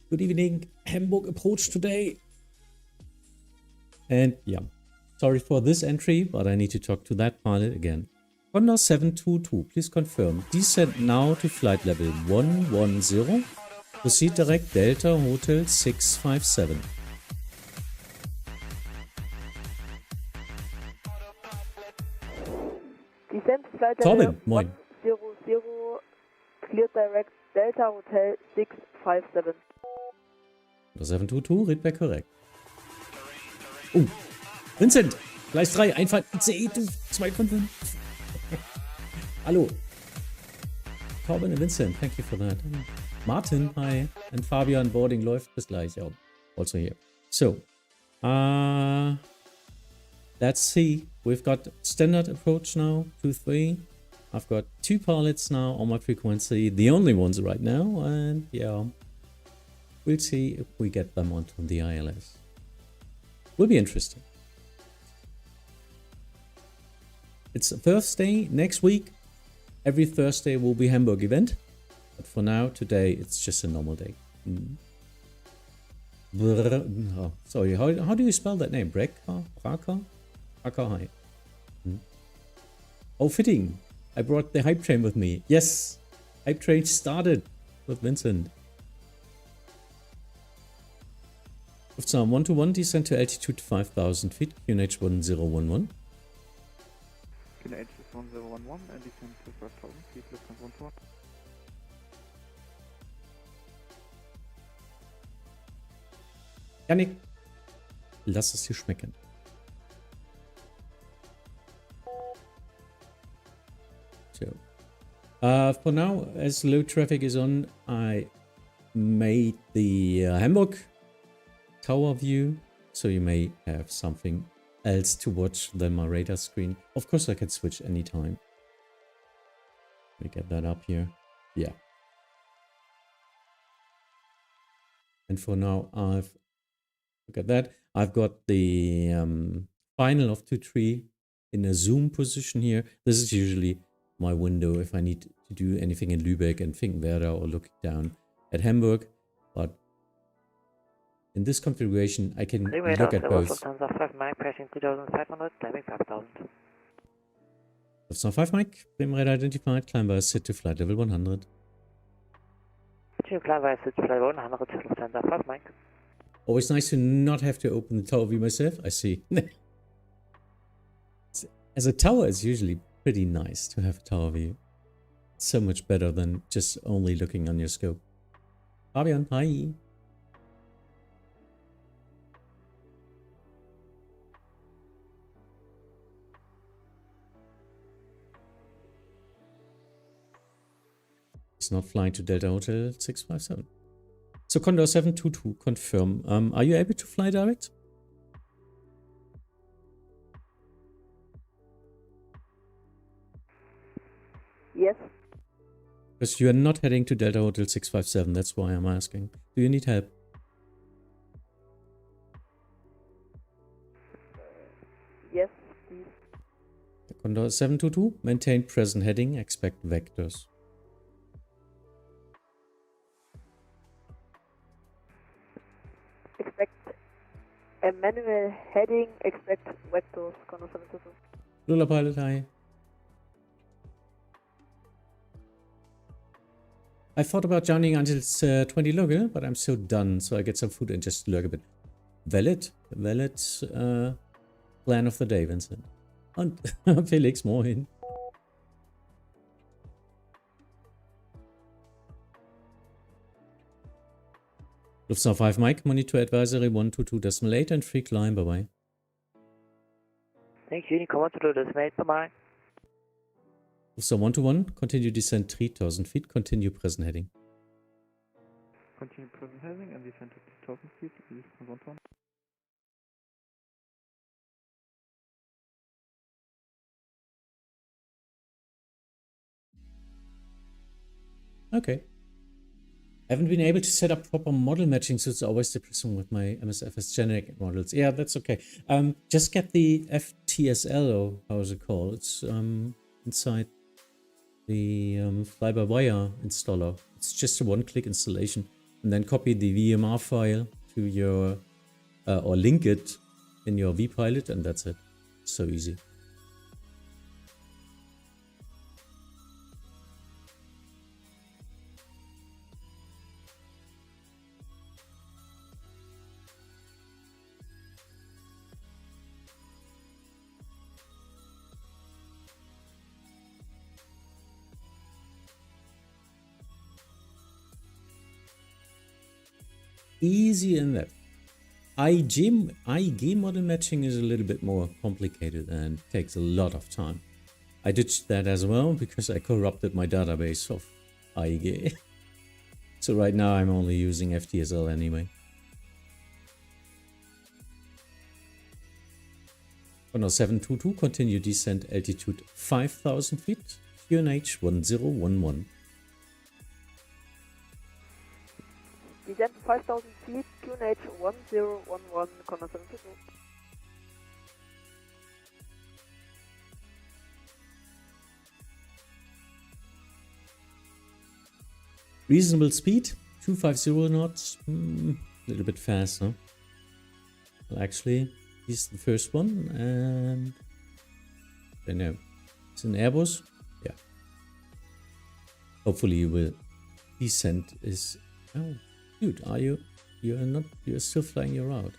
Good evening, Hamburg Approach today. And yeah, sorry for this entry, but I need to talk to that pilot again. Condor 722, please confirm. Descent now to flight level 110. Proceed direct Delta Hotel 657. Descent flight Torben, level moin. 100, clear direct Delta Hotel 657. 722, read back korrekt. Vincent, Gleis 3, Einfahrt ICE 255. Hallo. Torben and Vincent, thank you for that. Martin, hi. And Fabian, boarding läuft bis gleich. Yeah, also here. So, let's see. We've got standard approach now, 2-3. I've got 2 pilots now on my frequency, the only ones right now. And yeah, we'll see if we get them onto the ILS. Will be interesting. It's a Thursday next week. Every Thursday will be Hamburg event. But for now, today, it's just a normal day. Oh, sorry, how do you spell that name? Breka? Braka? Braka, hi. Oh, fitting. I brought the hype train with me. Yes, hype train started with Vincent. Lufthansa 121, descent to altitude 5,000 feet, QNH 1011. QNH 1011 and descent to 5,000 feet, Lufthansa 121. Janik, lass es dir schmecken. So, for now, as low traffic is on, I made the Hamburg tower view, so you may have something else to watch than my radar screen. Of course, I can switch anytime. Let me get that up here. Yeah. And for now, look at that. I've got the final of 2-3 in a zoom position here. This is usually my window if I need to do anything in Lübeck and Finkenwerder or look down at Hamburg. But in this configuration, I can look at both. Lufthansa 5 Mike, passing 2,500, climbing 5,000. Lufthansa 5 Mike, Bremen Radar identified, climb by sit to flight level 100. Climb by sit to flight 100, Lufthansa 5 Mike. Always nice to not have to open the tower view myself. I see. As a tower, it's usually pretty nice to have a tower view. It's so much better than just only looking on your scope. Fabian, hi. It's not flying to Delta Hotel 657. So Condor 722, confirm. Are you able to fly direct? Yes. Because you are not heading to Delta Hotel 657, that's why I'm asking. Do you need help? Yes, please. Condor 722, maintain present heading, expect vectors. Expect a manual heading, expect vectors, Condor 722. Lula pilot, hi. I thought about joining until it's 20 local, but I'm so done, so I get some food and just lurk a bit. Valid plan of the day, Vincent. Und Felix, moin. Lufthansa 5 Mike, monitor advisory 122.8 and free climb, bye bye. Thank you, come on to the mate, bye bye. Lufthansa 121, continue descent 3,000 feet, continue present heading. Continue present heading and descent to 3,000 feet, Lufthansa 121. Okay. I haven't been able to set up proper model matching, so it's always depressing with my MSFS generic models. Yeah, that's okay. Just get the FTSL, or how is it called? It's inside the fly-by-wire installer. It's just a one-click installation. and then copy the VMR file to your, or link it in your vPilot, and that's it. So easy. Easy in that. IG model matching is a little bit more complicated and takes a lot of time. I ditched that as well because I corrupted my database of IG. So right now I'm only using FTSL anyway. Condor 722, continue descent altitude 5,000 feet, QNH 1011. Descent 5,000 feet, QNH 1011, Condor 722. Reasonable speed, 250 knots, a little bit fast, huh? Well, actually, this is the first one, and I don't know, it's an Airbus, yeah. Hopefully you will descent is, oh, dude, are you, you're still flying your route.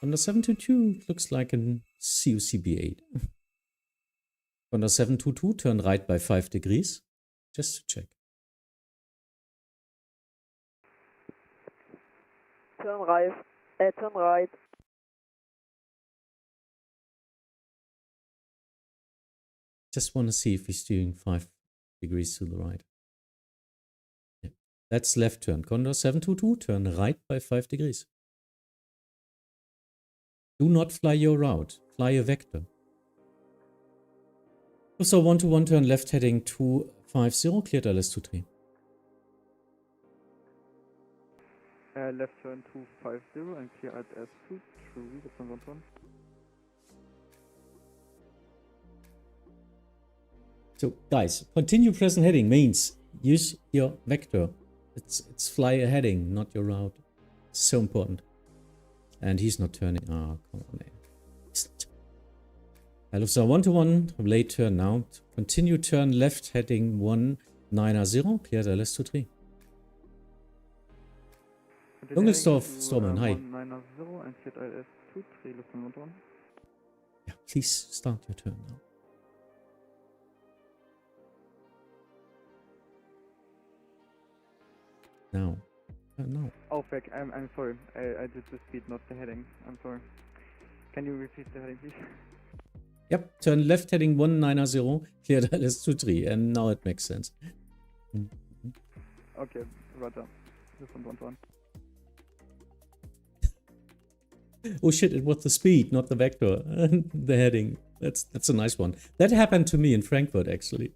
Condor 722 looks like an CUCB8. Condor 722, turn right by 5 degrees, just to check. Turn right. Just want to see if he's doing 5 degrees to the right. Yeah. That's left turn. Condor 722, turn right by 5 degrees. Do not fly your route, fly a vector. So 121, turn left heading 250, cleared LS23. Left turn 250 and clear at S2, true, that's on 121. So guys, continue present heading means use your vector. It's fly a heading, not your route. It's so important. And he's not turning. Oh, come on, man. Lufthansa 121, late turn now. Continue turn left heading 190, cleared LS23. Dungelsdorf, Stormen, hi. 190 and cleared LS23, Lufthansa 121. Yeah, please start your turn now. Now. No. Oh, fuck, I'm sorry. I did the speed, not the heading. I'm sorry. Can you repeat the heading, please? Yep, turn left heading 190, cleared LS23, and now it makes sense. Okay, Roger. This one. Oh shit, it was the speed, not the vector. The heading. That's a nice one. That happened to me in Frankfurt, actually.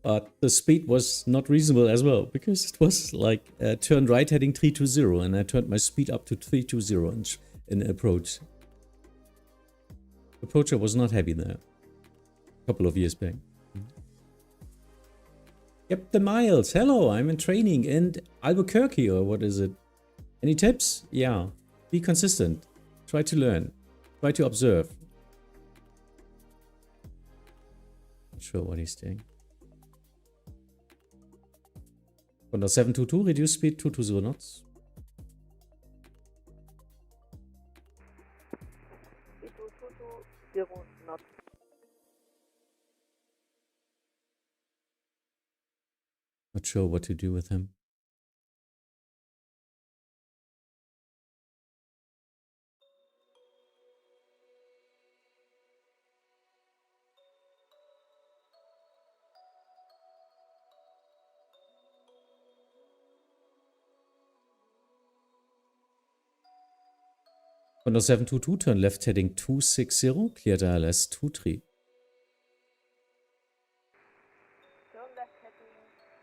But the speed was not reasonable as well, because it was like turn right heading 320, and I turned my speed up to 320 in approach. Approacher was not happy there. A couple of years back. Yep, the miles. Hello, I'm in training in Albuquerque, or what is it? Any tips? Yeah. Be consistent. Try to learn. Try to observe. Not sure what he's doing. Condor 722, reduce speed 220 knots. Speed 220 knots. Not sure what to do with him. Condor 722, turn left heading 260, cleared ILS 23. Turn left heading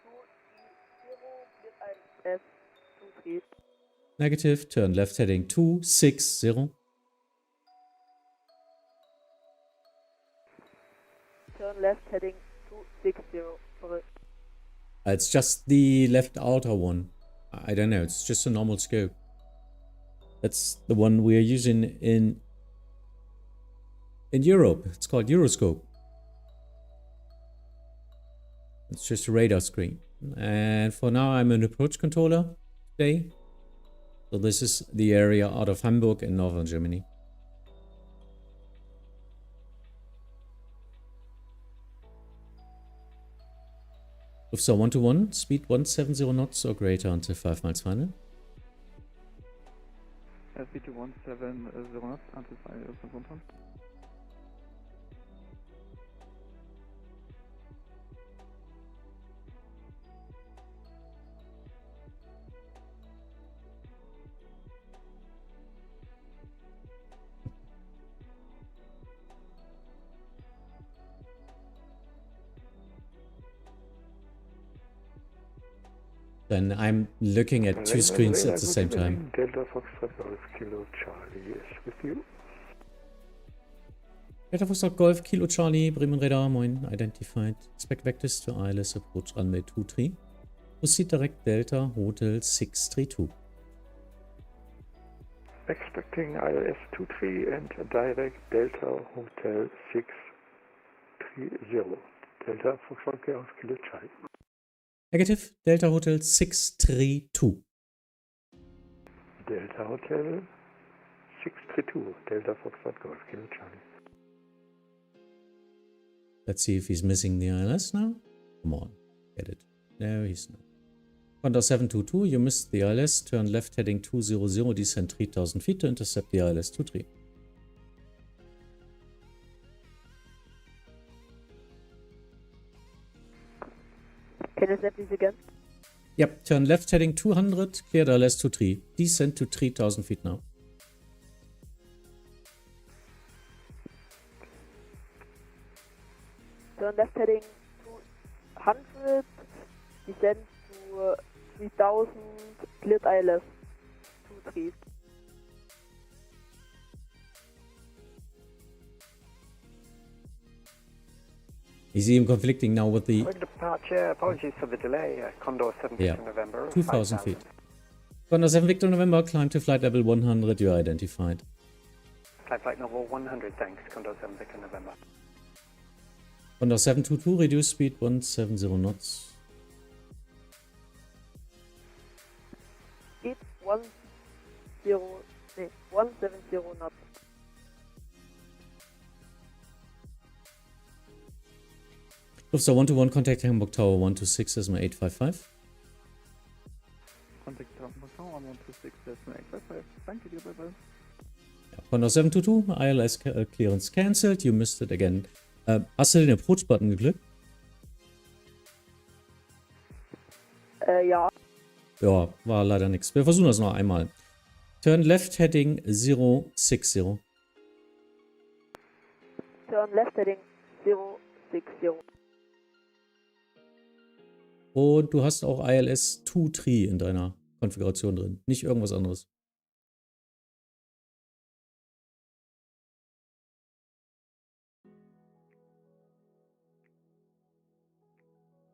230, cleared ILS 23. Negative, turn left heading 260. left heading 260. Sorry. It's just the left outer one. I don't know. It's just a normal scope. That's the one we are using in Europe. It's called Euroscope. It's just a radar screen. And for now, I'm an approach controller today. So this is the area out of Hamburg in northern Germany. So 1-1, speed 170 knots or greater until 5 miles final. Speed to 170 knots until 5 miles final. Then I'm looking at two screens at the same time. Delta Foxtrot Golf Kilo Charlie is with you. Delta Foxtrot Golf Kilo Charlie, Bremen Radar, moin, identified. Expect vectors to ILS approach runway 23. Proceed direct Delta Hotel 632. Expecting ILS 23 and direct Delta Hotel 630. Delta Foxtrot Golf Kilo Charlie. Negative, Delta Hotel 632. Delta Hotel 632. Delta Foxtrot Golf Kilo Charlie. Let's see if he's missing the ILS now. Come on, get it. No, he's not. Condor 722, you missed the ILS. Turn left heading 200, descend 3000 feet to intercept the ILS 23. Can you say this again? Yep, turn left heading 200, clear the ILS 23. Descend to 3000 feet now. Turn left heading 200, descend to 3000, cleared ILS 23. You see him conflicting now with the... Departure, apologies for the delay, Condor 7 Victor November. 2000 feet. Condor 7 Victor November, climb to flight level 100, you are identified. Flight level 100, thanks, Condor 7 Victor November. Condor 722, reduce speed 170 knots. Speed 170 knots. Lufthansa 121, contact Hamburg Tower 126, Cessna 855. Contact Hamburg Tower 126, Cessna 855. Thank you, bye-bye. Condor 722, ILS clearance cancelled. You missed it again. Hast du den Approach-Button gedrückt? Ja. Ja, war leider nichts. Wir versuchen das noch einmal. Turn left heading 060. Turn left heading 060. Und du hast auch ILS 23 in deiner Konfiguration drin. Nicht irgendwas anderes.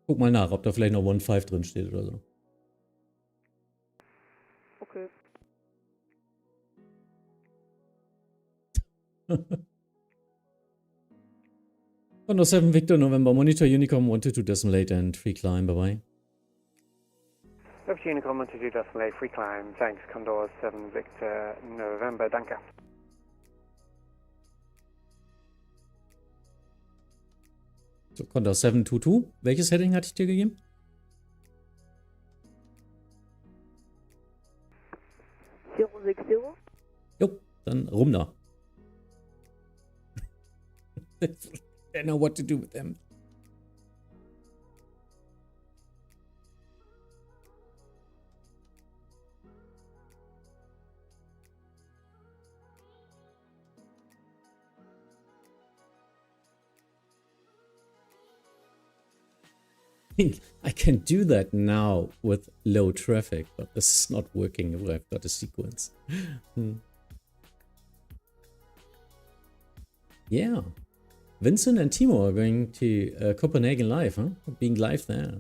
Guck mal nach, ob da vielleicht noch 1.5 drin steht oder so. Okay. Condor 7 Victor November, monitor Unicom 122 decimal 8 and free climb, bye bye. Over to Unicom 122 decimal 8, free climb, thanks, Condor 7 Victor November, danke. So, Condor 722, welches Heading hatte ich dir gegeben? Jo, dann rum da. I don't know what to do with them. I can do that now with low traffic, but this is not working if I've got a sequence. Yeah. Vincent and Timo are going to Copenhagen live, huh? Being live there.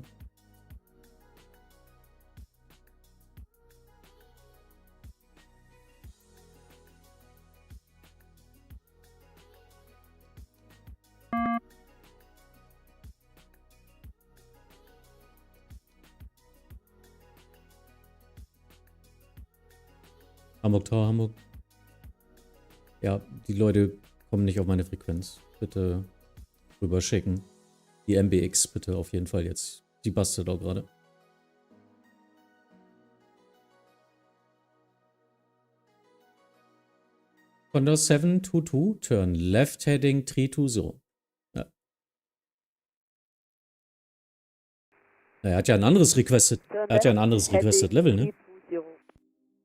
Hamburg Tower, Hamburg. Ja, die Leute kommen nicht auf meine Frequenz. Bitte rüberschicken. Die MBX bitte auf jeden Fall jetzt. Die bastelt auch gerade. Condor 722, turn left heading 320. Ja. Er hat ja ein anderes Requested. Er hat ja ein anderes Requested Level, ne?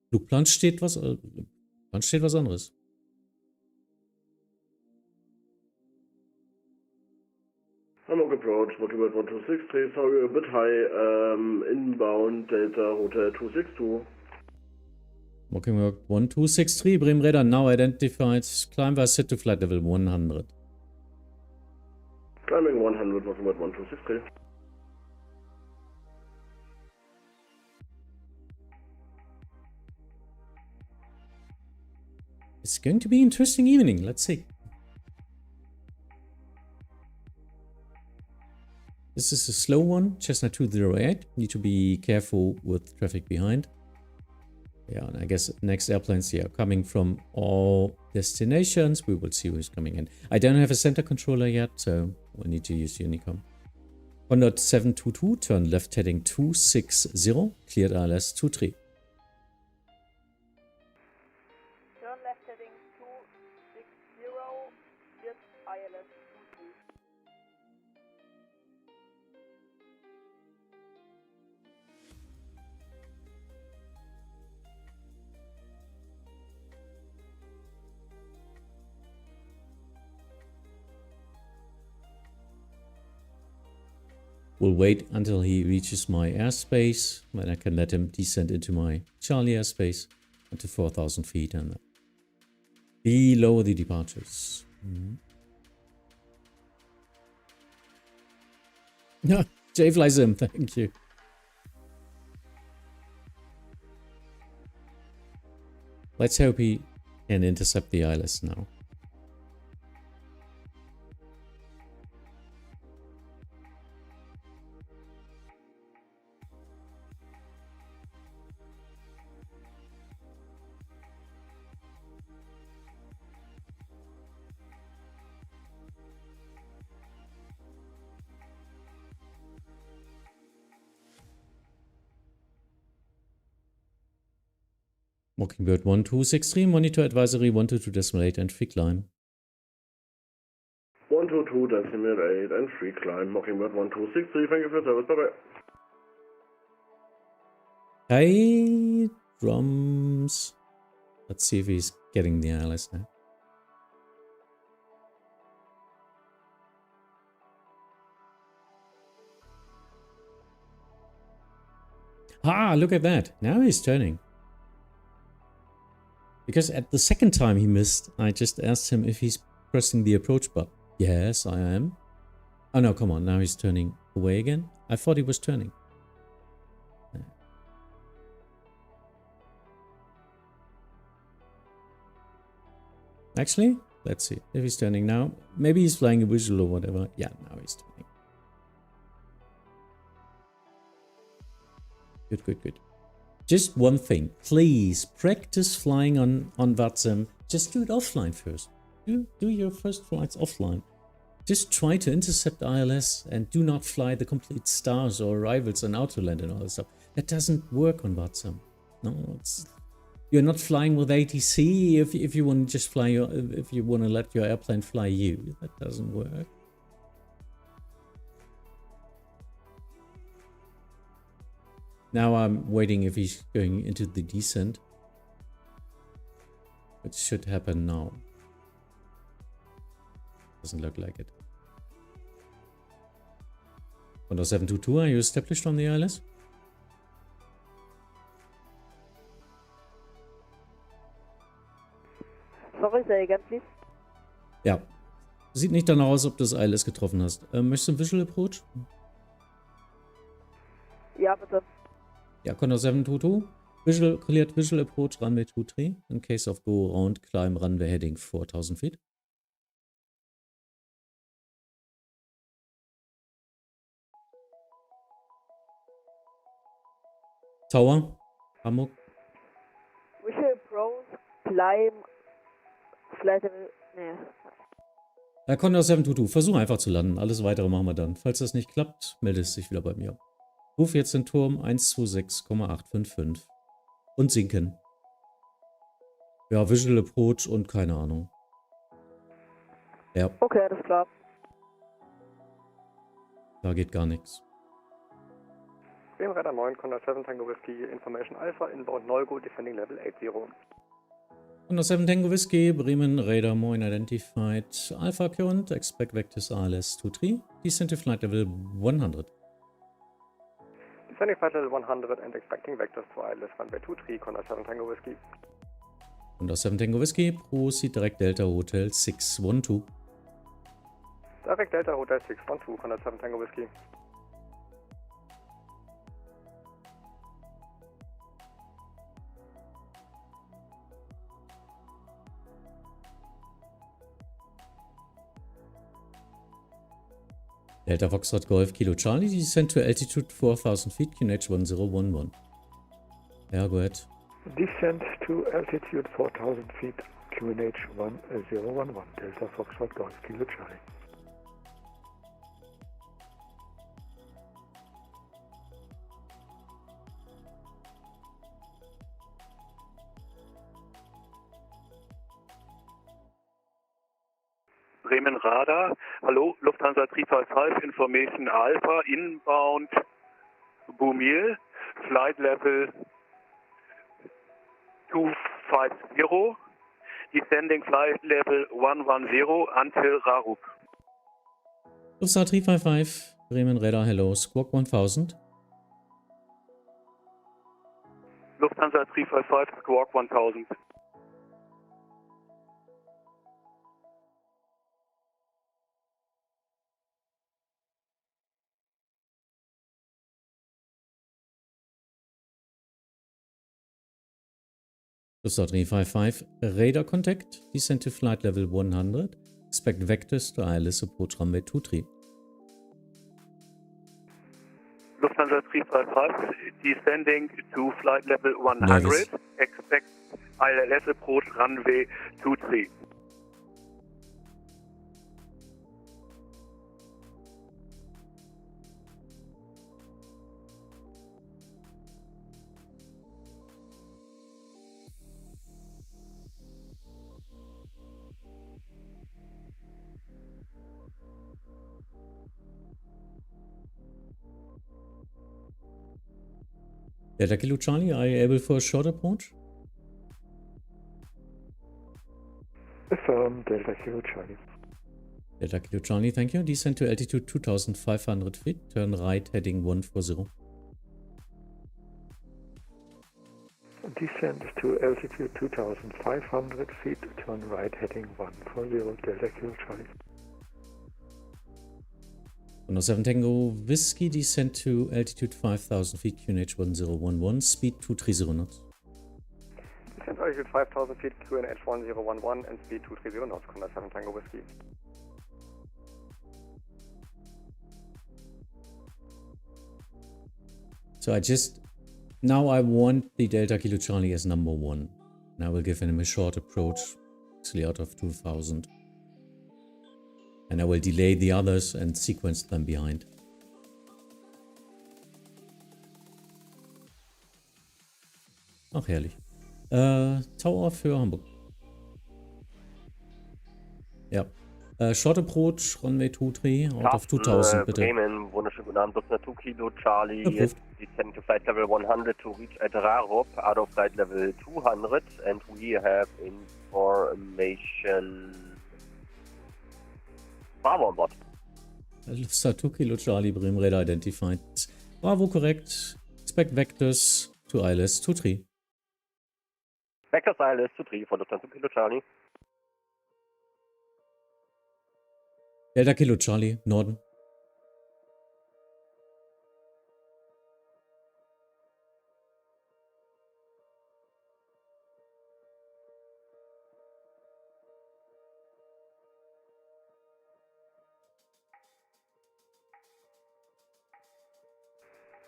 Flugplan steht was anderes. Hamburg Approach, Motorboat 1263, sorry, a bit high, inbound, Delta Hotel 262. Mockingbird 1263, Bremen Radar now identified, climb by set to flight level 100. Climbing 100, Mockingbird 1263. It's going to be an interesting evening, let's see. This is a slow one, Cessna 208. Need to be careful with traffic behind. Yeah, and I guess next airplanes here are coming from all destinations. We will see who's coming in. I don't have a center controller yet, so we'll need to use Unicom. 722, turn left heading 260, cleared ILS 23. Turn left heading 260, cleared ILS 23. We'll wait until he reaches my airspace, then I can let him descend into my Charlie airspace to 4,000 feet and below the departures. Yeah, Jay flies him, thank you. Let's hope he can intercept the ILS now. Mockingbird 1263, monitor advisory 122.8 and free climb. 122.8 and free climb, Mockingbird 1263, thank you for your service, bye bye. Hey, drums. Let's see if he's getting the ILS now. Ah, look at that. Now he's turning. Because at the second time he missed, I just asked him if he's pressing the approach button. Yes, I am. Oh no, come on, now he's turning away again. I thought he was turning. Actually, let's see if he's turning now. Maybe he's flying a visual or whatever. Yeah, now he's turning. Good, good, good. Just one thing, please practice flying on Vatsim. Just do it offline first. Do your first flights offline. Just try to intercept ILS and do not fly the complete stars or arrivals and autoland and all that stuff. That doesn't work on Vatsim. No, you're not flying with ATC if you want to just fly if you want to let your airplane fly you. That doesn't work. Now I'm waiting if he's going into the descent. It should happen now. Doesn't look like it. 722, are you established on the ILS? Sorry, say again, please. Yeah. Sieht nicht danach aus, ob du das ILS getroffen hast. Möchtest du einen Visual Approach? Ja, bitte. Ja, Condor 722. Visual, cleared visual approach, runway 23. In case of go around, climb runway heading 4000 feet. Tower, Hamburg. Visual Approach, climb, flight level, nee. Condor 722, versuch einfach zu landen. Alles weitere machen wir dann. Falls das nicht klappt, meldest dich wieder bei mir. Ruf jetzt den Turm 126,855. Und sinken. Ja, Visual Approach und keine Ahnung. Ja, Okay, alles klar. da geht gar nichts. Bremen Radar 9, Condor 7 Tango Whiskey, Information Alpha, inbound Neugo, descending level 80. Condor 7 Tango Whiskey, Bremen Radar Moin identified. Alpha current, expect vectors ALS 23. Descend to flight level 100. Descending flight level 100 and expecting vectors to ILS runway 23, Condor 7 Tango Whiskey. Condor 7 Tango Whiskey, proceed direct Delta Hotel 612. Direct Delta Hotel 612, Condor 7 Tango Whiskey. Delta Foxtrot Golf Kilo Charlie, descend to altitude 4000 feet, QNH 1011. Yeah, go ahead. Descent to altitude 4000 feet, QNH 1011, Delta Foxtrot Golf Kilo Charlie. Bremen Radar, hallo, Lufthansa 355, Information Alpha, inbound Bumil, flight level 250, descending flight level 110 until Rarup. Lufthansa 355, Bremen Radar, hello, Squawk 1000. Lufthansa 355, Squawk 1000. Lufthansa 355, radar contact, descend to flight level 100, expect vectors to ILS approach runway 23. Lufthansa 355, descending to flight level 100, Nervous. expect ILS approach runway 23. Delta Kilo Charlie, are you able for a short approach? Affirm, Delta Kilo Charlie. Delta Kilo Charlie, thank you. Descend to altitude 2500 feet, turn right heading 140. Descend to altitude 2500 feet, turn right heading 140, Delta Kilo Charlie. Condor 7 Tango Whiskey, descend to altitude 5000 feet, QNH 1011, speed 230 knots. Descend to altitude 5000 feet, QNH 1011 and speed 230 knots, Condor 7 Tango Whiskey. So now I want the Delta Kilo Charlie as number 1. And I will give him a short approach, actually out of 2000. And I will delay the others and sequence them behind. Ach, herrlich. Tower für Hamburg. Ja. Short Approach, Runway 23, out of 2000, bitte. Bremen, wunderschönen guten Abend, Lufthansa 2 Kilo Charlie, Approved. descend to flight level 100 to reach at Rarup, out of flight level 200, and we have information Bravo on board. Lufthansa 2 Kilo Charlie, Bremen Radar identified. Bravo, correct. Expect vectors to ILS 23. Vectors ILS 23 for Lufthansa 2 Kilo Charlie. Delta Kilo Charlie, Norden.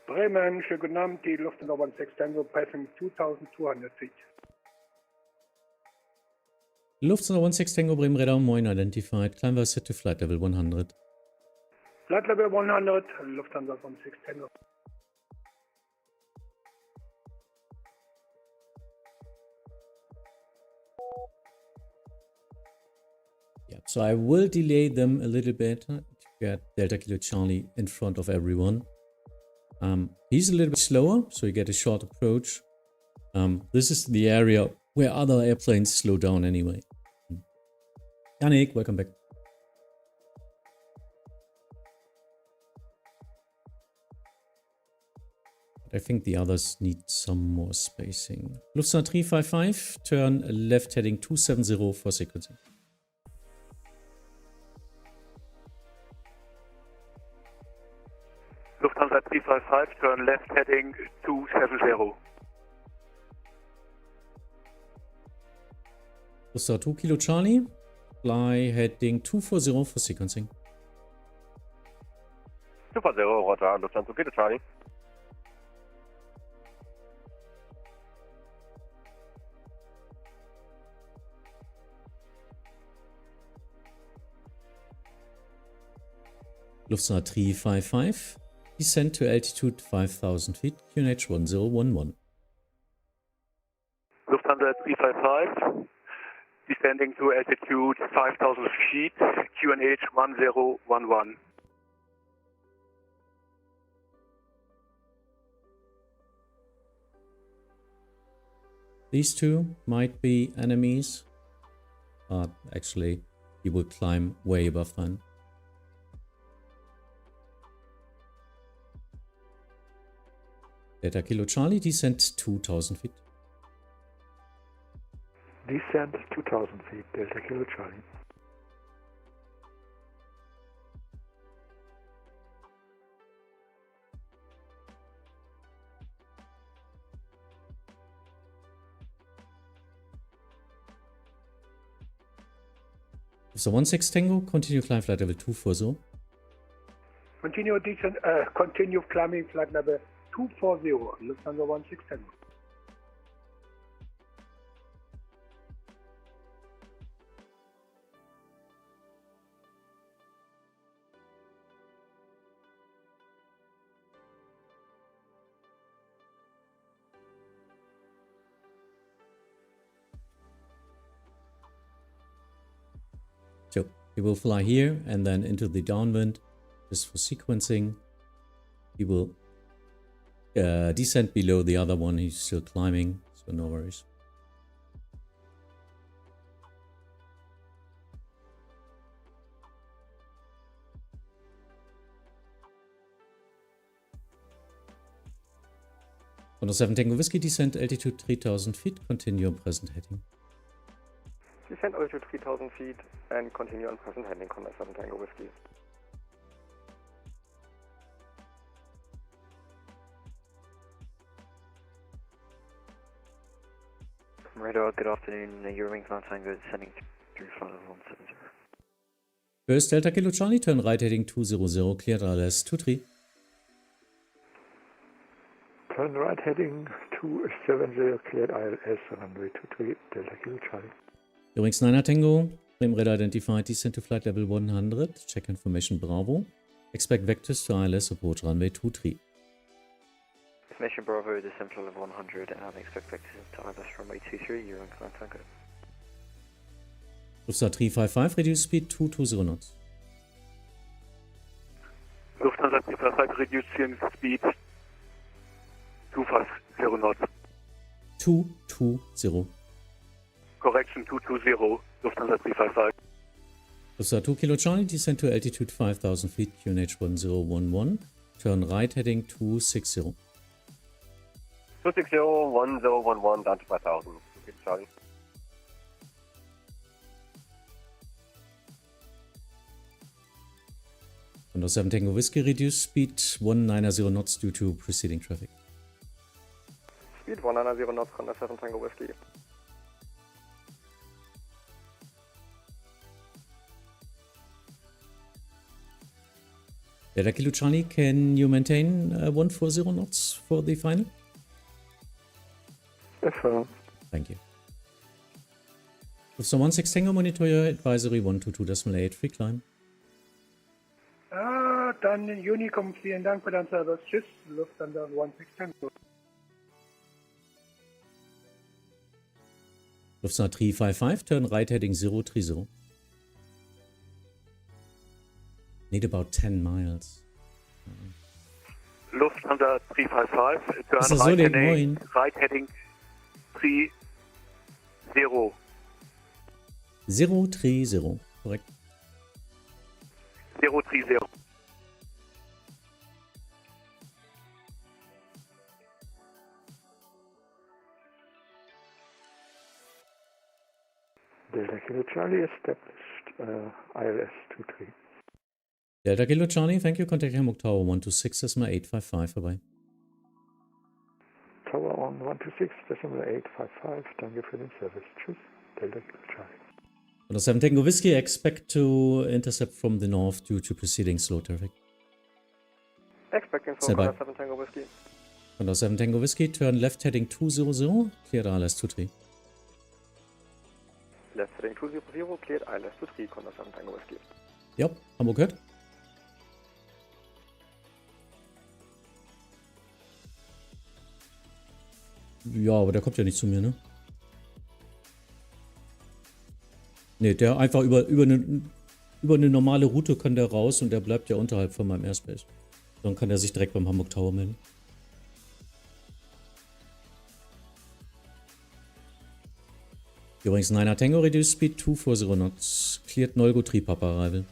Bremen, schönen guten Abend, die Lufthansa 16 Tango, passing 2,200 feet. Lufthansa 16 Tango Bremen Radar, moin, identified. Climb was set to flight level 100. Flight level 100, Lufthansa 16 Tango. Yeah, so I will delay them a little bit to get Delta Kilo Charlie in front of everyone. He's a little bit slower, so you get a short approach. This is the area where other airplanes slow down anyway. Yannick, welcome back. I think the others need some more spacing. Lufthansa 355, turn left heading 270 for sequencing. Lufthansa 355, turn left heading 270. Lufthansa 2 Kilo Charlie, fly heading 240 for sequencing. 240, Roger, Lufthansa 2 Kilo Charlie. Lufthansa 355, descend to altitude 5,000 feet, QNH 1011. Lufthansa 355, descending to altitude 5,000 feet, QNH 1011. These two might be enemies, but actually he will climb way above them. Delta Kilo Charlie, descent 2,000 feet. Descent 2,000 feet, Delta Kilo Charlie. So 16 Tango, continue climb flight level 240. Continue descent, continue climbing flight level 240, Lufthansa 16 Tango. So he will fly here and then into the downwind just for sequencing. He will descend below the other one. He's still climbing, so no worries. On 7 Tango Whiskey, descend altitude 3,000 feet, continue on present heading. Descend altitude 3,000 feet and continue on present heading, Contact 7 Tango Whiskey. Radar, good afternoon. Eurowings 9 Tango descending through flight level 170. First Delta Kilo Charlie, turn right heading 200, cleared ILS 23. Turn right heading 270, cleared ILS, runway 23, Delta Kilo Charlie. Eurowings 9 Tango, Bremen Radar identified, descend to flight level 100, check information Bravo. Expect vectors to ILS approach runway 23. Information Bravo, descend flight level 100 and expect vectors to ILS runway 23, Eurowings 9 Tango. Lufthansa 355, reduce speed 220 knots. Lufthansa 355, reducing speed 250 knots. 220. Correction 220, Lufthansa 355. Lufthansa 2 Kilo Charlie, descend to altitude 5,000 feet, QNH 1011. Turn right heading 260. 260, 1011, down to 5,000. 2 Kilo Charlie. Condor 7 Tango Whiskey, reduce speed 190 knots due to preceding traffic. Speed 190 knots, Condor 7 Tango Whiskey. Delta Kilo Charlie, can you maintain 140 knots for the final? Yes, sir. Thank you. Lufthansa 16 Tango, monitor your advisory 122.8, free climb. Dann Unicom, vielen Dank für deinen Service. Tschüss, Lufthansa 16 Tango. Lufthansa 355, turn right heading 030. Need about 10 miles. Lufthansa 355, turn So, right, den heading, neuen. right heading 30. 030, korrekt. 030. Delta Kilo Charlie established ILS 23. Delta Kilo Charlie, thank you. Contact Hamburg Tower 126.855 vorbei. Tower on 126.855. Danke für den Service. Tschüss. Delta Kilo Charlie. Condor 7 Tango Whiskey, expect to intercept from the north due to preceding slow traffic. Expecting for Stand by. Condor 7 Tango Whiskey. Condor 7 Tango Whiskey, turn left heading 200, clear ILS 23. Left heading 200, cleared ILS 23, Condor 7 Tango Whiskey. Ja, Hamburg hört. Ja, aber der kommt ja nicht zu mir, ne? Ne, der einfach über eine normale Route kann der raus und der bleibt ja unterhalb von meinem Airspace. Dann kann er sich direkt beim Hamburg Tower melden. Übrigens 9er Tango, reduce speed 240 knots. Cleared Nolgo Tripapa arrival.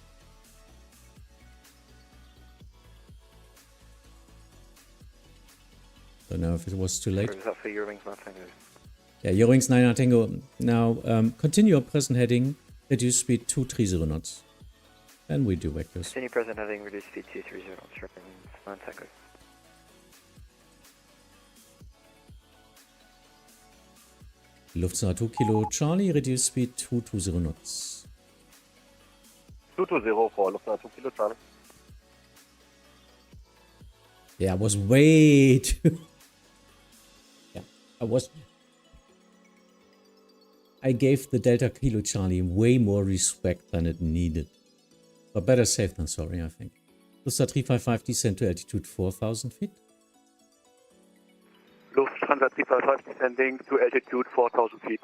Don't know if it was too late. Is that for Eurowings 9 Tango? Yeah, Eurowings 9er Tango. Now, continue your present heading. Reduce speed 230 knots. And we do vectors. Continue present heading, reduce speed 230 knots, Eurowings 9 Tango. Lufthansa 2 Kilo Charlie, reduce speed 220 knots. 220 for Lufthansa 2 Kilo Charlie. Yeah, I was way too... Yeah, I gave the Delta Kilo Charlie way more respect than it needed. But better safe than sorry, I think. Lufthansa 355 descend to altitude 4,000 feet. Lufthansa 355 descending to altitude 4,000 feet.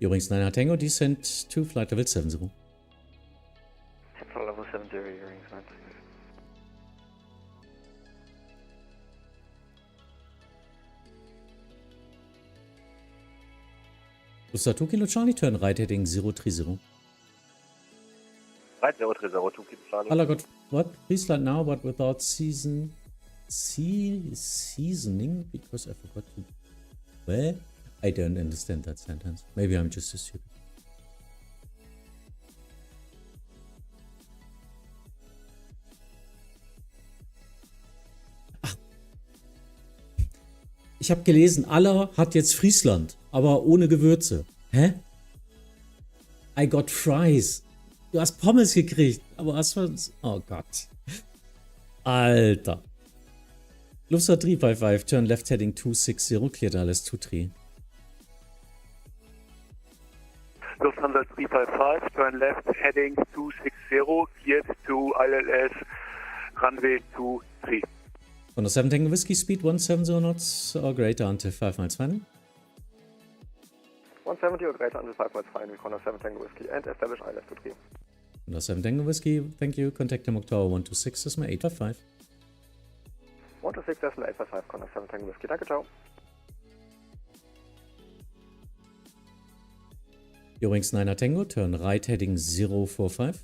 Übrigens 9er Tango, descend to flight level 70. Central level 70, Eurowings 9 Tango. Lufthansa 2 Kilo Charlie, turn right heading 030. Right 030, 2 Kilo Charlie. Hello, God, what? Please land now, but without seasoning, because I forgot to... Well, I don't understand that sentence. Maybe I'm just a stupid. Ach. Ich habe gelesen, Aller hat jetzt Friesland, aber ohne Gewürze. Hä? I got fries. Du hast Pommes gekriegt, aber was für... Oh Gott. Alter. Lufthansa 355, turn left heading 260, cleared ILS 23. Lufthansa 355, turn left heading 260, cleared to ILS runway 23. Condor 7 Tango Whiskey, speed 170 knots or greater until 5 miles final. 170 or greater until 5 miles final, Condor 7 Tango Whiskey, and establish ILS 23. Condor 7 Tango Whiskey, thank you. Contact Hamburg Tower 126.855. 126.855, Condor 7 Tango Whiskey, danke, ciao. Eurings 9 Tango, turn right heading 045.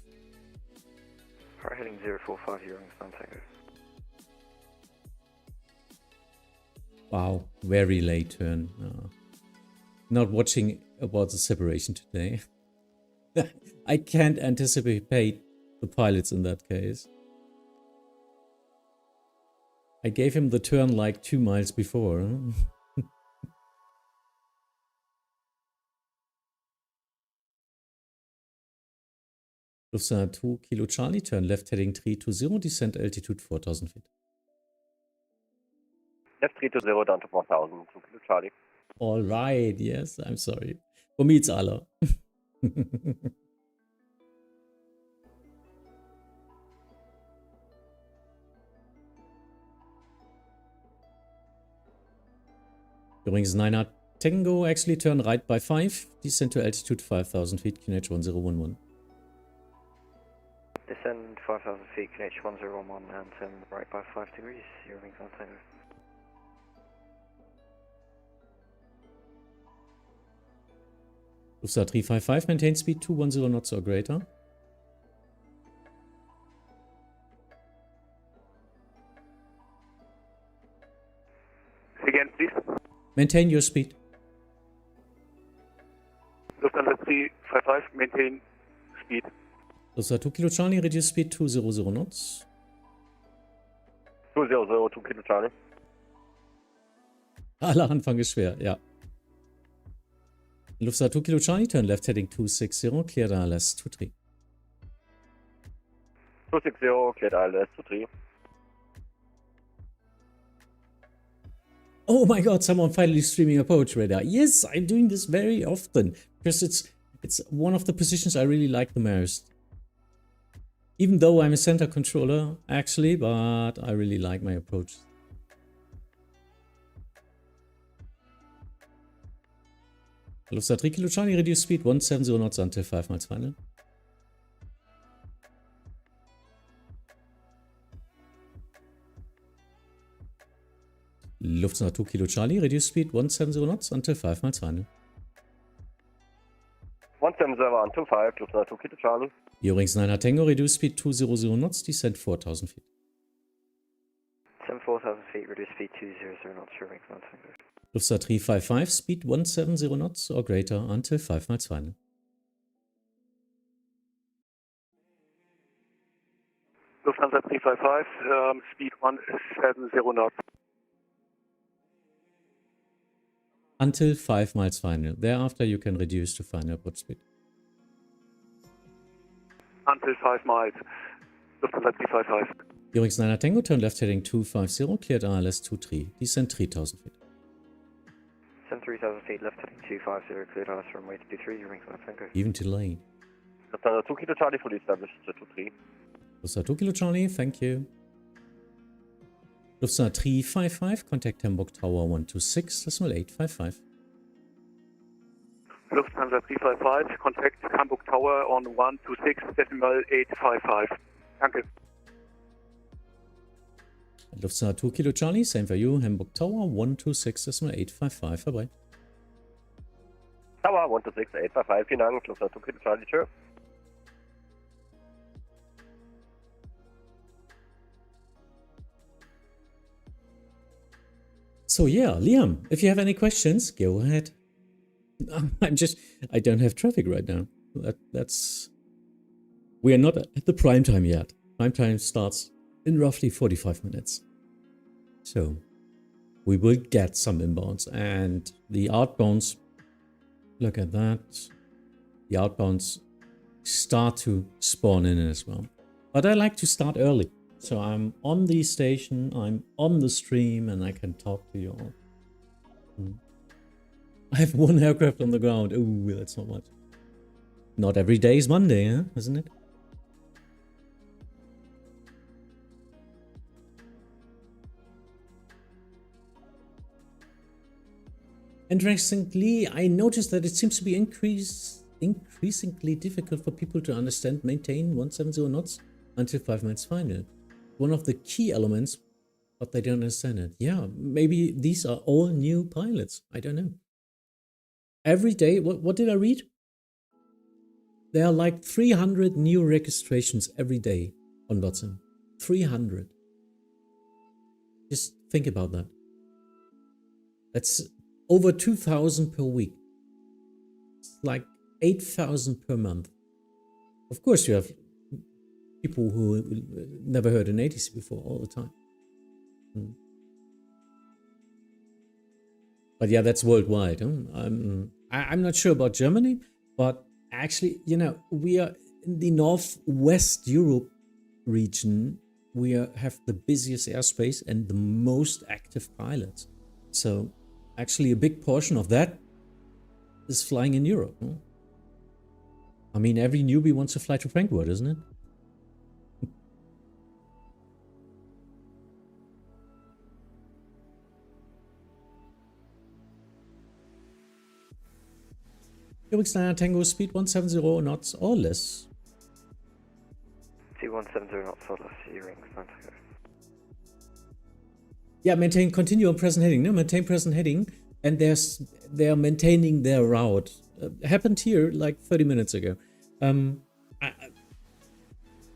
Right heading 045, Eurings 9 Tango. Wow, very late turn. Not watching about the separation today. I can't anticipate the pilots in that case. I gave him the turn like 2 miles before. Lufthansa 2 Kilo Charlie, turn left heading 320, descent altitude 4000 feet. Left 320 down to 4000, 2 Kilo Charlie. All right, yes, I'm sorry. For me, it's Aller. Eurings 9 Tango, actually turn right by 5, descend to altitude 5000 feet, QNH 1011. Descend 5,000 feet, QNH 1011, and turn right by 5 degrees, Eurings 9 Tango. Lufthansa 355, maintain speed 210 knots or greater. Again, please. Maintain your speed. Lufthansa 355, maintain speed. Lufthansa 2 Kilo Charlie, reduce speed 200 knots. 200, 2 Kilo Charlie. Aller Anfang ist schwer, ja. Lufthansa 2 Kilo Charlie, turn left heading 260, clear ILS 23. 260, cleared ILS 23. Oh my god, someone finally streaming Approach Radar. Yes, I'm doing this very often because it's one of the positions I really like the most. Even though I'm a center controller, actually, but I really like my approach. Lufthansa 3 Kilo Charlie, reduce speed 170 knots until 5 miles final. Lufthansa 2 Kilo Charlie, reduce speed 170 knots until 5 miles final. 170 until 5, Lufthansa 2 Kilo Charlie. Eurings 9 Tango, reduce speed 200 knots, descent 4000 feet. Descend 4,000 feet, reduce speed 200 knots, Eurings 9 Tango. Lufthansa 355, speed 170 knots or greater until 5 miles final. Lufthansa 355, speed 170 knots. Until 5 miles final. Thereafter you can reduce to final approach speed. Until 5 miles. Lufthansa 355. Eurings 9 Tango, turn left heading 250, cleared ILS 23, descent 3000 feet. Descend 3,000 feet, left heading 250, cleared ILS runway 23, Eurings 9 Tango. Even delayed. Lufthansa 2 Kilo Charlie, fully established 23. Lufthansa 2 Kilo Charlie, thank you. Lufthansa 355, contact Hamburg Tower 126.855. Lufthansa 355, contact Hamburg Tower on 126.855. Danke. Lufthansa 2 Kilo Charlie, same for you, Hamburg Tower 126.855, bye-bye. Tower 126.855, vielen Dank, Lufthansa 2 Kilo Charlie, tschö. So yeah, Liam, if you have any questions, go ahead. I don't have traffic right now. We are not at the prime time yet. Prime time starts in roughly 45 minutes. So we will get some inbounds, and the outbounds, look at that. The outbounds start to spawn in as well. But I like to start early. So I'm on the station, I'm on the stream, and I can talk to you all. I have one aircraft on the ground. Ooh, that's not much. Not every day is Monday, huh? Isn't it? Interestingly, I noticed that it seems to be increasingly difficult for people to understand maintain 170 knots until 5 miles final. One of the key elements, but they don't understand it. Yeah, maybe these are all new pilots. I don't know. Every day, what did I read? there are like 300 new registrations every day on Vatsim. 300. Just think about that. That's over 2,000 per week. It's like 8,000 per month. Of course, you have people who never heard an ATC before all the time. But yeah, that's worldwide. I'm not sure about Germany, but actually, you know, we are in the Northwest Europe region. We have the busiest airspace and the most active pilots. So actually a big portion of that is flying in Europe. I mean, every newbie wants to fly to Frankfurt, isn't it? Hamburg Tango speed 170 knots or less. 2170 knots or less, Earrings, 9 Tango. Yeah, maintain, continue on present heading. No, maintain present heading. And they are maintaining their route. Happened here like 30 minutes ago.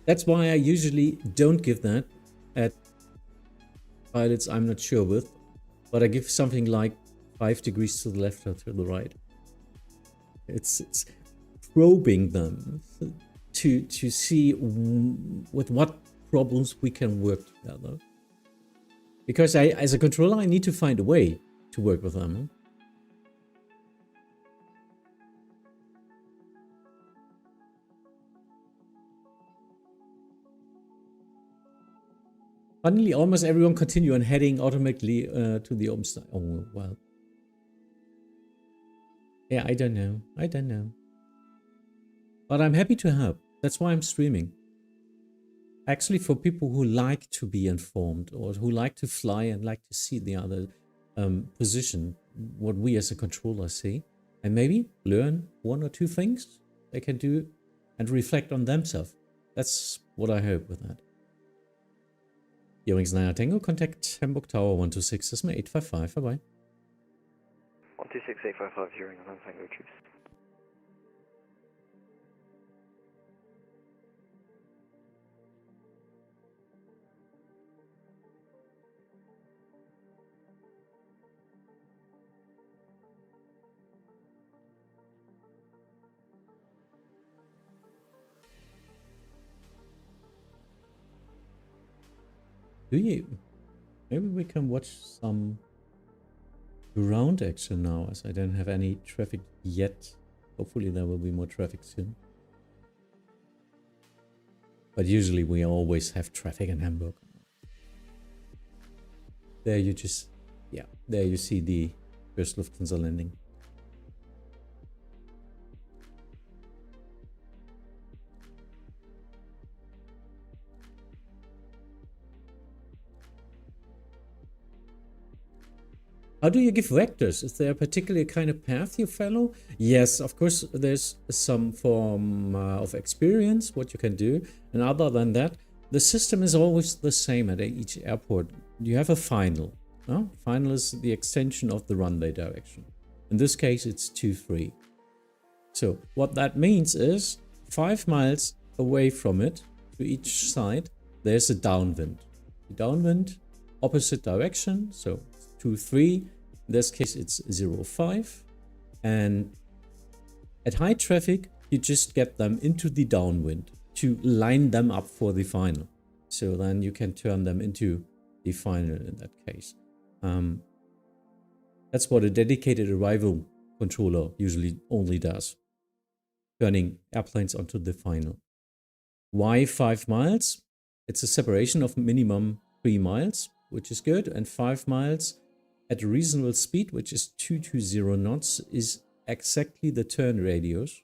That's why I usually don't give that at pilots I'm not sure with. But I give something like 5 degrees to the left or to the right. It's probing them to see with what problems we can work together. Because as a controller, I need to find a way to work with them. Finally, almost everyone continue on heading automatically to the open side. Oh, well. Yeah, I don't know. I don't know. But I'm happy to help. That's why I'm streaming. Actually, for people who like to be informed or who like to fly and like to see the other position, what we as a controller see, and maybe learn 1 or 2 things they can do and reflect on themselves. That's what I hope with that. Earrings 9 Tango, contact Hamburg Tower 126, this is my 855, bye-bye. 126, 855, Earrings 9 Tango, choose. Do you? Maybe we can watch some ground action now, as I don't have any traffic yet. Hopefully there will be more traffic soon. But usually we always have traffic in Hamburg. There you just, yeah, there you see the first Lufthansa landing. How do you give vectors? Is there a particular kind of path you follow? Yes, of course, there's some form of experience, what you can do. And other than that, the system is always the same at each airport. You have a final. Final is the extension of the runway direction. In this case, it's 2-3. So what that means is 5 miles away from it, to each side, there's a downwind. The downwind, opposite direction, so 2-3. In this case, it's 0-5. And at high traffic, you just get them into the downwind to line them up for the final. So then you can turn them into the final in that case. That's what a dedicated arrival controller usually only does. Turning airplanes onto the final. Why 5 miles? It's a separation of minimum 3 miles, which is good. And 5 miles at a reasonable speed, which is 220 knots, is exactly the turn radius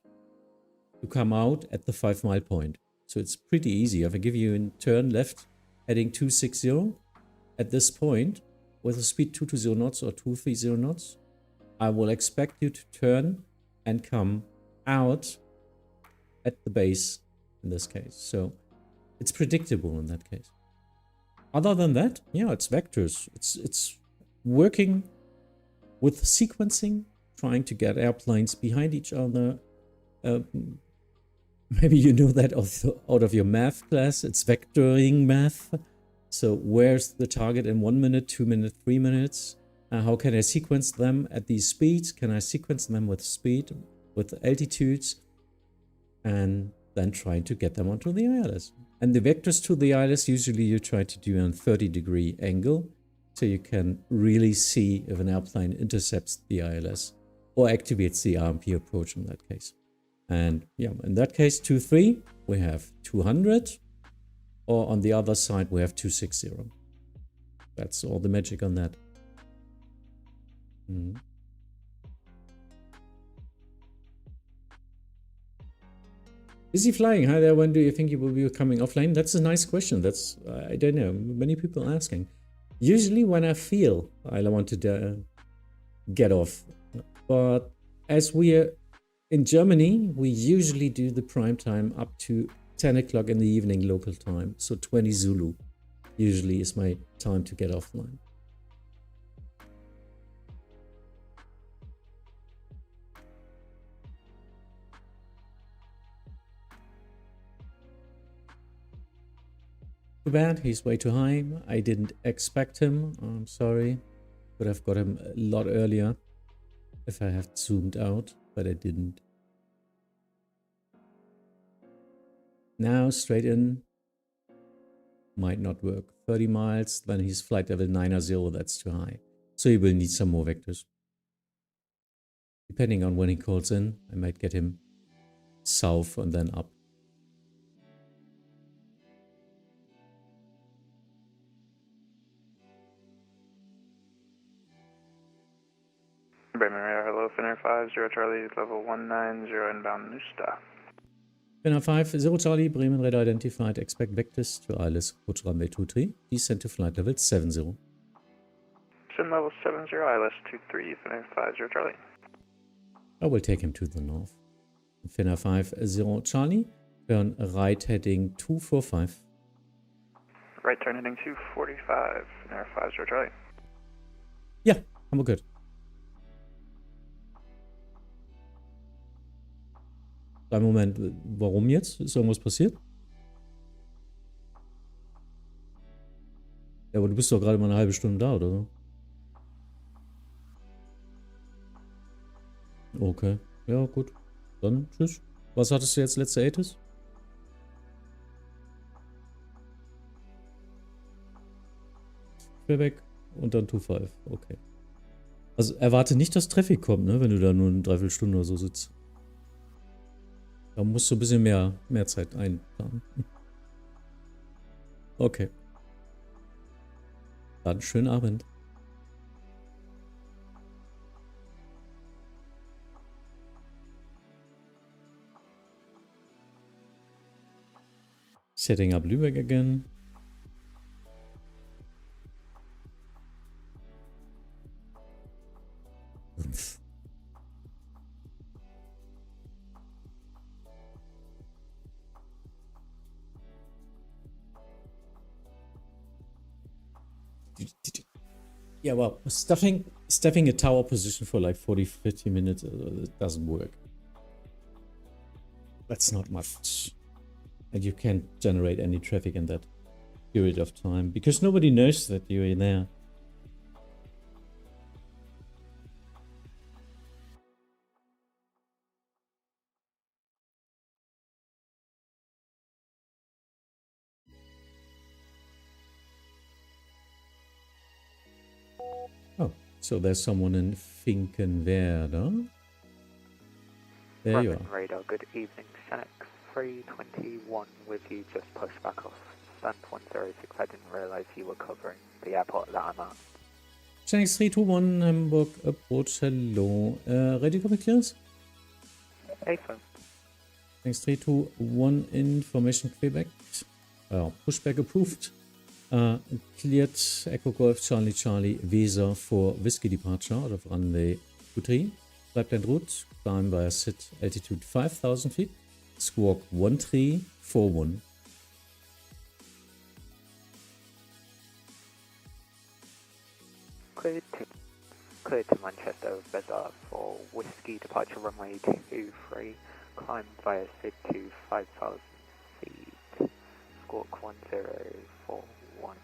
to come out at the 5 mile point. So it's pretty easy. If I give you a turn left heading 260 at this point with a speed 220 knots or 230 knots, I will expect you to turn and come out at the base in this case. So it's predictable in that case. Other than that, yeah, it's vectors. It's working with sequencing, trying to get airplanes behind each other, Maybe you know that out of your math class. It's vectoring math. So where's the target in 1 minute, 2 minutes, 3 minutes? How can I sequence them at these speeds? Can I sequence them with speed, with altitudes? And then try to get them onto the ILS. And the vectors to the ILS, usually you try to do a 30-degree angle. So you can really see if an airplane intercepts the ILS or activates the RMP approach in that case. And yeah, in that case, 2-3, we have 200. Or on the other side, we have 260. That's all the magic on that. Is he flying? Hi there, when do you think you will be coming offline? That's a nice question. That's, I don't know, many people asking. Usually when I feel I want to get off. But as we are in Germany, we usually do the prime time up to 10 o'clock in the evening local time. So 20 Zulu usually is my time to get offline. Too bad, he's way too high. I didn't expect him, I'm sorry. Could have got him a lot earlier if I had zoomed out, but I didn't. Now straight in might not work. 30 miles, then he's flight level 9 that's too high. So he will need some more vectors. Depending on when he calls in, I might get him south and then up. Bremen Radar, hello, Finnair 50 Charlie, level 190 inbound Nusta. Finnair 50 Charlie, Bremen Radar identified, expect vectors to ILS, approach runway 23, descent to flight level 70. Sim level 70, ILS 23, Finnair 50 Charlie. I will take him to the north. Finnair 50 Charlie, turn right heading 245. Right turn heading 245, Finnair 50 Charlie. Yeah, I'm good. Ein Moment, warum jetzt? Ist irgendwas passiert? Ja, aber du bist doch gerade mal eine halbe Stunde da, oder so? Okay, ja gut. Dann tschüss. Was hattest du jetzt, letzte ATIS? Quebec und dann 2-5, okay. Also erwarte nicht, dass Traffic kommt, ne, wenn du da nur eine Dreiviertelstunde oder so sitzt. Da musst du ein bisschen mehr Zeit einplanen. Okay. Dann schönen Abend. Setting up Lübeck again. Yeah, well, stuffing a tower position for like 40-50 minutes it doesn't work. That's not much. And you can't generate any traffic in that period of time because nobody knows that you're in there. Oh, so there's someone in Finkenwerder. There you are. Bremen Radar, good evening. Senex 321 with you, just push back off. Stand 106, I didn't realise you were covering the airport that I'm at. Senex 321, Hamburg Approach, hello. Ready for the clearance? AFO. Senex 321, information Quebec. Pushback approved. Cleared Echo Golf Charlie Charlie Weser for Whiskey departure out of runway 23. Flight plan route, climb via SIT altitude 5,000 feet. Squawk 1341. Cleared to Manchester Weser for Whiskey departure runway 23. climb via SID to 5,000 feet. Squawk 1041,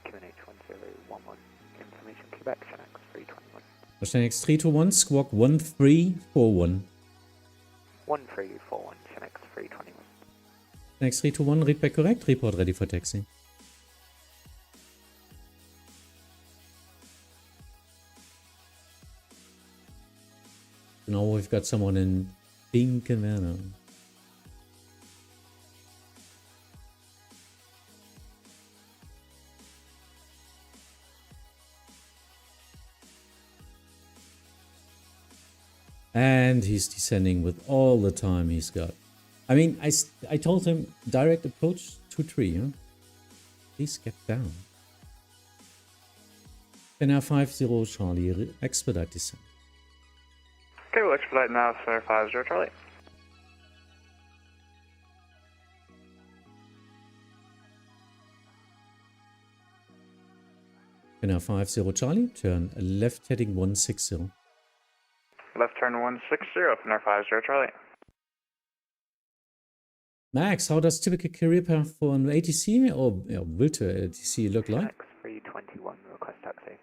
QNH 1011, information Quebec, Shanx 321. Shanx 321, squawk 1341. 1341, Shanx 321. Shanx 321, read back correct, report ready for taxi. Now we've got someone in Binkenwerder. And he's descending with all the time he's got. I mean, I told him direct approach 2-3, huh? Please get down. NR 50 Charlie, expedite descent. Okay, we'll expedite now, sir, 50 Charlie. NR 50 Charlie, turn left heading 160. Left turn 160, open R50 Charlie. Max, how does typical career path for an ATC or Wilter ATC look like? Shanx 321, request taxi.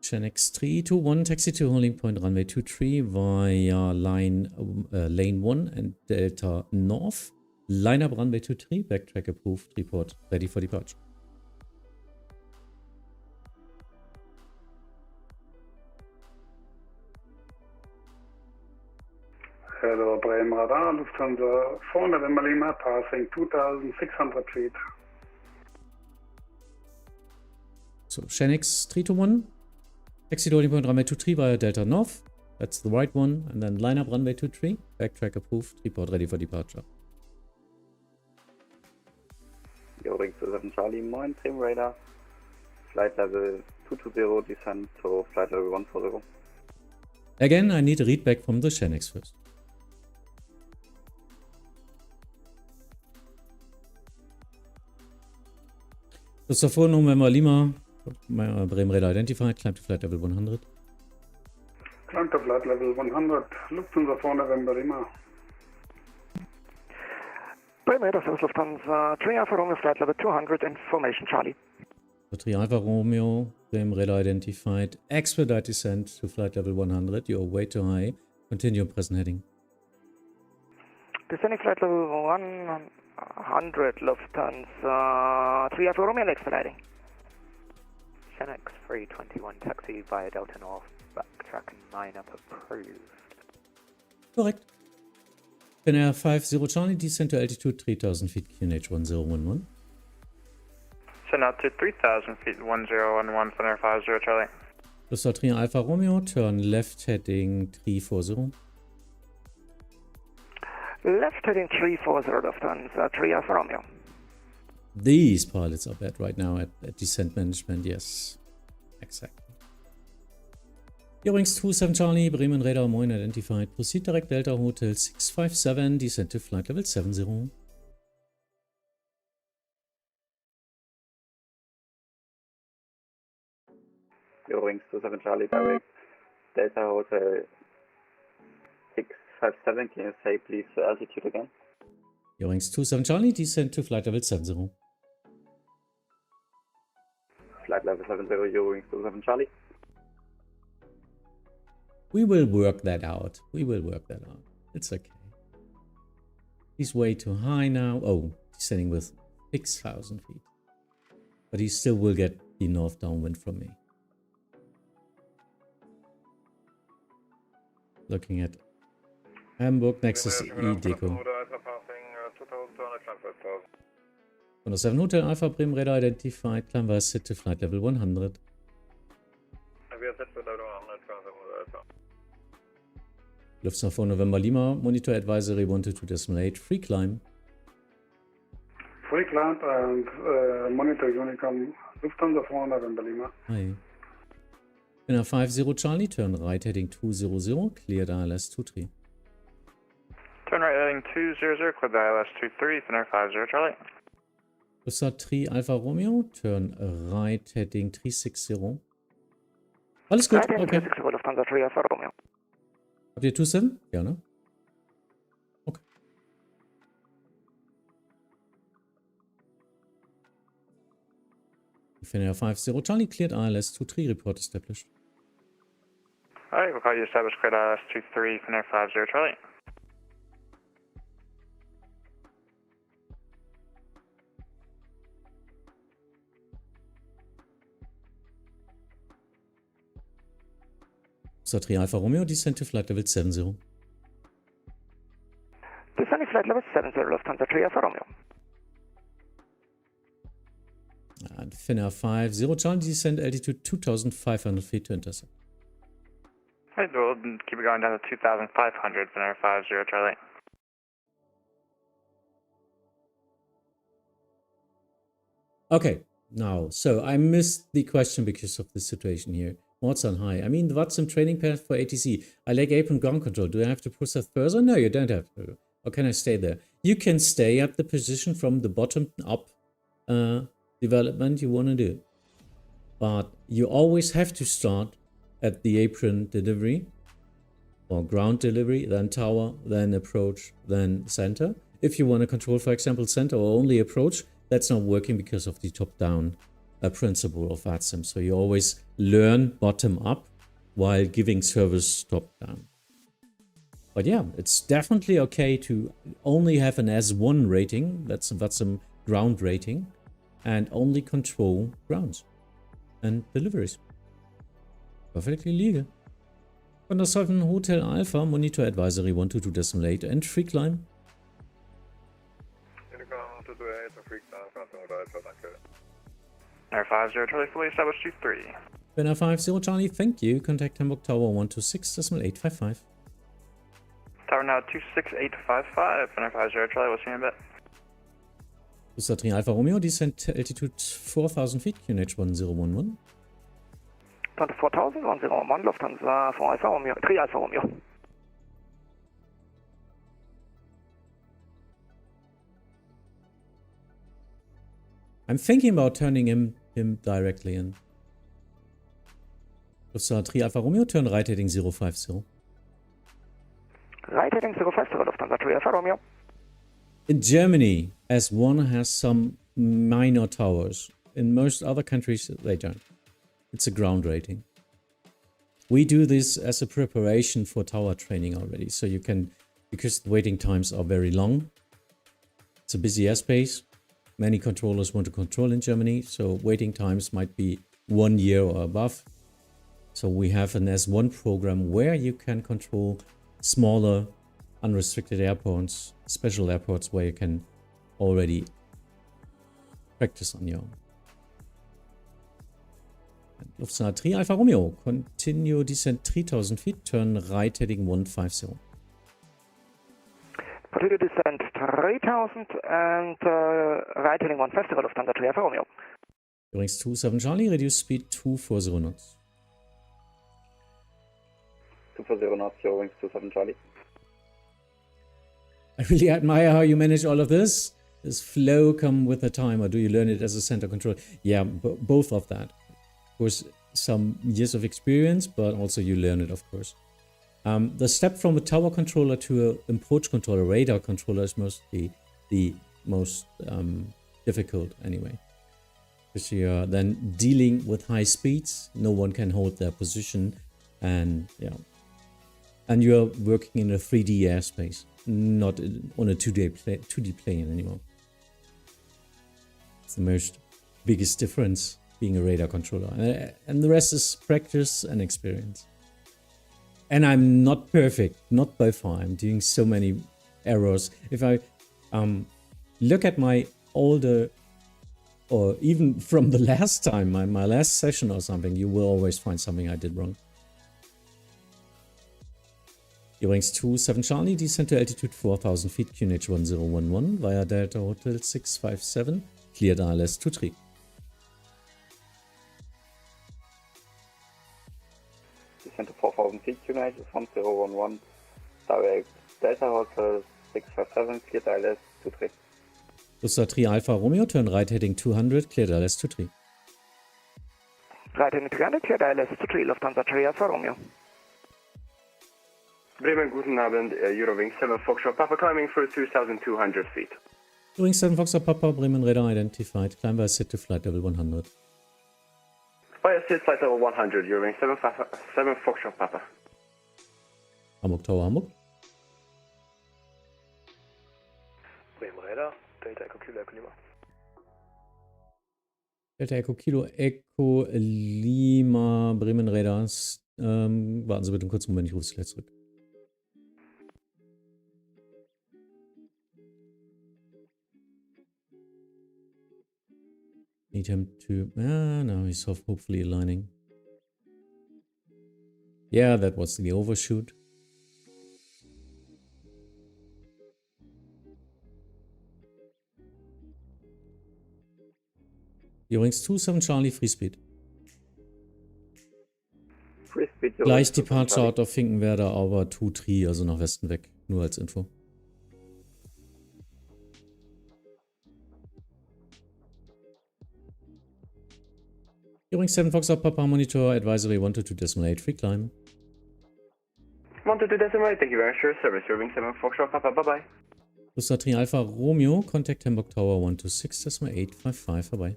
Shanx 321, taxi to holding point runway 23 via lane 1 and Delta North. Line up runway 23, backtrack approved, report ready for departure. Hello, Bremen Radar, Lufthansa 4 November Lima, passing 2,600 feet. So, Shanx 321, taxi to holding point runway 23 via Delta North. That's the right one. And then line up runway 23, backtrack approved, report ready for departure. Hamburg 27 Charlie, moin, Bremen Radar. Flight level 220, descent to flight level 140. Again, I need a readback from the Shanx first. So, 4 November Lima, Bremen Radar identified, climb to flight level 100. Climb to flight level 100, Lufthansa 4 November Lima. Bremen Radar, Service Lufthansa 3 Alpha Romeo, flight level 200, information Charlie. So 3 Alpha Romeo, Bremen Radar identified, expedite descent to flight level 100, you're way too high, continue present heading. Descending flight level 100, Lufthansa 3 Alpha Romeo, expediting. Shanx 321, taxi via Delta North, backtrack and line up approved. Correct. Air 50 Charlie, descent to altitude 3000 feet, QNH 1011. Send out to 3,000 feet, 1011, Air 50 Charlie. Lufthansa 3 Alpha Romeo, turn left heading 340. Left heading 340, Lufthansa 3 Alpha Romeo. These pilots are bad right now at descent management, yes. Exactly. Eurowings 27 Charlie, Bremen Radar, moin identified. Proceed direct Delta Hotel 657, descent to flight level 70. Eurowings 27 Charlie, direct Delta Hotel 657, can you say please altitude again? Eurowings 27 Charlie, descent to flight level 70. Flight level 70, Eurowings 27 Charlie. We will work that out. We will work that out. It's okay. He's way too high now. Oh, descending with 6,000 feet. But he still will get the north downwind from me. Looking at Hamburg, next is EDDH. 107 Hotel Alpha, Bremen Radar identified, climb via SID to flight level 100. Lufthansa 4 November Lima, monitor advisory 122.8, free climb. Free climb and monitor Unicom, Lufthansa 4 November Lima. Hi. Air 50 Charlie, turn right heading 200, clear ILS 23. Turn right heading 200, clear the ILS 23, Air 50 Charlie. Lufthansa 3 Alpha Romeo, turn right heading 360. Alles gut, okay. 360, Lufthansa 3 Alpha Romeo. Habt ihr 27? Ja, ne? Finnair 50 Charlie, cleared ILS 23, report established. Alright, we'll call you established, cleared ILS 23, Finnair 50 Charlie. Satri Alpha Romeo, descent to flight level 70. Descending flight level 70, Lufthansa 3 Alpha Romeo. And Finnair 50 Charlie, descent altitude 2,500 feet to intercept. Alright, we'll keep it going down to 2,500, Finnair 50 Charlie. Okay, now, so I missed the question because of the situation here. What's on high? I mean, the Vatsim training path for ATC. I lack apron ground control. Do I have to process further? No, you don't have to. Or can I stay there? You can stay at the position from the bottom up development you want to do. But you always have to start at the apron delivery or ground delivery, then tower, then approach, then center. If you want to control, for example, center or only approach, that's not working because of the top-down principle of Vatsim. So you always learn bottom-up while giving service top-down. But yeah, it's definitely okay to only have an S1 rating, that's a Vatsim ground rating, and only control grounds and deliveries. Perfectly legal. Under 7 Hotel Alpha, monitor advisory 122.8 and free climb. Finnair 50 Charlie, fully established 23. Finnair 50 Charlie, thank you. Contact Hamburg Tower 126.855. Tower now 26855, Finnair 50 Charlie, we'll see you in a bit. Satri Alpha Romeo, descent altitude 4,000 feet, QNH 1011. 24,000, 101, Lufthansa 4 Alpha Romeo, 3 Alpha Romeo. I'm thinking about turning him directly in. Lufthansa 3 Alpha Romeo, turn right heading 050. Right heading 050, Lufthansa 3 Alpha Romeo. In Germany, S1 has some minor towers. In most other countries, they don't. It's a ground rating. We do this as a preparation for tower training already. So you can, because the waiting times are very long. It's a busy airspace. Many controllers want to control in Germany. So waiting times might be 1 year or above. So we have an S1 program where you can control smaller unrestricted airports, special airports where you can already practice on your own. Lufthansa 3 Alpha Romeo, continue descent 3,000 feet, turn right heading 150. Continue descent 3,000 and right heading 150, Lufthansa 3 Alpha Romeo. Rings 27 Charlie, reduce speed 240 knots. 240 knots, your wings 27 Charlie. I really admire how you manage all of this. Does flow come with the time, or do you learn it as a center control? Yeah, both of that. Of course, some years of experience, but also you learn it, of course. The step from a tower controller to an approach controller, radar controller, is mostly the most difficult anyway. Because you're then dealing with high speeds, no one can hold their position, and yeah. And you're working in a 3D airspace, not on a 2D plane anymore. It's the most biggest difference being a radar controller. And the rest is practice and experience. And I'm not perfect, not by far. I'm doing so many errors. If I look at my older, or even from the last time, my last session or something, you will always find something I did wrong. Rings 27 Charlie, descent to altitude 4,000 feet, QNH 1011 via Delta Hotel 657, cleared ILS 23. Descent to 4,000 feet, QNH 1011, direct Delta Hotel 657, cleared ILS 23. Lufthansa 3 Alpha Romeo, turn right heading 200, cleared ILS 23. Right heading 300, cleared ILS 23, Lufthansa 3 Alpha Romeo. Bremen, guten Abend, Eurowings 7 Foxtrot Papa climbing for 2,200 feet. Eurowings 7 Foxtrot Papa, Bremen Radar identified, climb by set to flight level 100. YSC flight level 100, Eurowing 7 Foxtrot Papa. Hamburg Tower, Hamburg. Bremen Radar, Delta Echo Kilo Echo Lima. Delta Echo Kilo Echo Lima, Bremen Radar. Warten Sie bitte einen kurzen Moment, ich rufe Sie gleich zurück. Need him to... now he's hopefully aligning. Yeah, that was the overshoot. Übrigens 27 Charlie, Free Speed. Free Speed, Gleich Departure out of Finkenwerder, aber 2-3, also nach Westen weg. Nur als Info. Übrigens 7 Foxtrot Papa Monitor Advisory 122.8 Free Climb. 122.8, thank you very much for your service. Eurowing 7 Foxtrot Papa, bye bye. Lusatri Alpha Romeo, contact Hamburg Tower 126.855, vorbei.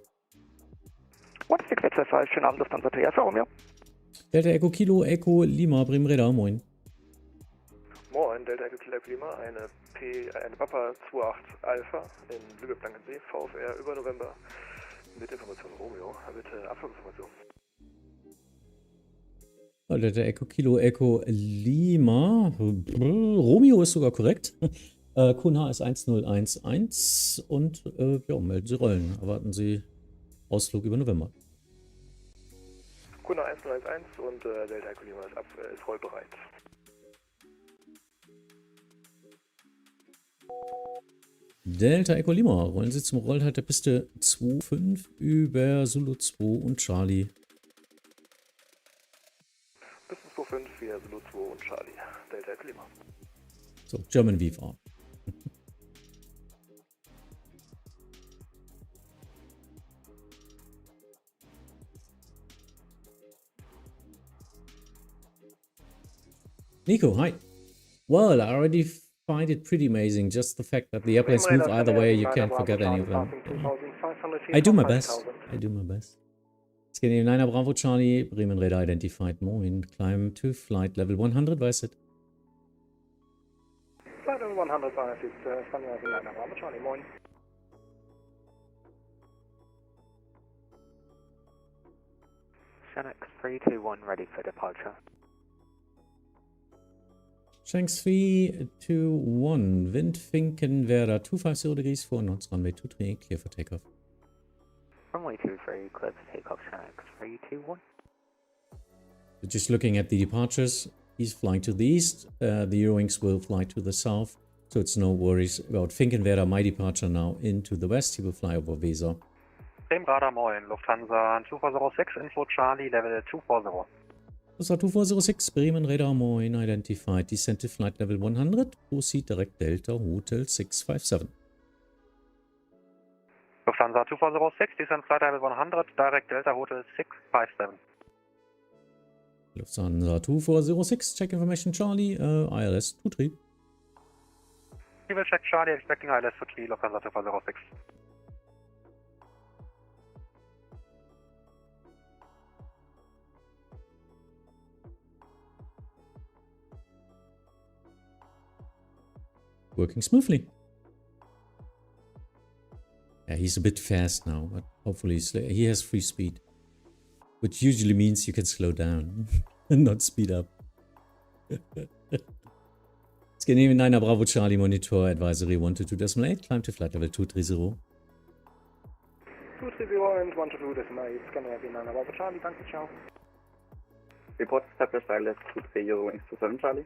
16825, schönen Abend, Lufthansa Trial Alpha Romeo. Delta Echo Kilo Echo Lima, Bremen Radar, moin. Moin, Delta Echo Kilo Echo Lima, eine Papa 28 Alpha in Lübeck-Blankensee, VfR über November. Mit Information Romeo, bitte Abflugsinformation. Delta Echo Kilo Echo Lima, Romeo ist sogar korrekt. QNH ist 1011 und ja, melden Sie Rollen. Erwarten Sie Ausflug über November. Kunde 1011 und Delta Echo Lima ist rollbereit. Delta Echo Lima, rollen Sie zum Rollhalt der Piste 25 über Zulu 2 und Charlie. Piste 25 via Zulu 2 und Charlie. Delta Echo Lima. So, German VFR. Nico, hi. Well, I already find it pretty amazing. Just the fact that the airplanes move either way, you can't forget any of them. I do my best. I do my best. Scanning 9 Bravo Charlie, Bremen Radar identified. Moin. Climb to flight level 100, weiß it? Flight level 100, weiß it. Scanning 9 Bravo Charlie, moin. Shanix 321, ready for departure. Shanks 321, Wind Finkenwerder 250 degrees 4 knots, runway 23, clear for takeoff. Runway 23, clear for takeoff, Shanix 321. So just looking at the departures, he's flying to the east, the Eurowings will fly to the south, so it's no worries about Finkenwerder. My departure now into the west, he will fly over Weser. Bremen Radar, moin, Lufthansa 2406, info Charlie, level 240. Lufthansa 2406, Bremen Radar, moin, identified, descent to flight level 100, proceed direct Delta Hotel 657. Lufthansa 2406, descent flight level 100, direct Delta Hotel 657. Lufthansa 2406, check information Charlie, ILS 23. We will check Charlie, expecting ILS 23, Lufthansa 2406. Working smoothly. Yeah, he's a bit fast now, but hopefully he has free speed. Which usually means you can slow down and not speed up. Scanning 9 Bravo Charlie Monitor Advisory 122.8, climb to flight level 230. 230 and 122.8, scanning 9 Bravo Charlie, danke, ciao. Report established ILS 23 Eurowings 27 Charlie.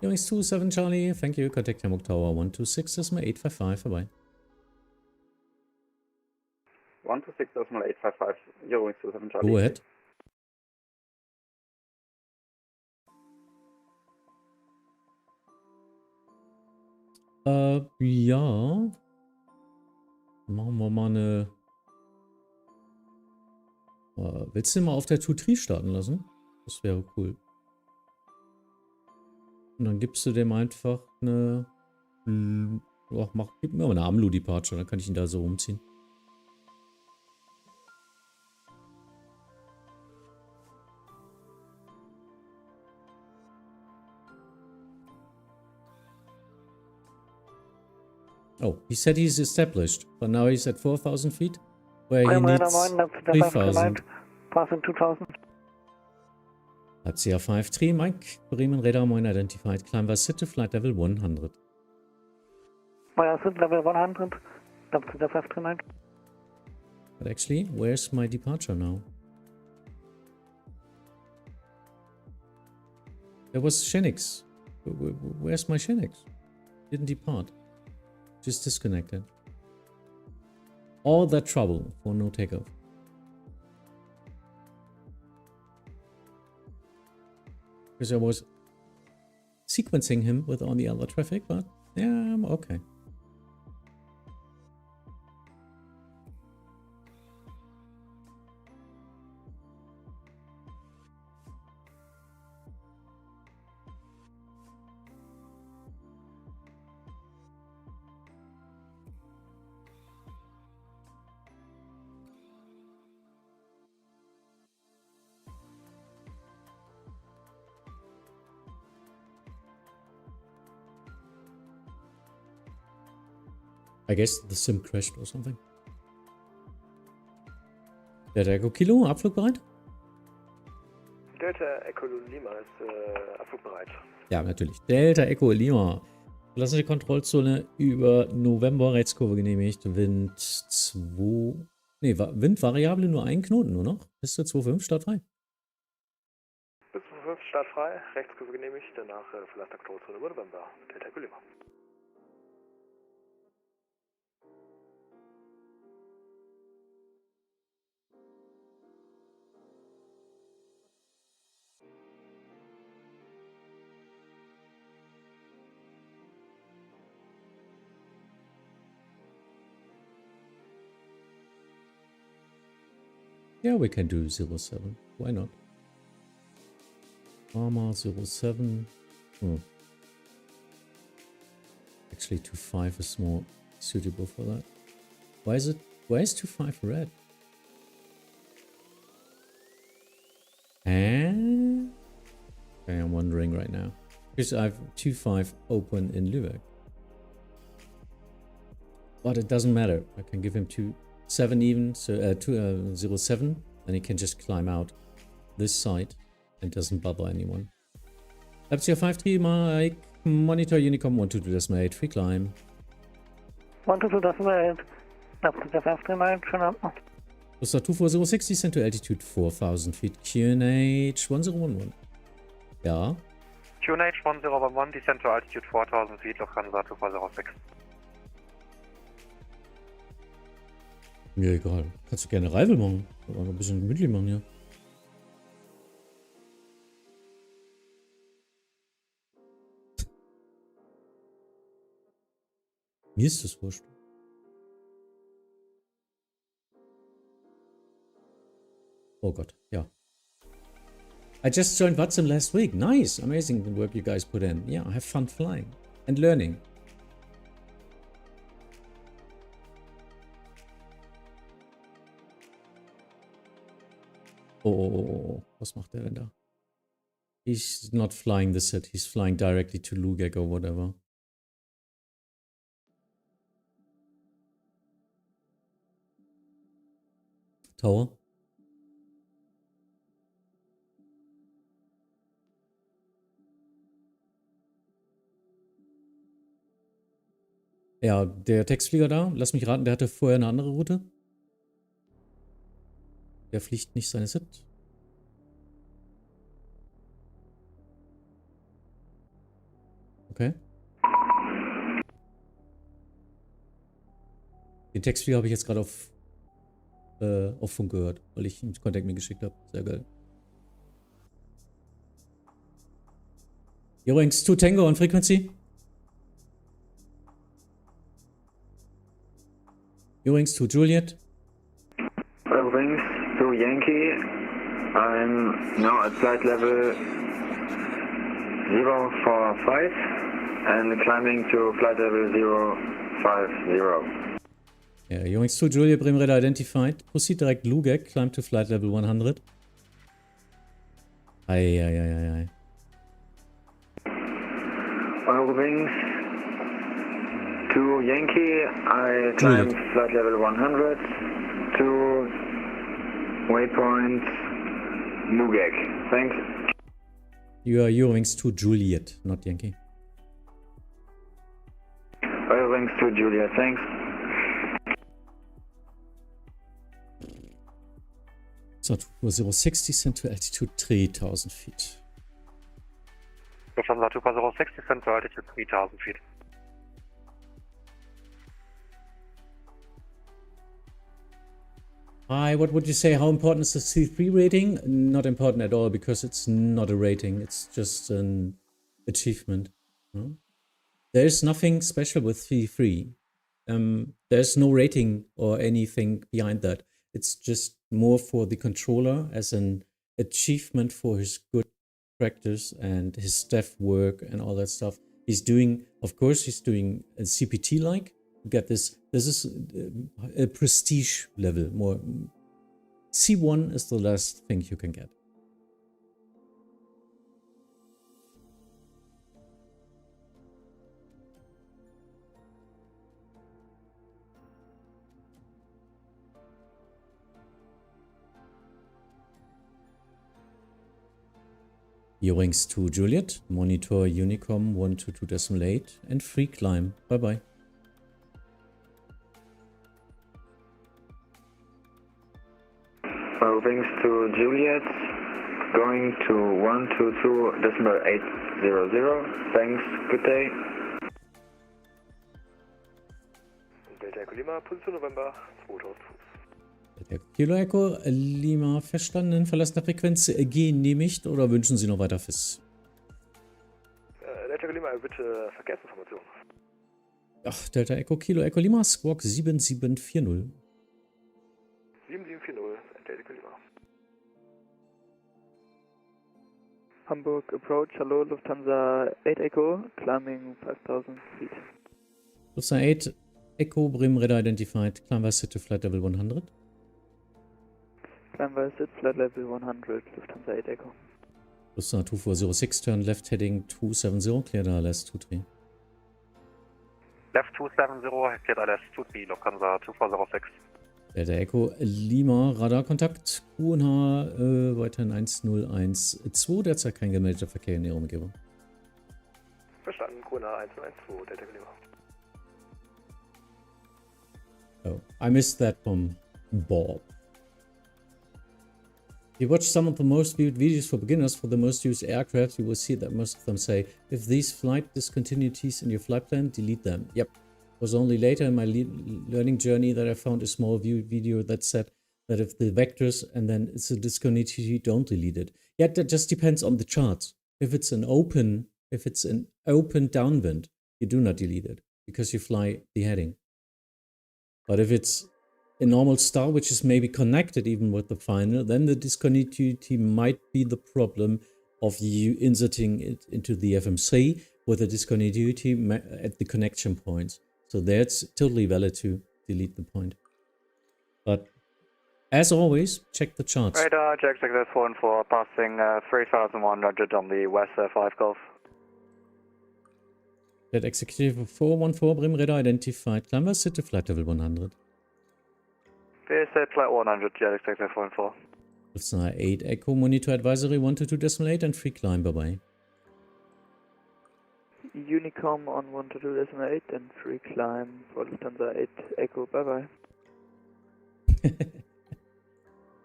Eurowings 27 Charlie, thank you. Contact Hamburg Tower 126.855, vorbei. 126.855, Eurowings 27 Charlie. Go ahead. Ja. Machen wir mal eine... willst du den mal auf der 2-3 starten lassen? Das wäre cool. Und dann gibst du dem einfach eine... gib mir mal eine AMLO-Departure, dann kann ich ihn da so rumziehen. Oh, he said he's established, but now he's at 4,000 feet, where he Bremen needs Radar 9, 3,000. passing 2,000. Vatsim 5 Mike, Bremen Radar 9 identified, climb Vatsim to flight level 100. Vatsim level 100, Vatsim 539. But actually, where's my departure now? There was Shenix. Where's my Shenix? Didn't depart. Just disconnected. All that trouble for no takeoff. Because I was sequencing him with all the other traffic, but yeah, I'm okay. I guess the sim crashed or something. Delta Echo Kilo, abflugbereit? Delta Echo Lima ist abflugbereit. Ja, natürlich. Delta Echo Lima. Klassische Kontrollzone über November, Rechtskurve genehmigt. Wind 2. Ne, Windvariable nur ein Knoten nur noch. Bis zur 2,5 startfrei. Bis zur 5 startfrei, Rechtskurve genehmigt, danach Verlass der Kontrollzone über November. Delta Echo Lima. Yeah, we can do 07. Why not? Arma 07. Oh. Actually, 2.5 is more suitable for that. Why is 2.5 red? And okay, I'm wondering right now. Because I have 2.5 open in Lübeck. But it doesn't matter. I can give him 2.7 even, so 2.07, and he can just climb out this side and doesn't bother anyone. Vatsim 5 Mike, monitor Unicom 122.8, free climb. 122.8, Vatsim 539, schönen Abend noch. Costa 2406, descend to altitude 4,000 feet, QNH 1011. Ja. QNH 1011, descend to altitude 4,000 feet, Lufthansa 2406. Mir egal. Kannst du gerne Reivel machen. Aber noch ein bisschen gemütlich machen, ja. Mir ist das wurscht. Oh Gott, ja. I just joined Vatsim last week. Nice. Amazing the work you guys put in. Yeah, I have fun flying and learning. Oh, was macht der denn da? He's not flying the set. He's flying directly to Lübeck or whatever. Tower. Ja, der Textflieger da, lass mich raten, der hatte vorher eine andere Route. Der fliegt nicht seine SIT. Okay. Den Textflieger habe ich jetzt gerade auf Funk gehört, weil ich ihm Contact mir geschickt habe. Sehr geil. Übrigens, 2 Tango on Frequency. Übrigens, 2 Juliet. Wings to Yankee. I'm now at flight level 045 and climbing to flight level 050. Ja, Übrigens, 2 Juliet, Bremen Radar identified. Proceed direct Lübeck, climb to flight level 100. Wings to Yankee, I climb flight level 100 to waypoint Nugek. Thanks. You are Eurowings to Juliet, not Yankee. Eurowings to Juliet, thanks. So 240 descend to altitude 3000 feet. Lufthansa 240 descend to altitude 3000 feet. Hi, what would you say? How important is the C3 rating? Not important at all, because it's not a rating. It's just an achievement. There's nothing special with C3. There's no rating or anything behind that. It's just more for the controller as an achievement for his good practice and his staff work and all that stuff. He's doing, of course, he's doing a CPT-like. Get this. This is a prestige level. More C1 is the last thing you can get. Eurowings to Juliet, monitor Unicom 122.8 and free climb. Bye bye. Wings to Juliet, going to 122.800. Thanks, good day. Delta Echo Lima, Position November, 2000 Fuß. Der Kilo Echo Lima verstanden, Verlassen der Frequenz genehmigt oder wünschen Sie noch weiter FIS? Delta Echo Lima, bitte Verkehrsinformation. Ach, Delta Echo Kilo Echo Lima, Squawk 7740. 7740, Delta Echo Lima. Hamburg Approach, hello, Lufthansa 8 Echo, climbing 5000 feet. Lufthansa 8 Echo, Bremen Radar identified, climb via to flight level 100. Climb via flight level 100, Lufthansa 8 Echo. Lufthansa 2406, turn left heading 270, clear ILS 23. Left 270, cleared ILS 23, Lufthansa 2406. Delta Echo Lima, Radarkontakt, QNH weiterhin 1012, derzeit kein gemeldeter Verkehr in Ihrer Umgebung. Verstanden, QNH 1012, Delta Echo Lima. Oh, I missed that from Bob. If you watch some of the most viewed videos for beginners for the most used aircraft, you will see that most of them say, if these flight discontinuities in your flight plan, delete them. Yep. It was only later in my learning journey that I found a small video that said that if the vectors and then it's a discontinuity, don't delete it. Yeah, that just depends on the charts. If it's an open downwind, you do not delete it because you fly the heading. But if it's a normal star, which is maybe connected even with the final, then the discontinuity might be the problem of you inserting it into the FMC with a discontinuity at the connection points. So that's totally valid to delete the point. But as always, check the charts. Radar, Jack 414, passing 3100 on the West 5 Gulf. Jet Executive 414, Bremen Radar identified, climb via to flight level 100. VSA flight 100, Jet Executive 414. Lufthansa 8 Echo, monitor advisory 122.8 and free climb, bye bye. Unicom on 122.8 and free climb for Lufthansa 8 Echo, bye bye.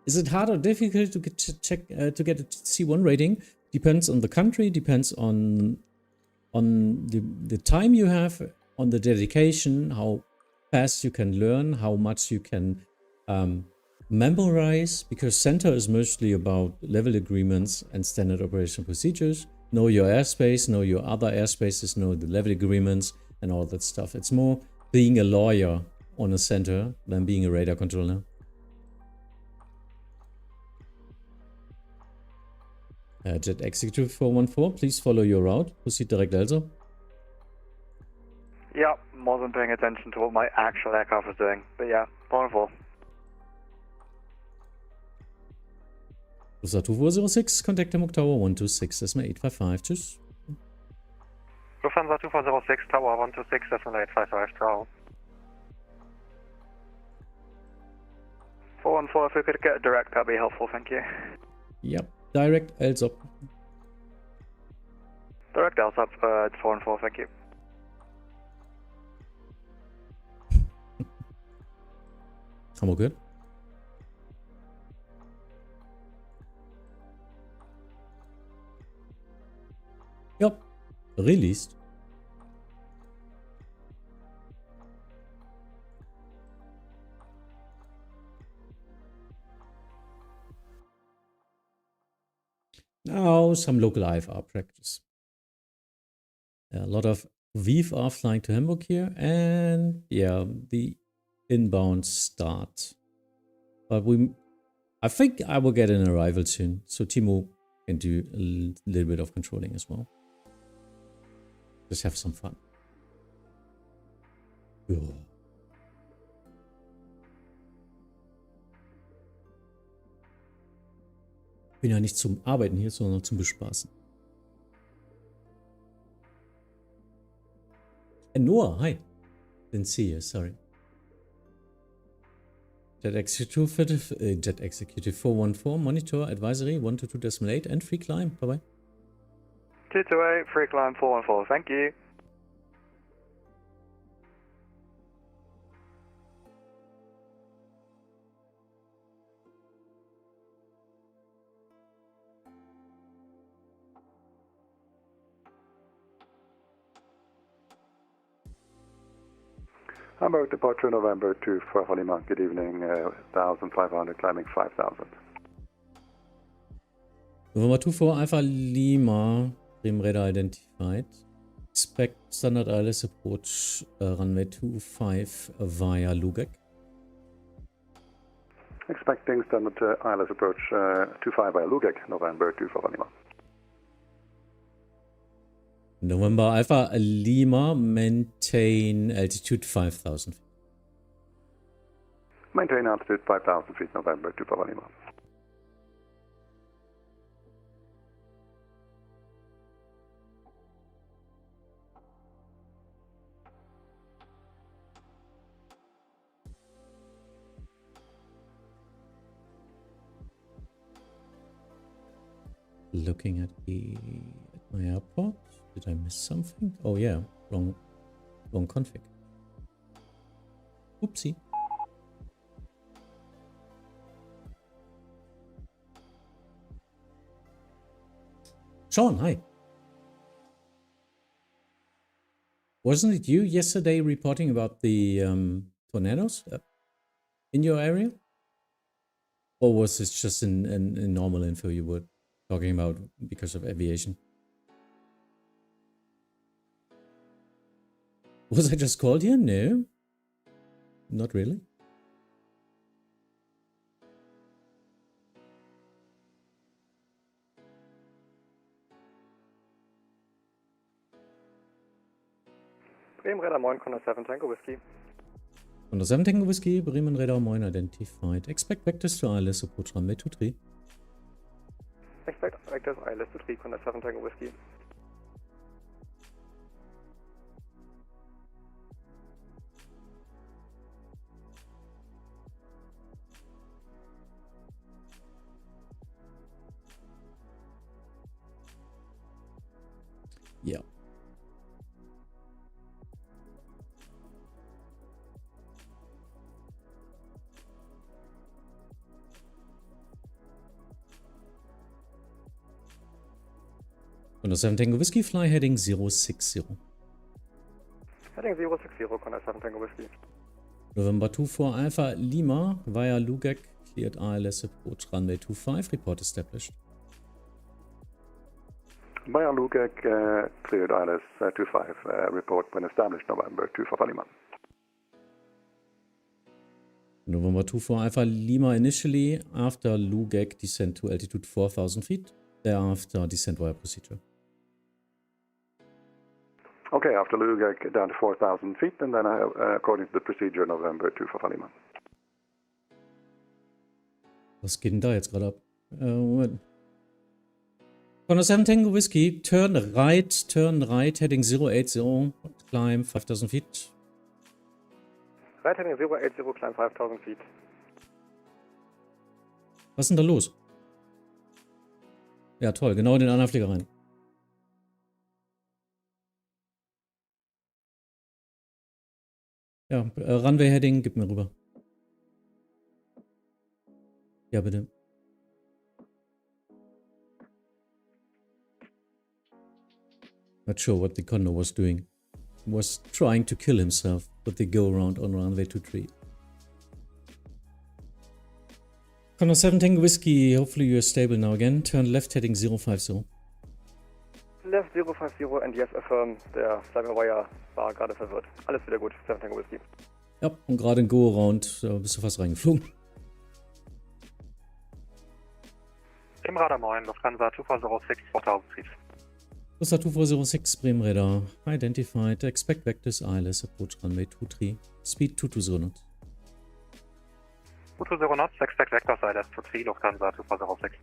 Is it hard or difficult to get a C1 rating? Depends on the country, depends on the time you have, on the dedication, how fast you can learn, how much you can memorize, because center is mostly about level agreements and standard operation procedures. Know your airspace, know your other airspaces, know the level agreements and all that stuff. It's more being a lawyer on a center than being a radar controller. Jet Executive 414, please follow your route. Proceed direct also. Yeah, wasn't paying attention to what my actual aircraft was doing, but yeah, 414. Lufthansa 2406, contact Hamburg Tower 126, Decimal 855, tschüss. Lufthansa 2406, Tower 126.855, ciao. 414, if we could get a direct, that'd be helpful, thank you. Yep, direct LSOP. Direct LSOP, 414, thank you. Hamburg good. Yep, released. Now some local IFR practice. A lot of VFR flying to Hamburg here, and yeah, the inbound start. But I think I will get an arrival soon, so Timo can do a little bit of controlling as well. Just have some fun. Oh. Bin ja nicht zum Arbeiten hier, sondern zum Bespaßen. And Noah, hi. Didn't see you, sorry. Jet Executive 414, monitor advisory 122.8 and free climb. Bye bye. 228, free climb 414, thank you. Hamburg departure November to for Lima. Good evening, 1,500 climbing 5,000. November 24 Alpha Lima, Bremen Radar identified. Expect standard ILS approach runway 25 via Lugek. Expecting standard ILS approach 25 via Lugek, November 24 Lima. November Alpha Lima, maintain altitude 5,000 feet. Maintain altitude 5,000 feet, November 24 Lima. Looking at my airport. Did I miss something? Oh yeah, wrong config. Oopsie. Sean, hi. Wasn't it you yesterday reporting about the tornadoes in your area? Or was this just in normal info you were talking about because of aviation? Was I just called here? No. Not really. Bremen Radar Moin, Condor 7 Tango Whiskey. Condor 7 Tango Whiskey, Bremen Radar Moin identified. Expect vectors to ILS approach runway 23. Expect vectors ILS to 3, Condor 7 Tango Whiskey. Yeah. Condor 7 Tango Whiskey, fly heading 060. Heading 060, Condor 7 Tango Whiskey. November 24 Alpha Lima via Lugek, cleared ILS approach runway 25, report established. Via Lugek, cleared ILS 25, report when established, November 24 Lima. November 24 Alpha Lima initially, after Lugek, descend to altitude 4,000 feet, thereafter descent via procedure. Okay, after Lugek down to 4,000 feet, and then according to the procedure, November 24 Lima. Was geht denn da jetzt gerade ab? Moment. Condor 7 Tango Whiskey, turn right, heading 080, climb 5000 feet. Right heading 080, climb 5000 feet. Was ist denn da los? Ja, toll, genau in den anderen Flieger rein. Ja, Runway Heading, gib mir rüber. Ja, bitte. Not sure what the Condor was doing. Was trying to kill himself, but they go around on runway 23. Condor 7 Tango Whiskey, hopefully you're stable now again. Turn left heading 050. Left 050 and yes, affirm. Der Cyberwire war gerade verwirrt. Alles wieder gut, 7 Tango Whiskey. Ja, und gerade in Go-Around bist du fast reingeflogen. Bremen Radar, moin, Lufthansa 2406, 4000 feet. Lufthansa 2406, Bremen Radar. Identified, expect vectors ILS, approach runway 23, speed 220 knots. 220 knots, expect vectors ILS 23, Lufthansa 2406.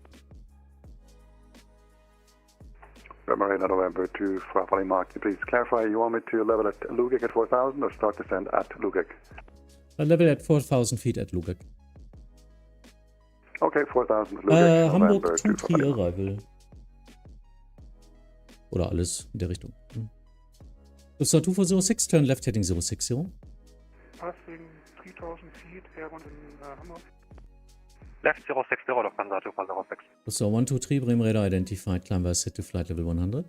Bremen Radar, November 2, properly marked. Please clarify, you want me to level at Lugak at 4000 or start descent at Lugak? Level at 4000 feet at Lugak. Okay, 4000 Lugak, Hamburg November 2, 23 Arrival. Oder alles in der Richtung. Lufthansa 2406, turn left heading 060. Passing 3000 feet, Airborne in Hamburg. Left 060, Lufthansa 2406. Lufthansa 123, Bremen Radar identified, climb by set to flight level 100.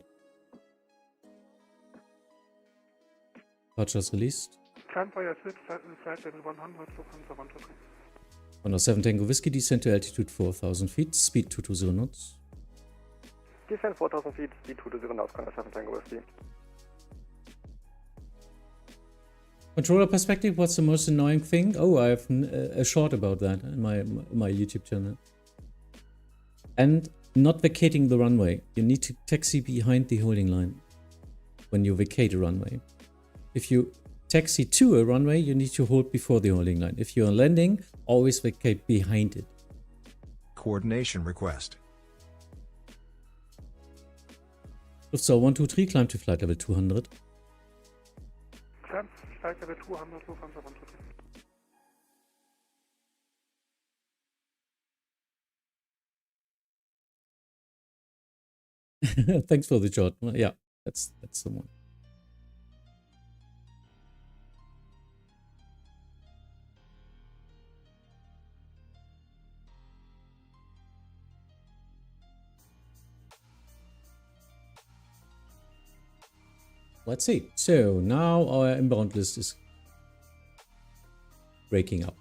Departures released. Climb by set, flight level 100, Lufthansa 123. Condor 7 Tango Whiskey, descend to altitude 4000 feet, speed 220 knots. Descend 4000 feet, speed 220 knots, Condor 7 Tango Whiskey. Controller perspective, what's the most annoying thing? Oh, I have a short about that in my YouTube channel. And not vacating the runway. You need to taxi behind the holding line when you vacate a runway. If you taxi to a runway, you need to hold before the holding line. If you're landing, always vacate behind it. Coordination request. Lufthansa 123, climb to flight level 200. Climb flight level 200, Lufthansa 123. Thanks for the shot. Yeah, that's the one. Let's see. So now our inbound list is breaking up.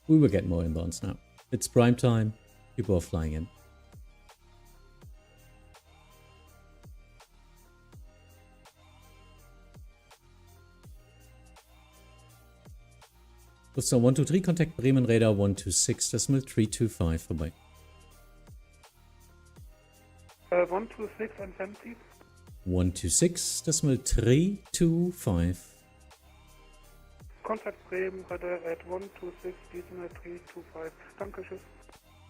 We will get more inbounds now. It's prime time. People are flying in. Lufthansa 123, contact Bremen Radar 126.325 vorbei. 126 and 70. 126.325. Contact Bremen Radar at 126.325. Dankeschön.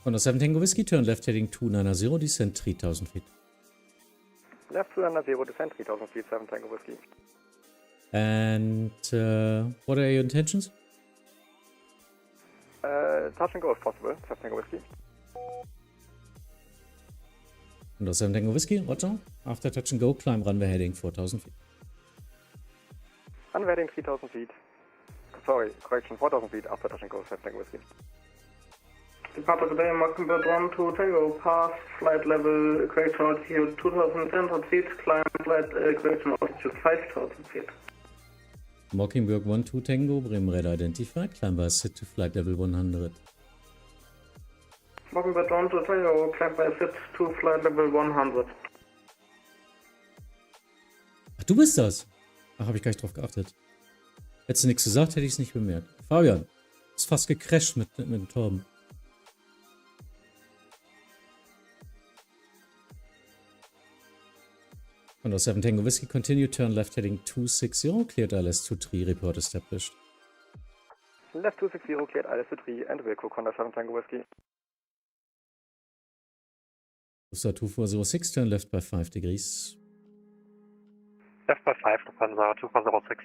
Condor 7 Tango Whiskey, turn left heading 290, descend 3000 feet. Left 290, descend 3000 feet, 7 Tango Whiskey. And what are your intentions? Touch and go if possible, 7 Tango Whiskey. Condor 7 Tango Whiskey, roger. After touch and go, climb runway heading 4000 feet. Runway heading 3000 feet. Sorry, correction, 4000 feet after touch and go, 7 Tango Whiskey. Departure today, Mockingbird 1 to Tango, pass flight level, correction altitude 2700 feet, climb flight correction altitude 5000 feet. Mockingbird 1-2 Tango, Bremen Radar identified, climb by set to flight level 100. Mockingbird 1 to Tango, climb by set to flight level 100. Ach, du bist das? Ach, habe ich gar nicht drauf geachtet. Hättest du nichts gesagt, hätte ich es nicht bemerkt. Fabian, ist fast gecrashed mit dem Torben. Condor 7 Tango Whiskey, continue, turn left heading 260, cleared ILS 23, report established. Left 260, cleared ILS 23, and vehicle Condor 7 Tango Whiskey. Lufthansa 2406, turn left by 5 degrees. Left by 5, Lufthansa 2406.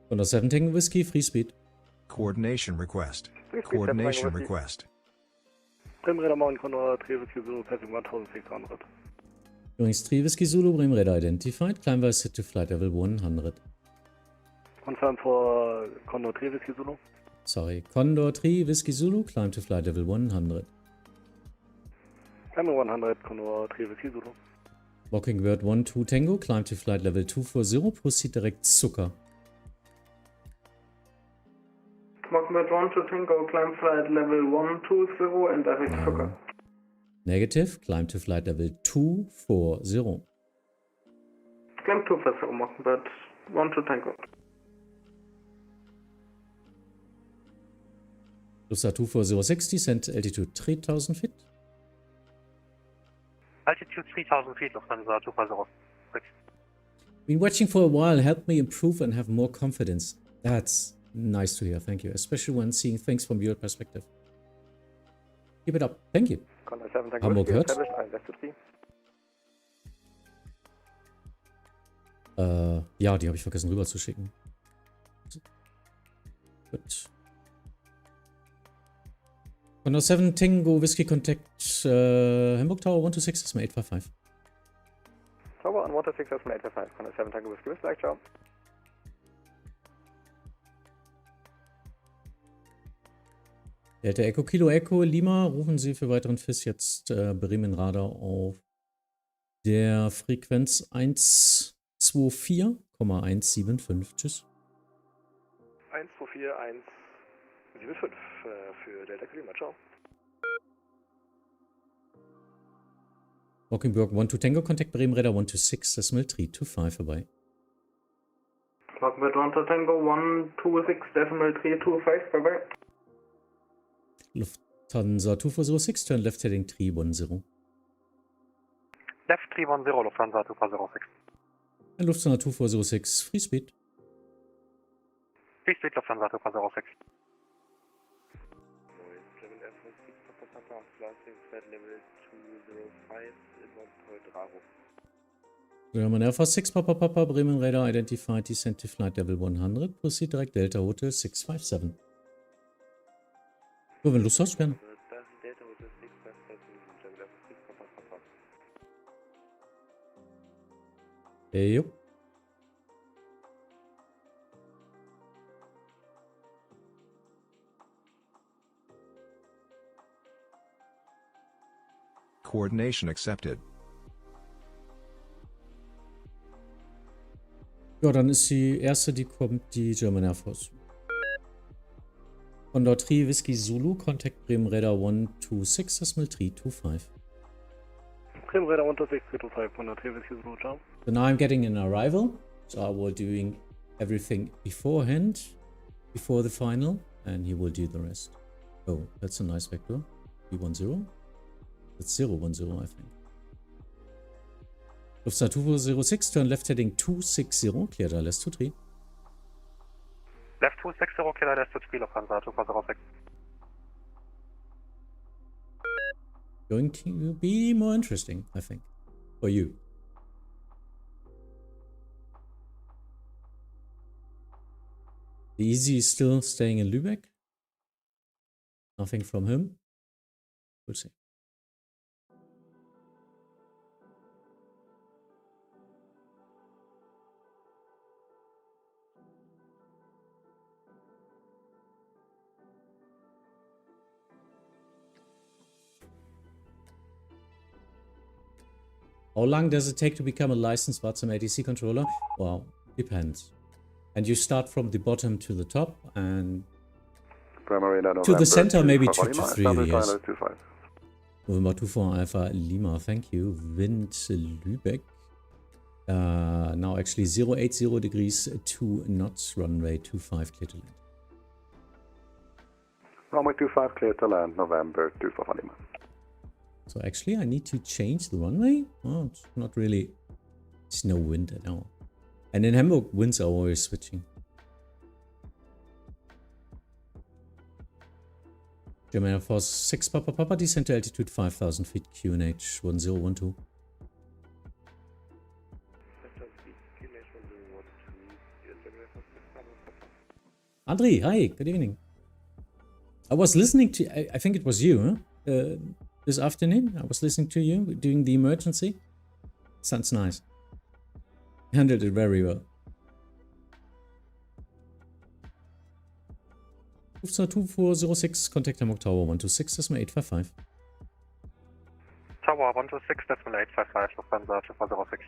Condor 7 Tango Whiskey, free speed. Coordination request. Free speed, Coordination Tango Whiskey. request. Bremen Radar Mountain Condor 3 Whiskey Zulu, passing 1600. Übrigens 3 Whiskey Zulu, Bremen Radar identified. Climb by set to flight level 100. Confirm for Condor 3 Whiskey Zulu. Sorry, Condor 3 Whiskey Zulu, climb to flight level 100. Climb 100, Condor 3 Whiskey Zulu. Walking Bird 1-2 Tango, climb to flight level 240, proceed direct Zucker. Mockingbird 1 to Tango, climb flight level 120 and direct Zucker. Negative, climb to flight level 240. Climb 240, Mockingbird 1 to Tango. Lufthansa 2406, descent altitude 3000 feet. Altitude 3000 feet, Lufthansa 2406. Been watching for a while, help me improve and have more confidence. That's nice to hear, thank you. Especially when seeing things from your perspective. Keep it up, thank you. Condor 7 Tango Hamburg Whiskey, hört. established, ein West to 3. Ja, die habe ich vergessen rüber zu schicken. Gut. Condor 7 Tango Whiskey Contact Hamburg Tower 126, das ist mal 855. Tower on 126, that's 855. Condor 7 Tango Whiskey, Whiskey, ciao. Delta Echo Kilo Echo Lima, rufen Sie für weiteren FIS jetzt Bremen Radar auf der Frequenz 124,175. Tschüss. 124,175 für Delta Klima, ciao. Walkenburg 1-2 Tango, Contact Bremen Radar 126, Decimal 325 vorbei. Mockingbird 1 to Tango, 126, decimal 325, bye bye. Lufthansa 2406, turn left heading 310. Left 310, Lufthansa 2406. And Lufthansa 2406, free speed. Free speed, Lufthansa 2406. German Air Force 6 Papa Papa, Bremen Radar identified, descent to flight level 100, proceed direct Delta Hotel 657. So, wenn du Lust hast, gerne. Jo. Coordination accepted. Ja, dann ist die erste, die kommt, die German Air Force. Condor 3 Whiskey Zulu, contact Bremen Radar 126, Decimal 325. Bremen Radar 126, 325, Condor 3 Whiskey Zulu, ciao. So now I'm getting an arrival, so I will doing everything beforehand, before the final, and he will do the rest. Oh, that's a nice vector. B10? That's 010, I think. Lufthansa 2406, turn left heading 260, clear ILS 23. Left 260, clear ILS 23, Lufthansa 2406. Going to be more interesting, I think, for you. The Easy is still staying in Lübeck. Nothing from him. We'll see. How long does it take to become a licensed Vatsim ATC controller? Well, depends. And you start from the bottom to the top, and to the center maybe 2 to 3 years. November 24 Alpha Lima, thank you. Wind Lübeck. Now actually 080 degrees, 2 knots, runway 25, clear to land. Runway 25, clear to land, November 24 Lima. So actually I need to change the runway? Oh, it's not really, it's no wind at all. And in Hamburg, winds are always switching. German Air Force 6 Papa, descend to altitude 5,000 feet, QNH 1012. Andri, hi, good evening. I was listening to, I think it was you, huh? This afternoon. I was listening to you doing the emergency. Sounds nice. Handled it very well. Lufthansa 2406, contact Hamburg Tower 126, decimal 855. Tower 126, decimal 855, Lufthansa 2406.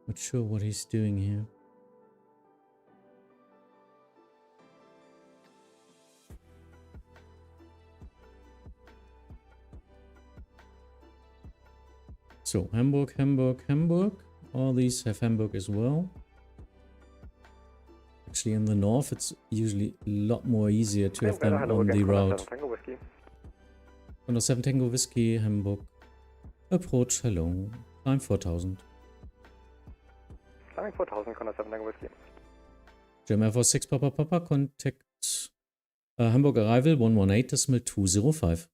Not sure what he's doing here. So Hamburg, Hamburg, Hamburg. All these have Hamburg as well. Actually in the north it's usually a lot more easier to have them on the route. 107 Tango Whiskey, Hamburg. Approach, hello. Climb 4000. Climbing 4000, 107 Tango Whiskey. German Air Force 6 Papa, contact Hamburg arrival 118, decimal 205.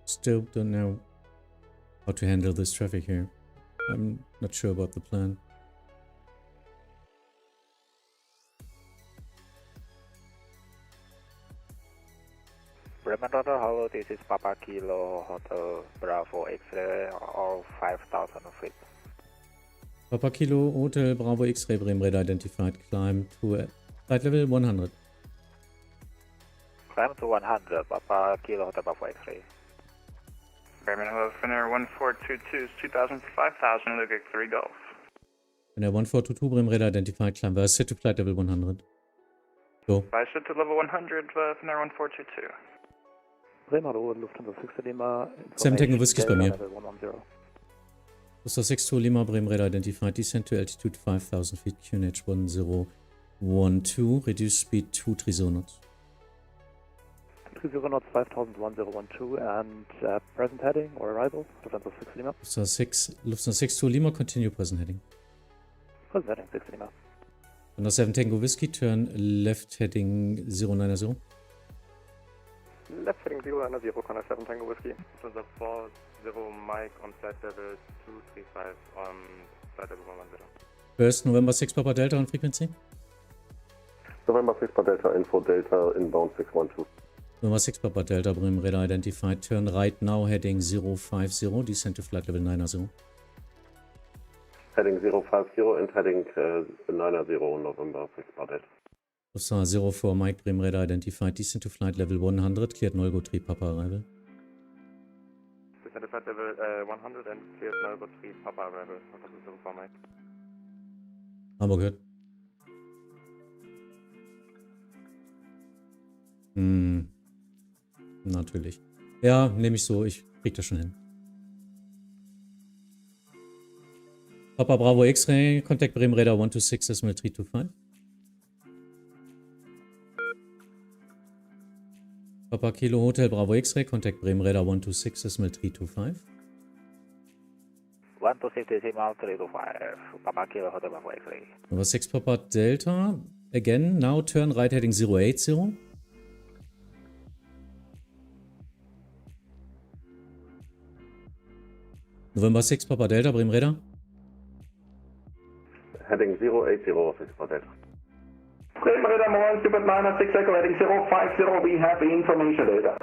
Still don't know how to handle this traffic here. I'm not sure about the plan. Bremen Radar, hello, this is Papa Kilo Hotel Bravo X-ray, all 5,000 feet. Papa Kilo Hotel Bravo X-ray, Bremen Radar identified, climb to flight level 100. Climb to 100, Papa Kilo Hotel Bravo X-ray. Bremen Hello, Finnair 1422 is 2,000 for 5,000, Lugic 3 Golf. Finnair 1422, Bremen Radar identified, climb via set to flight level 100. Go. By set to level 100, Finnair 1422. Bremen Radar, Lufthansa 6 Lima. 7 Tango Whiskey ist bei mir. Lufthansa 6 Lima, Bremen Radar identified, descend to altitude 5,000 feet, QNH 1012, reduce speed 230 knots. 30 knots, 5,01012, and present heading or arrival, Lufthansa 6 Lima. Lufthansa 6 Lima, continue present heading. Present heading 6 Lima. Lufthansa 7 Tango Whiskey, turn left heading 090. Left heading 090, 7 Tango Whiskey. Lufthansa 40 Mike on flight level 235 on flight level 110. First November 6 Papa Delta on frequency. November 6 Papa Delta, info Delta, inbound 612. November 6 Papa Delta, Bremen Radar identified, turn right now heading 050, descend to flight level 90. Heading 050 and heading 90, November 6 Papa Delta. Lufthansa 04 Mike, Bremen Radar identified, descend to flight level 100, cleared Nolgo 3 Papa arrival. Descend to flight level 100 and cleared Nolgo 3 Papa arrival. Lufthansa 04 Mike. Hamburg hört. Natürlich. Ja, nehme ich so. Ich krieg das schon hin. Papa Bravo X-Ray, Contact Bremen Radar 126, decimal 325. Papa Kilo Hotel Bravo X-Ray, Contact Bremen Radar 126, decimal 325. 126 decimal 325, Papa Kilo Hotel Bravo X-Ray. Number 6 Papa Delta, again, now turn right heading 080. November 6 Papa Delta, Bremen Radar. Heading 080, 6 Papa Delta. Bremen Radar Moin, Super 96 Echo heading 050, we have information data.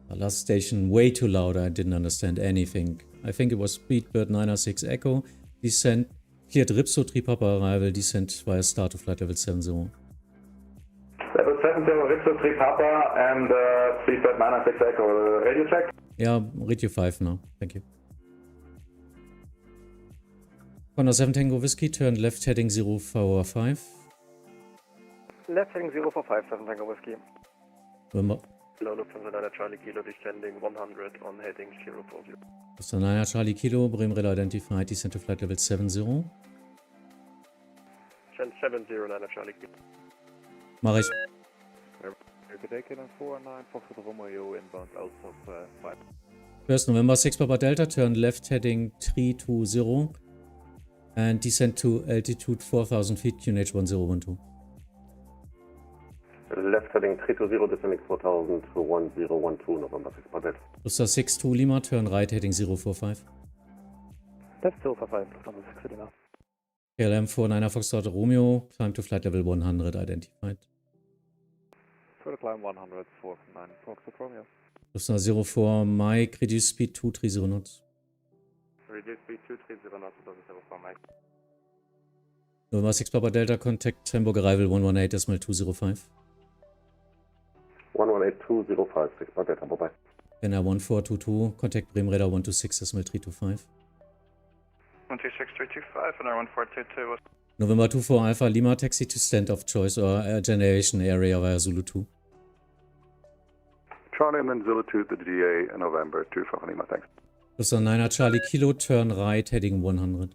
Last station way too loud, I didn't understand anything. I think it was Speedbird 906 Echo, descent, cleared Ripso 3 Papa arrival, descent via start to flight level 70. Level 70, Ripso 3 Papa and Speedbird 906 Echo, radio check? Yeah, radio 5 now, thank you. Condor 7 Tango Whiskey, turn left heading 045. Left heading 045, 7 Tango Whiskey. November. Hello, Lufthansa 9 Charlie Kilo, descending 100 on heading 040. Lufthansa 9 Charlie Kilo, Bremen Radar identified, descent to flight level 70. 70 9 Charlie Kilo. Mach ich. Good day, KLM 49, Foxtrot Romeo inbound out of 5. First November 6 Papa Delta, turn left heading 320 and descent to altitude 4000 feet, QNH 1012. Left heading 320, descending 4000 to 1012, November 6 Papa Delta. Lufthansa 62 Lima, turn right heading 045. Left 045, Lufthansa 6 Lima. KLM 49 Foxtrot Romeo, climb to flight level 100 identified. Further climb 100, 49, Foxtrot Romeo. Lufthansa 04 Mike, reduce speed 230 knots. Reduce speed 230 knots, 04 Mike. November 6 Papa Delta, contact Hamburg arrival 118.205. 118.205, 6 Papa Delta, bye-bye. NR 1422, contact Bremen Radar 126.325. 126325, NR 1422 was... November 24 Alpha Lima, taxi to stand of choice or generation area via Zulu 2. Charlie and then Zulu 2 to the GA in November 2 for Lima, thanks. Lufthansa 9 Charlie Kilo, turn right heading 100.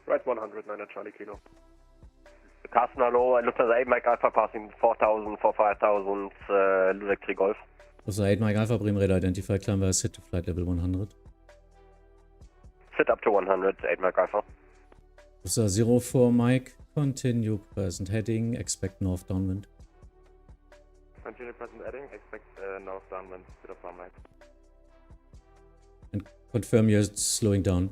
Right 100, 9 Charlie Kilo. Carsten, hallo, Lufthansa 8 Mike Alpha passing 4000 for 5000, Ludwig 3 Golf. Lufthansa 8 Mike Alpha, Bremen Radar identified, climb via sit to flight level 100. Sit up to 100, 8 Mike Alpha. Lufthansa 04 Mike, continue present heading, expect north downwind. Continue present heading, expect north downwind, bit of Mike. And confirm you're slowing down.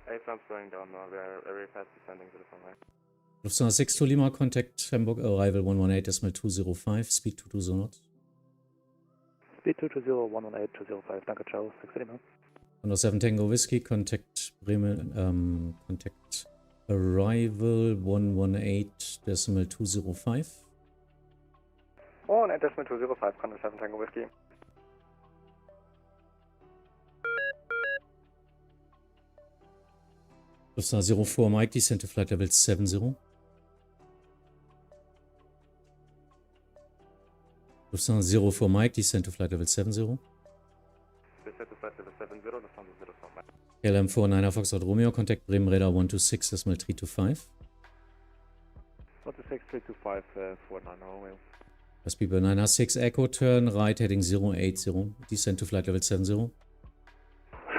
A-Flam slowing down now, we are very fast descending to the Mike. Lufthansa 62 Lima, contact Hamburg arrival 118.205, speed 220 knots. Speed 220, 118.205, danke, ciao, 6 Lima. Condor 7 Tango Whiskey, contact Bremen, contact arrival 118.205. 118.205, Condor 7 Tango Whiskey. Lufthansa 04 Mike, descent to flight level 70. Lufthansa 04 Mike, descent to flight level 70. Descent to flight level 70, Lufthansa 04 Mike. KLM 49 Foxtrot Romeo, contact Bremen Radar 126.325. 126.325, 49 Romeo. Speedbird 906 Echo, turn right heading 080, descent to flight level 70.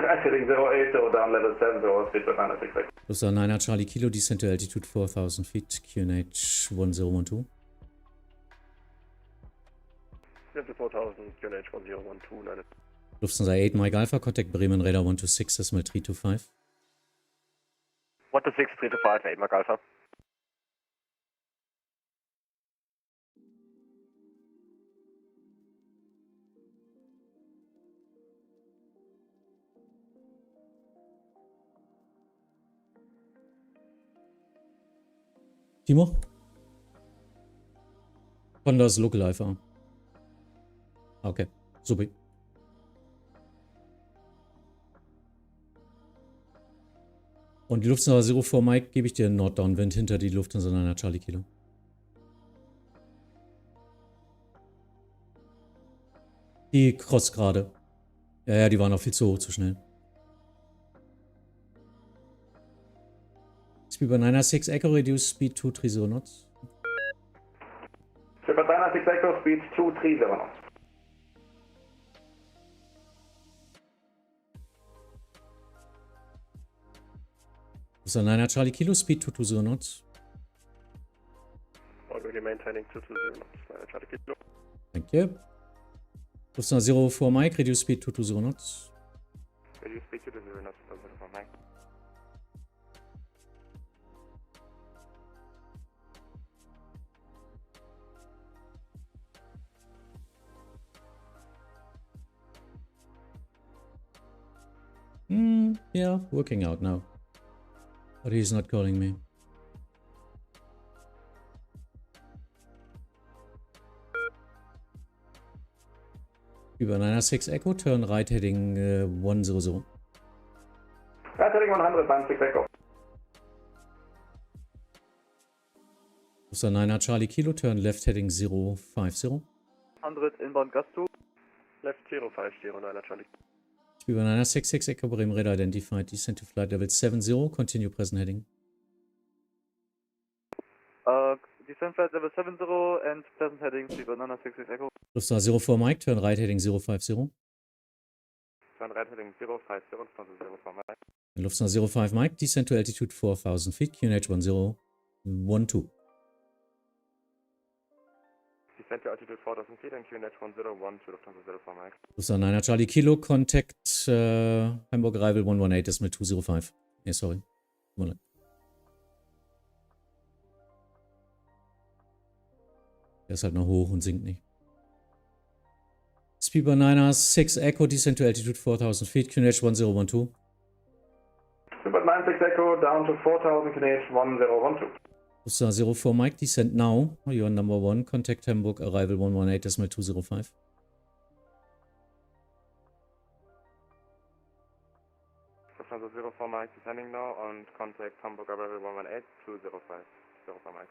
Right heading 080, down level 70, Speedbird 906 Echo. Lufthansa 9 Charlie Kilo, descent to altitude 4000 feet, QNH 1012. Descent to 4000, QNH 1012, 9. Lufthansa 8 Mike Alpha, contact Bremen Radar 126.325. 126.325, 8 Mike Alpha. Timo? Condor's Local Alpha. Okay, super. Und die Lufthansa 04 Mike gebe ich dir Norddownwind hinter die Lufthansa 9 Charlie Kilo. Die Cross gerade. Ja, die waren auch viel zu hoch, zu schnell. Speed by 906 Echo, reduce speed 230 knots. Speed by 906 Echo, speed 230 knots. Lufthansa 9 Charlie Kilo, speed 220 knots. Already maintaining 220 knots, 9 Charlie Kilo. Thank you. Lufthansa 04 Mike, reduce speed 220 knots. Reduce speed 220 knots, 04 Mike. Yeah, working out now. But he's not calling me. Über 96 Echo, turn right heading 100. Right heading 100, 96 Echo. Lufthansa 9er Charlie Kilo, turn left heading 050. 100 inbound gust 2. Left 050, 9er Charlie. Über 966 Echo, Bremen Radar identified, descent to flight level 70, continue present heading. Descent flight level 70 and present heading über 966 Echo. Lufthansa 04 Mike, turn right heading 050. Turn right heading 050, Lufthansa 04 Mike. Lufthansa 05 Mike, descent to altitude 4000 feet, QNH 1012. Descent to altitude 4000 feet and QNH 1012, Lufthansa 04 Mike. Lufthansa 9er Charlie Kilo, contact Hamburg Arrival 118.205. Yeah, sorry. Der ist halt noch hoch und sinkt nicht. Speedbird 9er 6 Echo, descent to altitude 4000 feet, QNH 1012. Speedbird 96 Echo, down to 4000, QNH 1012. Lufthansa 04 Mike, descent now. You are number 1, contact Hamburg Arrival 118.205. Lufthansa 04 Mike descending now and contact Hamburg Arrival 118.205. 04 Mike.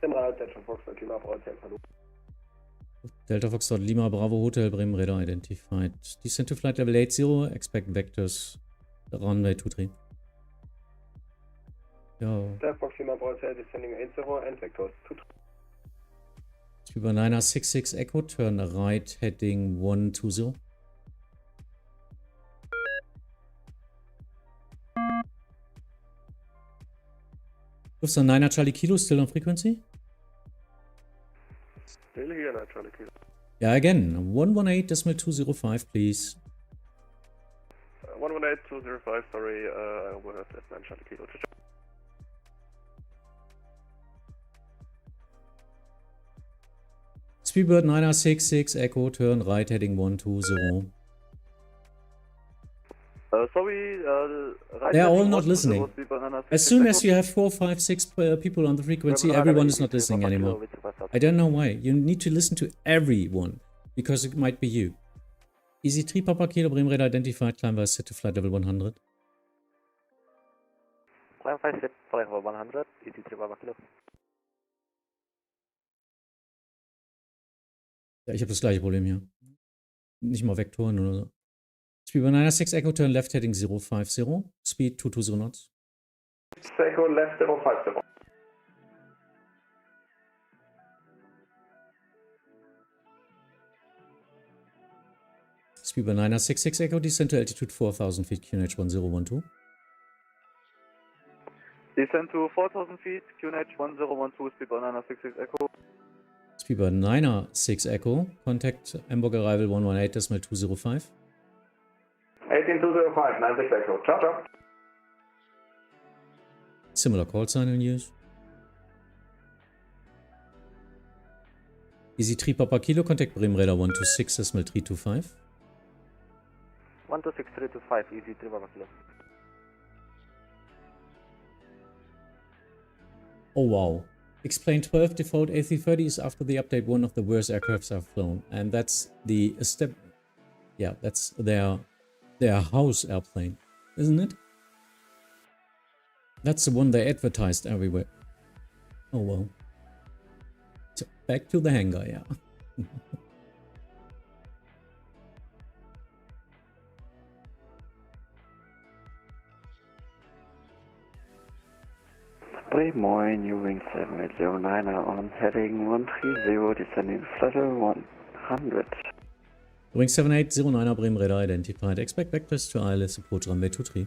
Delta Foxtrot Lima Bravo Hotel, hallo. Delta Foxtrot Lima Bravo Hotel, Bremen Radar identified. Descent to flight level 80, expect vectors runway 23. Yo. Delta Fox Lima Bravo Hotel descending 80 and vectors 23. Über 9er 66 Echo, turn right heading 120. Lufthansa 9er Charlie Kilo, still on frequency? Still here, 9 Charlie Kilo. Yeah, again, 118.205, please. 118.205, sorry, I overheard that 9 Charlie Kilo. Speedbird 9er 66 Echo, turn right heading 120. Sorry, They're all not listening. As soon as you have 4, 5, 6 people on the frequency, everyone is not listening anymore. I don't know why. You need to listen to everyone, because it might be you. Easy 3 Papa Kilo, Bremen Radar identified, climb by set to flight level 100. Climb by set flight level 100, Easy 3 Papa Kilo. Ja, ich habe das gleiche Problem hier. Nicht mal Vektoren oder so. Speedbird 9er 6 Echo, turn left heading 050, speed 220 knots. Echo left 050. Speedbird 9er 66 Echo, descent to altitude 4000 feet, QNH 1012. Descent to 4000 feet, QNH 1012, Speedbird 9er 66 Echo. Speedbird 9er 6 Echo, contact Hamburg Arrival 118.205. 18205, 96 Echo. Ciao, ciao. Similar call sign in use. Easy 3 Papa Kilo, contact Bremen Radar 126.325. 126.325, Easy 3 Papa Kilo. Oh wow. Explain 12 default A330 is after the update one of the worst aircrafts I've flown. And that's the step. Yeah, that's their house airplane, isn't it? That's the one they advertised everywhere. Oh well. So back to the hangar, yeah. Bremen, new wing 7809er on heading 130, descending flight level 100. Wing 7809er Bremen Radar identified. Expect vectors to ILS approach runway 23.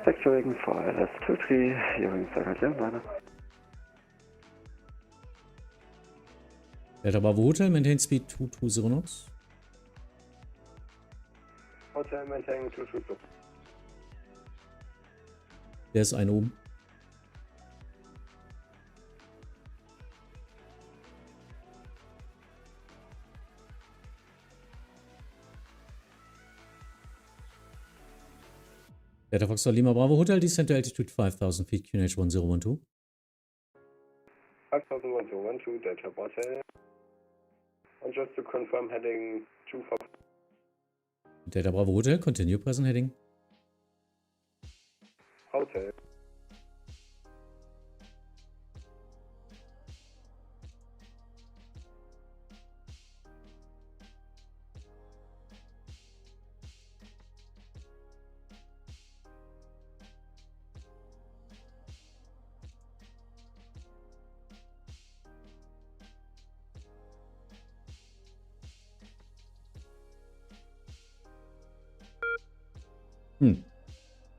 Vectoring for ILS 23, new wing 7809er. Delta Bravo Hotel, maintain speed 220 knots. Hotel maintain 220. Der ist ein oben. Delta Foxtrot Lima Bravo Hotel, descend to altitude 5,000 feet, QNH 1012. 5,012, Delta Hotel. And just to confirm, heading 25. Delta Bravo Hotel, continue present heading. Hotel.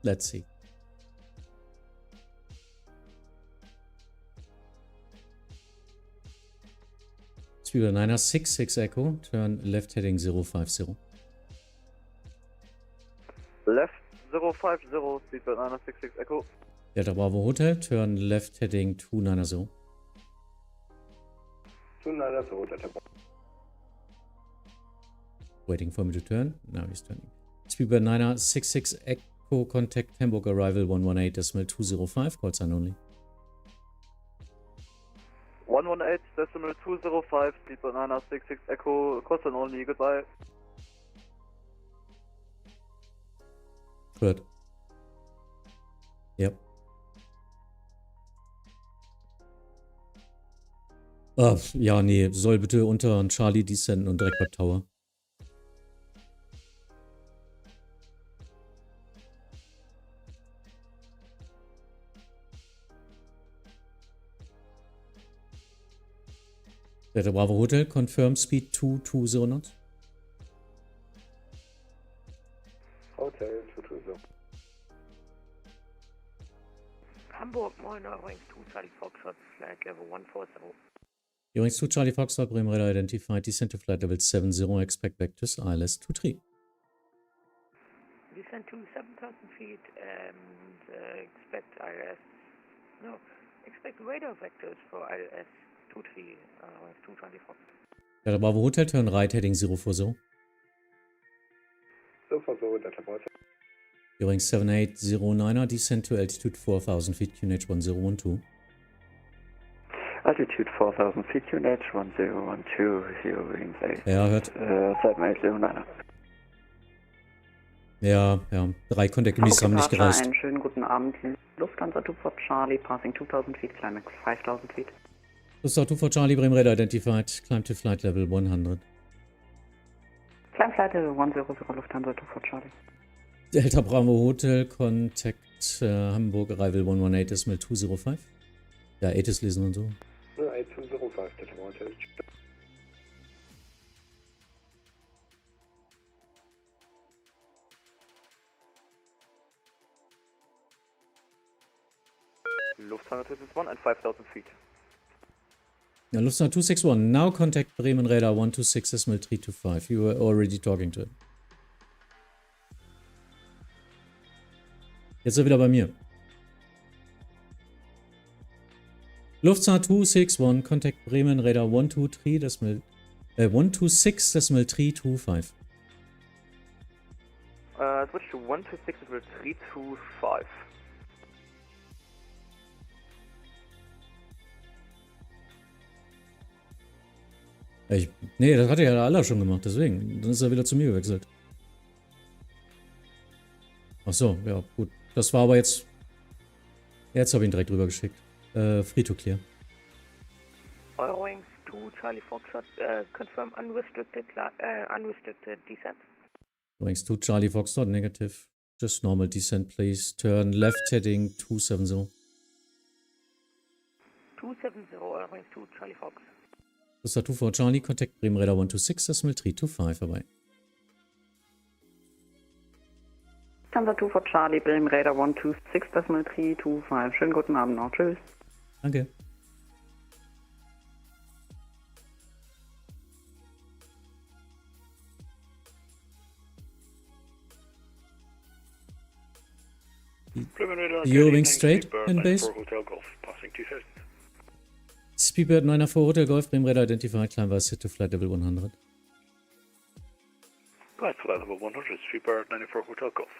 Let's see. Speedbird 966 Echo, turn left heading 050. Left 050, Speedbird 966 Echo. Delta Bravo Hotel, turn left heading 290. 290, Delta Bravo. Waiting for me to turn. Now he's turning. Speedbird 966 Echo, contact Hamburg arrival 118.205, call sign only. 118.205, Speedbird 966 Echo, call sign only, goodbye. Hört. Yep. Ja, nee, soll bitte unter Charlie descenden und direkt bei Tower. Delta Bravo Hotel, confirm speed 220 knots. Hotel 220. Hamburg, moin, Eurowings 2 Charlie Foxtrot, flight level 140. Eurowings 2 Charlie Foxtrot, Bremen Radar identified, descend to flight level 70, expect back to ILS 23. Descend to 7,000 feet and expect ILS, no, expect radar vectors for ILS 23, 220 Fox. Delta Bravo Hotel, turn right heading 040. 040, Delta Bravo. Eurowings 7809er, descend to altitude 4,000 feet, QNH 1012. Altitude 4,000 feet, QNH 1012, Eurowings 8. Ja, hört. 7809er. Ja, 3 Contact Miss haben nicht gereicht. Einen schönen guten Abend. Lufthansa 2 for Charlie, passing 2,000 feet, climbing 5,000 feet. Lufthansa 2 for Charlie, Bremen Radar identified, climb to flight level 100. Climb flight level 100, Lufthansa 2 for Charlie. Delta Bravo Hotel, contact Hamburg arrival 118.205. Ja, ATIS lesen und so. No, 8205, Delta Bravo Hotel. Lufthansa 261 and 5,000 feet. Ja, Lufthansa 261, now contact Bremen Radar 126.325. You were already talking to it. Jetzt ist er wieder bei mir. Lufthansa 261, contact Bremen Radar 126.325. Switch to 126.325. Nee, das hatte ja alle schon gemacht, deswegen. Dann ist er wieder zu mir gewechselt. Ach so, ja, gut. Das war aber jetzt... Jetzt habe ich ihn direkt rüber geschickt. Free to clear. Eurowings 2 Charlie Foxtrot, confirm unrestricted descent. Eurowings 2 Charlie Foxtrot, negative. Just normal descent, please. Turn left heading 270. 270, Eurowings 2 Charlie Fox. Lufthansa 2 for Charlie, contact Bremen Radar 126.325, vorbei. Lufthansa 2 for Charlie, Bremen Radar 126.325. Schönen guten Abend noch. Tschüss. Danke. Eurowings straight in base. Speedbird 904 Hotel Golf, Bremen Radar identified, climb was set to flight level 100. Flight level 100, Speedbird 94 Hotel Golf.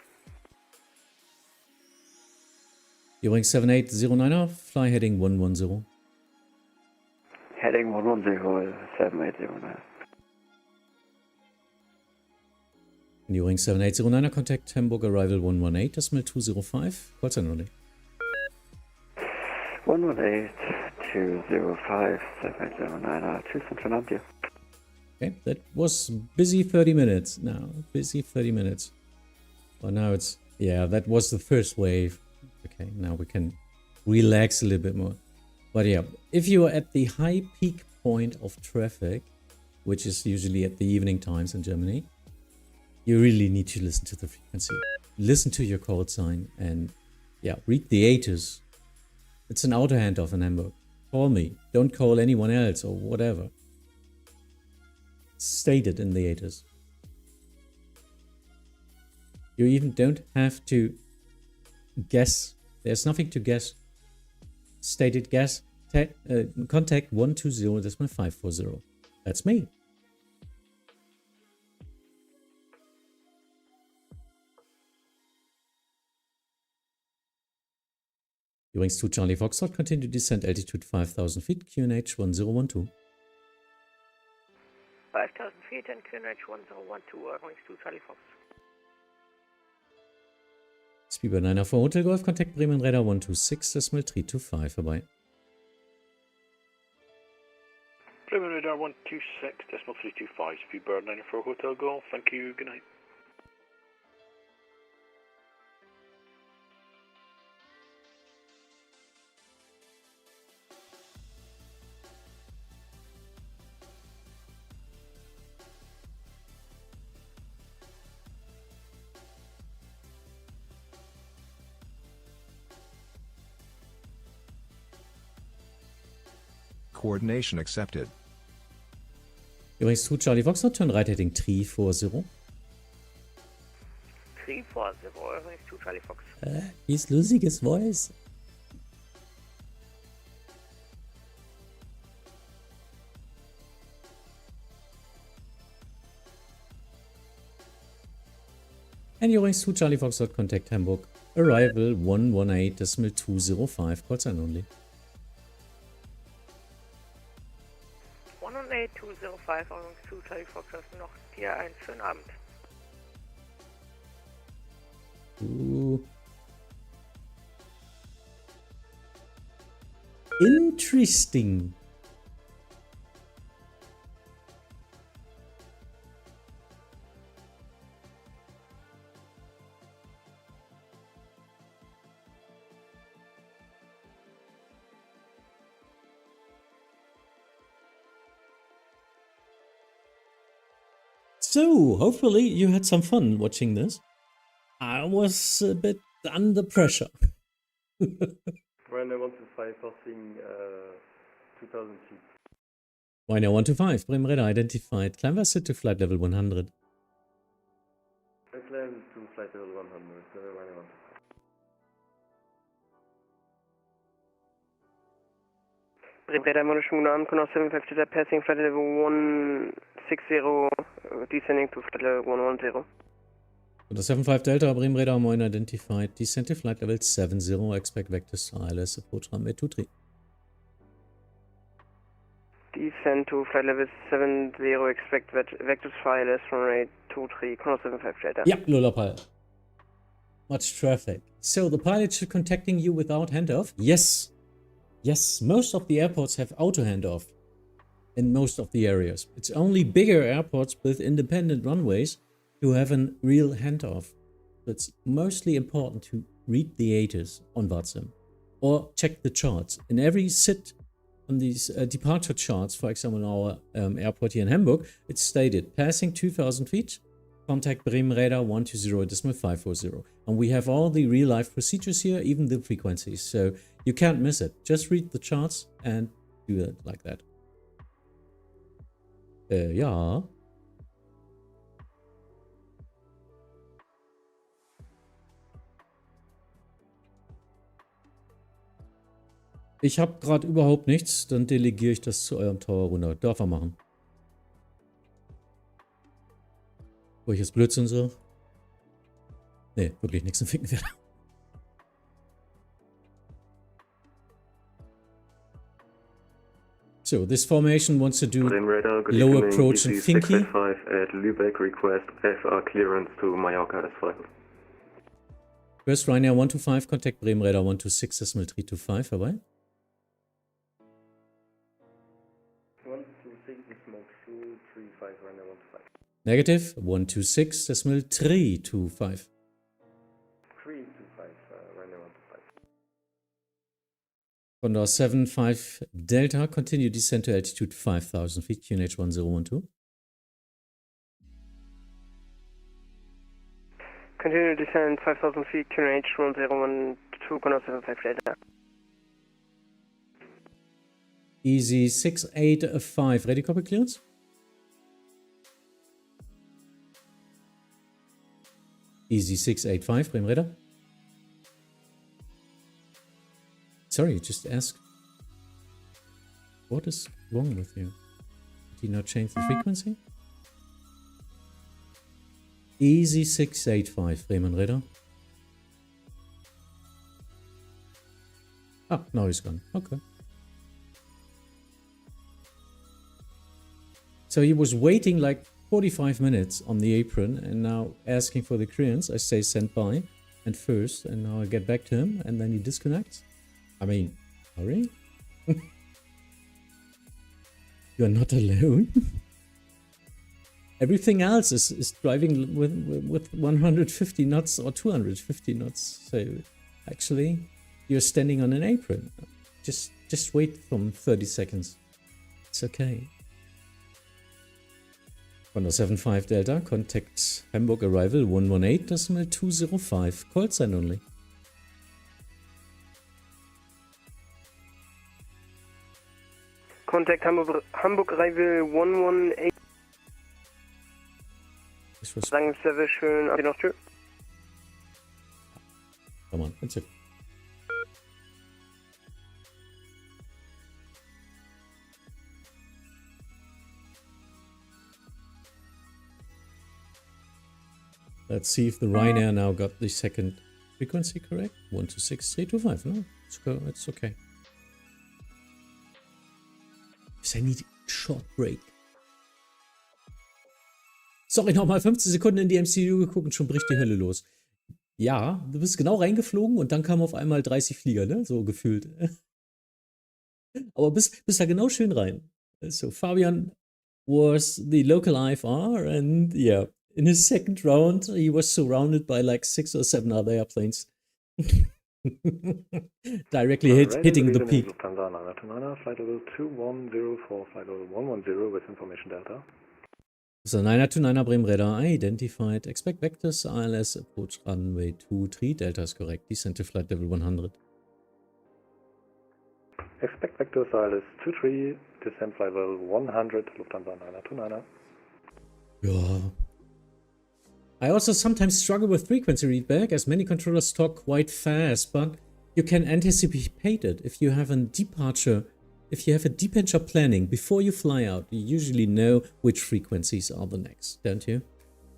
Übrigens 7809er, fly heading 110. Heading 110, 7809. Übrigens 7809er, contact Hamburg arrival 118, decimal 205, call sign only. 118, 205, 7809, tschüss und schönen Abend dir. Okay, that was busy 30 minutes now, busy 30 minutes. Well, now it's, yeah, that was the first wave. Okay, now we can relax a little bit more. But yeah, if you are at the high peak point of traffic, which is usually at the evening times in Germany, you really need to listen to the frequency. Listen to your call sign and, yeah, read the ATC. It's an auto handoff in Hamburg. Call me. Don't call anyone else or whatever. It's stated in the ATC. You even don't have to guess. There's nothing to guess. Stated guess. Contact 120.540. That's me. Wings to Charlie Foxtrot, continue descent altitude 5,000 feet, QNH 1012. 5,000 feet and QNH 1012, wings to Charlie Fox. Speedbird 9 for Hotel Golf, contact Bremen Radar 126, decimal 325, vorbei. Bremen Radar 126, decimal 325, Speedbird 9 for Hotel Golf, thank you, good night. Coordination accepted. Übrigens to Charlie Foxtrot, turn right heading 340. 340, wings to Charlie Fox. He's losing his voice. And Übrigens to Charlie Foxtrot, contact Hamburg. Arrival 118.205, call sign only. 118.205, wings to Charlie Fox, noch dir einen schönen Abend. Interesting. So, hopefully you had some fun watching this. I was a bit under pressure. Ryanair 125 passing 2,000 feet. Ryanair 125, Bremen Radar identified. Climb vessel to flight level 100. Climb to flight level 100, Ryanair 125. Bremen Radar, wunderschönen guten Abend, Connor 750, passing flight level 160, descending to flight level 110. The 75 Delta, Bremen Radar, Moin identified. Descent to flight level 70, expect vectors ILS, approach runway 23. Descent to flight level 70, expect vectors ILS, runway 23, Connor 75 Delta. Yeah, Lola pilot. Much traffic. So the pilot should contacting you without handoff? Yes. Yes, most of the airports have auto handoff in most of the areas. It's only bigger airports with independent runways who have a real handoff. It's mostly important to read the ATC on Vatsim or check the charts. In every sit on these departure charts, for example, in our airport here in Hamburg, it's stated passing 2,000 feet, contact Bremen Radar 120.540. And we have all the real life procedures here, even the frequencies. So you can't miss it. Just read the charts and do it like that. Ja. Ich habe gerade überhaupt nichts, dann delegiere ich das zu eurem Tower runter. Darf er machen. Wo ich jetzt Blödsinn so? Nee, wirklich nichts im Ficken werde. So this formation wants to do Bremen Radar, good low evening, approach and thinky. EC685 at Lübeck, request FR clearance to Mallorca S5. First Ryanair 125, contact Bremen Radar 126.325, vorbei. 126.235, Ryanair 125. Negative 126.325. 325, Ryanair 125. Condor 75 Delta, continue descent to altitude 5,000 feet, QNH 1012. Continue descent 5,000 feet, QNH 1012, Condor 75 Delta. Easy 685, ready copy clearance? Easy 685, Bremen Radar. Sorry, just ask. What is wrong with you? Did you not change the frequency? Easy 685, Bremen Radar. Ah, now he's gone. Okay. So he was waiting like 45 minutes on the apron and now asking for the clearance. I say send by and first, and now I get back to him and then he disconnects. I mean, hurry. You're not alone. Everything else is driving with 150 knots or 250 knots. So actually, you're standing on an apron. Just wait from 30 seconds. It's okay. Condor 75 Delta, contact Hamburg arrival 118.205. Call sign only. Contact Hamburg arrival 118. Sagen sehr schön, auf die Tür. Come on, it's okay. Let's see if the Ryanair now got the second frequency correct. 126.325. No, it's okay. I need a short break. Sorry, nochmal 15 Sekunden in die MCU geguckt und schon bricht die Hölle los. Ja, du bist genau reingeflogen und dann kamen auf einmal 30 Flieger, ne? So gefühlt. Aber bist da genau schön rein. So, Fabian was the local IFR and yeah, in his second round, he was surrounded by like 6 or 7 other airplanes. Directly hitting the peak. Lufthansa 929, flight level 2104, flight level 110 with information Delta. So 929 Bremen Radar identified. Expect vectors ILS approach runway 23. Delta is correct. Descent to flight level 100. Expect vectors ILS 23, descent flight level 100, Lufthansa 929. Yeah. I also sometimes struggle with frequency readback, as many controllers talk quite fast, but you can anticipate it. If you have a departure planning before you fly out, you usually know which frequencies are the next, don't you?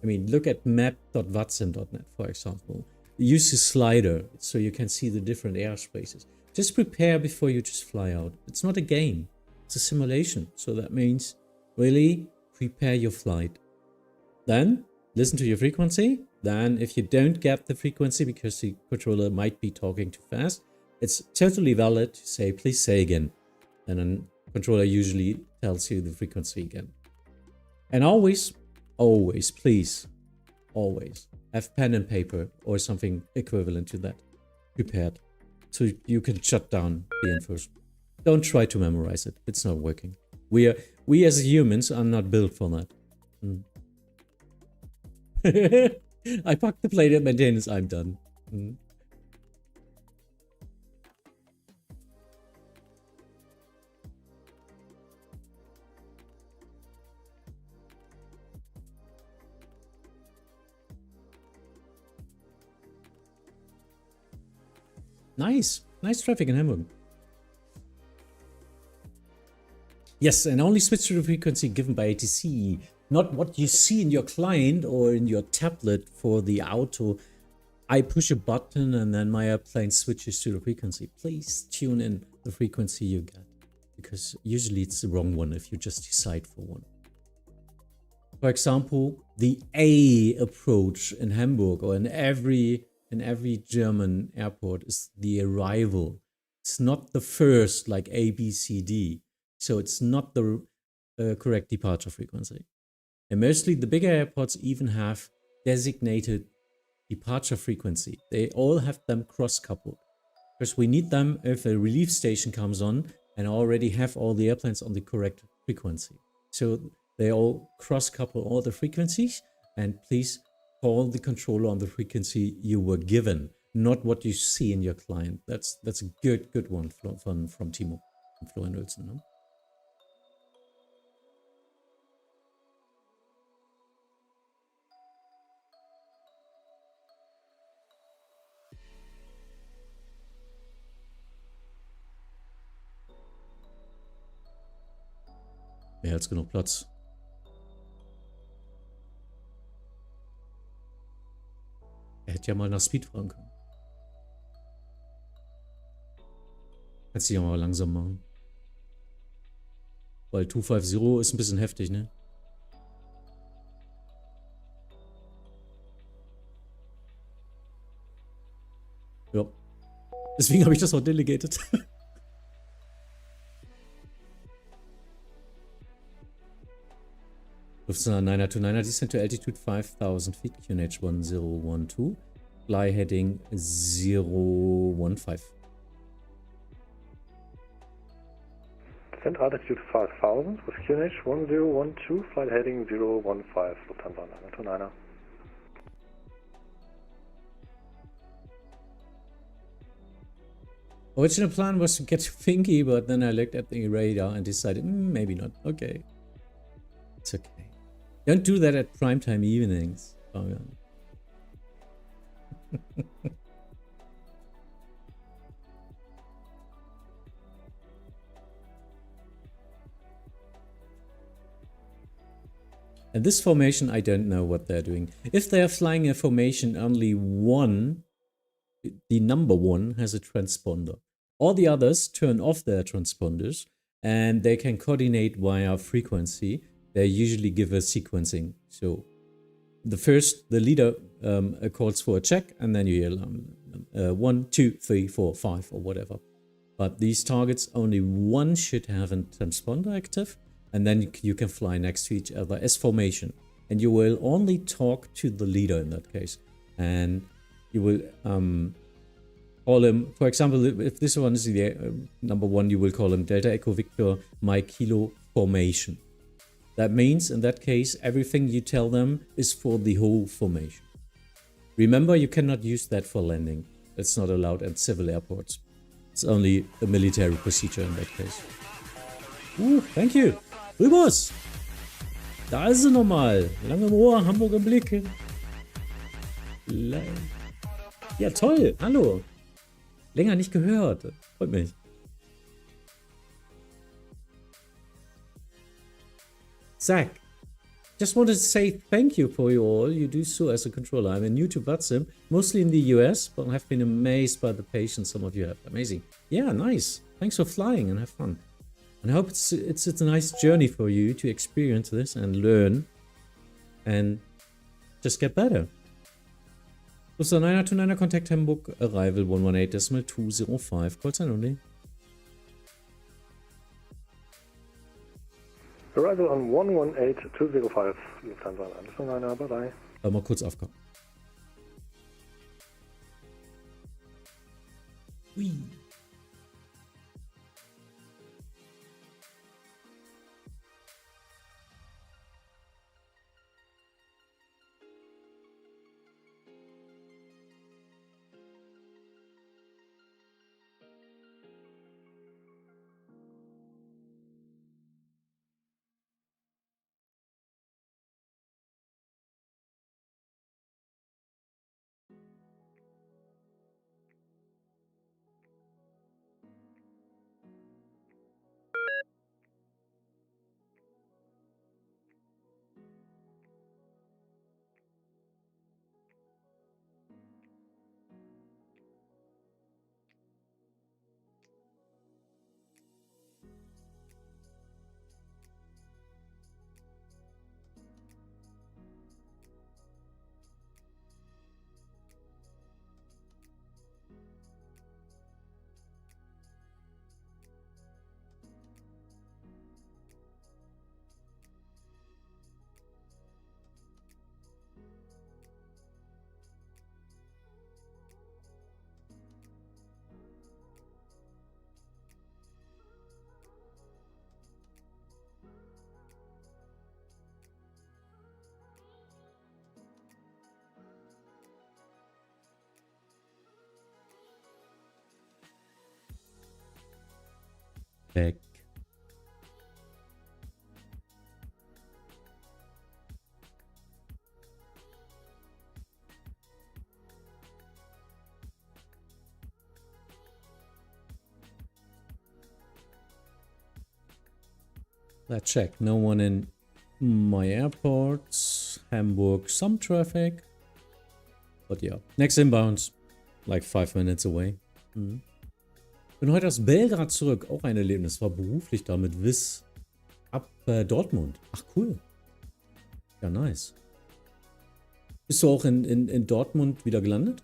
I mean, look at map.vatsim.net, for example. Use a slider so you can see the different airspaces. Just prepare before you just fly out. It's not a game, it's a simulation. So that means really prepare your flight. Then listen to your frequency. Then if you don't get the frequency because the controller might be talking too fast, it's totally valid to say, please say again. And then controller usually tells you the frequency again. And always, please, always have pen and paper or something equivalent to that prepared. So you can shut down the infos. Don't try to memorize it. It's not working. We as humans are not built for that. I parked the plane at maintenance. I'm done. Nice traffic in Hamburg. Yes, and only switch to the frequency given by ATC. Not what you see in your client or in your tablet for the auto. I push a button and then my airplane switches to the frequency. Please tune in the frequency you get. because usually it's the wrong one if you just decide for one. For example, the A approach in Hamburg or in every German airport is the arrival. It's not the first like A, B, C, D. So it's not the correct departure frequency. And mostly the bigger airports even have designated departure frequency. They all have them cross-coupled because we need them if a relief station comes on and already have all the airplanes on the correct frequency. So they all cross-couple all the frequencies, and please call the controller on the frequency you were given, not what you see in your client. That's a good one from Timo, from Florian Wilson. No? Mehr als genug Platz. Er hätte ja mal nach Speed fahren können. Kannst dich ja mal langsam machen. Weil 250 ist ein bisschen heftig, ne? Ja. Deswegen habe ich das auch delegated. Lufthansa 9er descent to altitude 5,000 feet, QNH 1012, fly heading 015. Descent altitude 5,000 with QNH 1012, flight heading 015, Lufthansa 9er. Original plan was to get to Pinky, but then I looked at the radar and decided, maybe not. Okay. It's okay. Don't do that at primetime evenings. Oh, yeah. And this formation, I don't know what they're doing. If they're flying a formation, only one, the number one, has a transponder. All the others turn off their transponders and they can coordinate via frequency. They usually give a sequencing. So the leader calls for a check, and then you yell 1, 2, 3, 4, 5, or whatever. But these targets, only one should have a transponder active, and then you can fly next to each other as formation. And you will only talk to the leader in that case. And you will call him, for example, if this one is the number one, you will call him Delta Echo Victor Mike Kilo formation. That means, in that case, everything you tell them is for the whole formation. Remember, you cannot use that for landing. That's not allowed at civil airports. It's only a military procedure in that case. Thank you. Rübers! Da ist sie nochmal. Lange im Ohr, Hamburg im Blick. Ja, toll. Hallo. Länger nicht gehört. Freut mich. Zach, just wanted to say thank you for all you do so as a controller. I'm new to Vatsim, mostly in the US, but have been amazed by the patience some of you have. Amazing. Yeah, nice. Thanks for flying and have fun. And I hope it's a nice journey for you to experience this and learn and just get better. Lufthansa 929 contact Hamburg, arrival 118.205, call sign only. Arrival on 118.205, Lufthansa 9er, bye-bye. Mal kurz aufkommen. Hui. Weg. Let's check. No one in my airports. Hamburg, some traffic. But yeah. Next inbound. Like 5 minutes away. Mhm. Bin heute aus Belgrad zurück. Auch ein Erlebnis. War beruflich da mit Wiss ab Dortmund. Ach, cool. Ja, nice. Bist du auch in Dortmund wieder gelandet?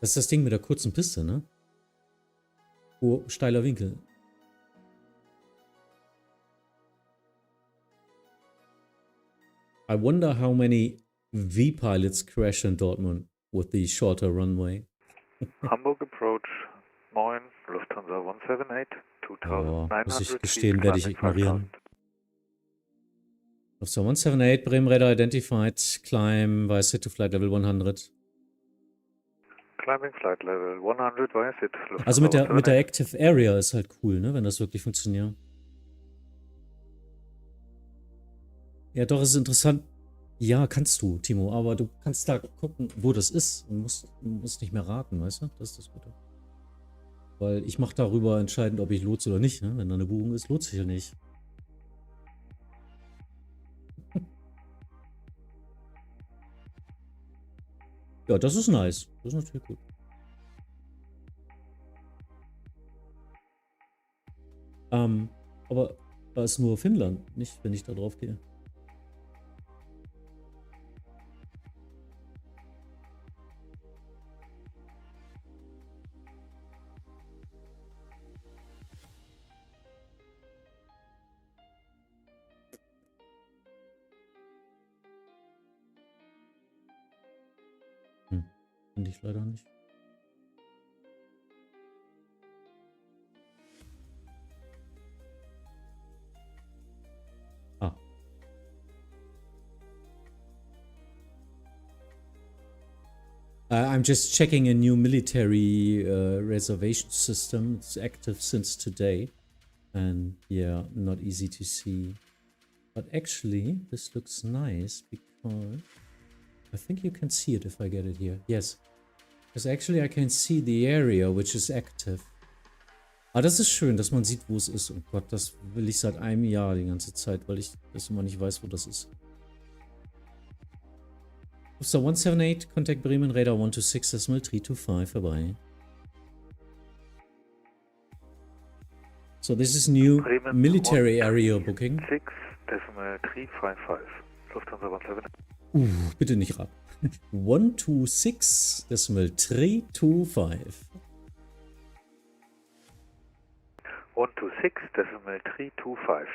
Das ist das Ding mit der kurzen Piste, ne? Oh, steiler Winkel. I wonder how many V-Pilots crash in Dortmund with the shorter runway. Hamburg Approach, moin, Lufthansa 178, 2900 muss ich gestehen, werde ich ignorieren. Lufthansa 178, Bremen Radar identified, climb via SIT to flight level 100. Climbing flight level 100 via SIT. Also mit der Active Area ist halt cool, ne, wenn das wirklich funktioniert. Ja, doch, ist interessant. Ja, kannst du, Timo, aber du kannst da gucken, wo das ist und musst nicht mehr raten, weißt du? Das ist das Gute. Weil ich mache darüber entscheidend, ob ich lotse oder nicht, ne? Wenn da eine Buchung ist, lotse ich ja nicht. Ja, das ist nice. Das ist natürlich gut. Aber da ist nur Finnland, nicht, wenn ich da drauf gehe. Finde ich leider nicht. Ah. I'm just checking a new military reservation system. It's active since today. And yeah, not easy to see. But actually, this looks nice because I think you can see it if I get it here. Yes. Because actually I can see the area which is active. Ah, das ist schön, dass man sieht, wo es ist. Oh Gott, das will ich seit einem Jahr die ganze Zeit, weil ich das immer nicht weiß, wo das ist. So 178, contact Bremen Radar 126.325 vorbei. So this is new Bremen military area booking. 6.355, Lufthansa 178. Bitte nicht raten. 126.325. 126.325.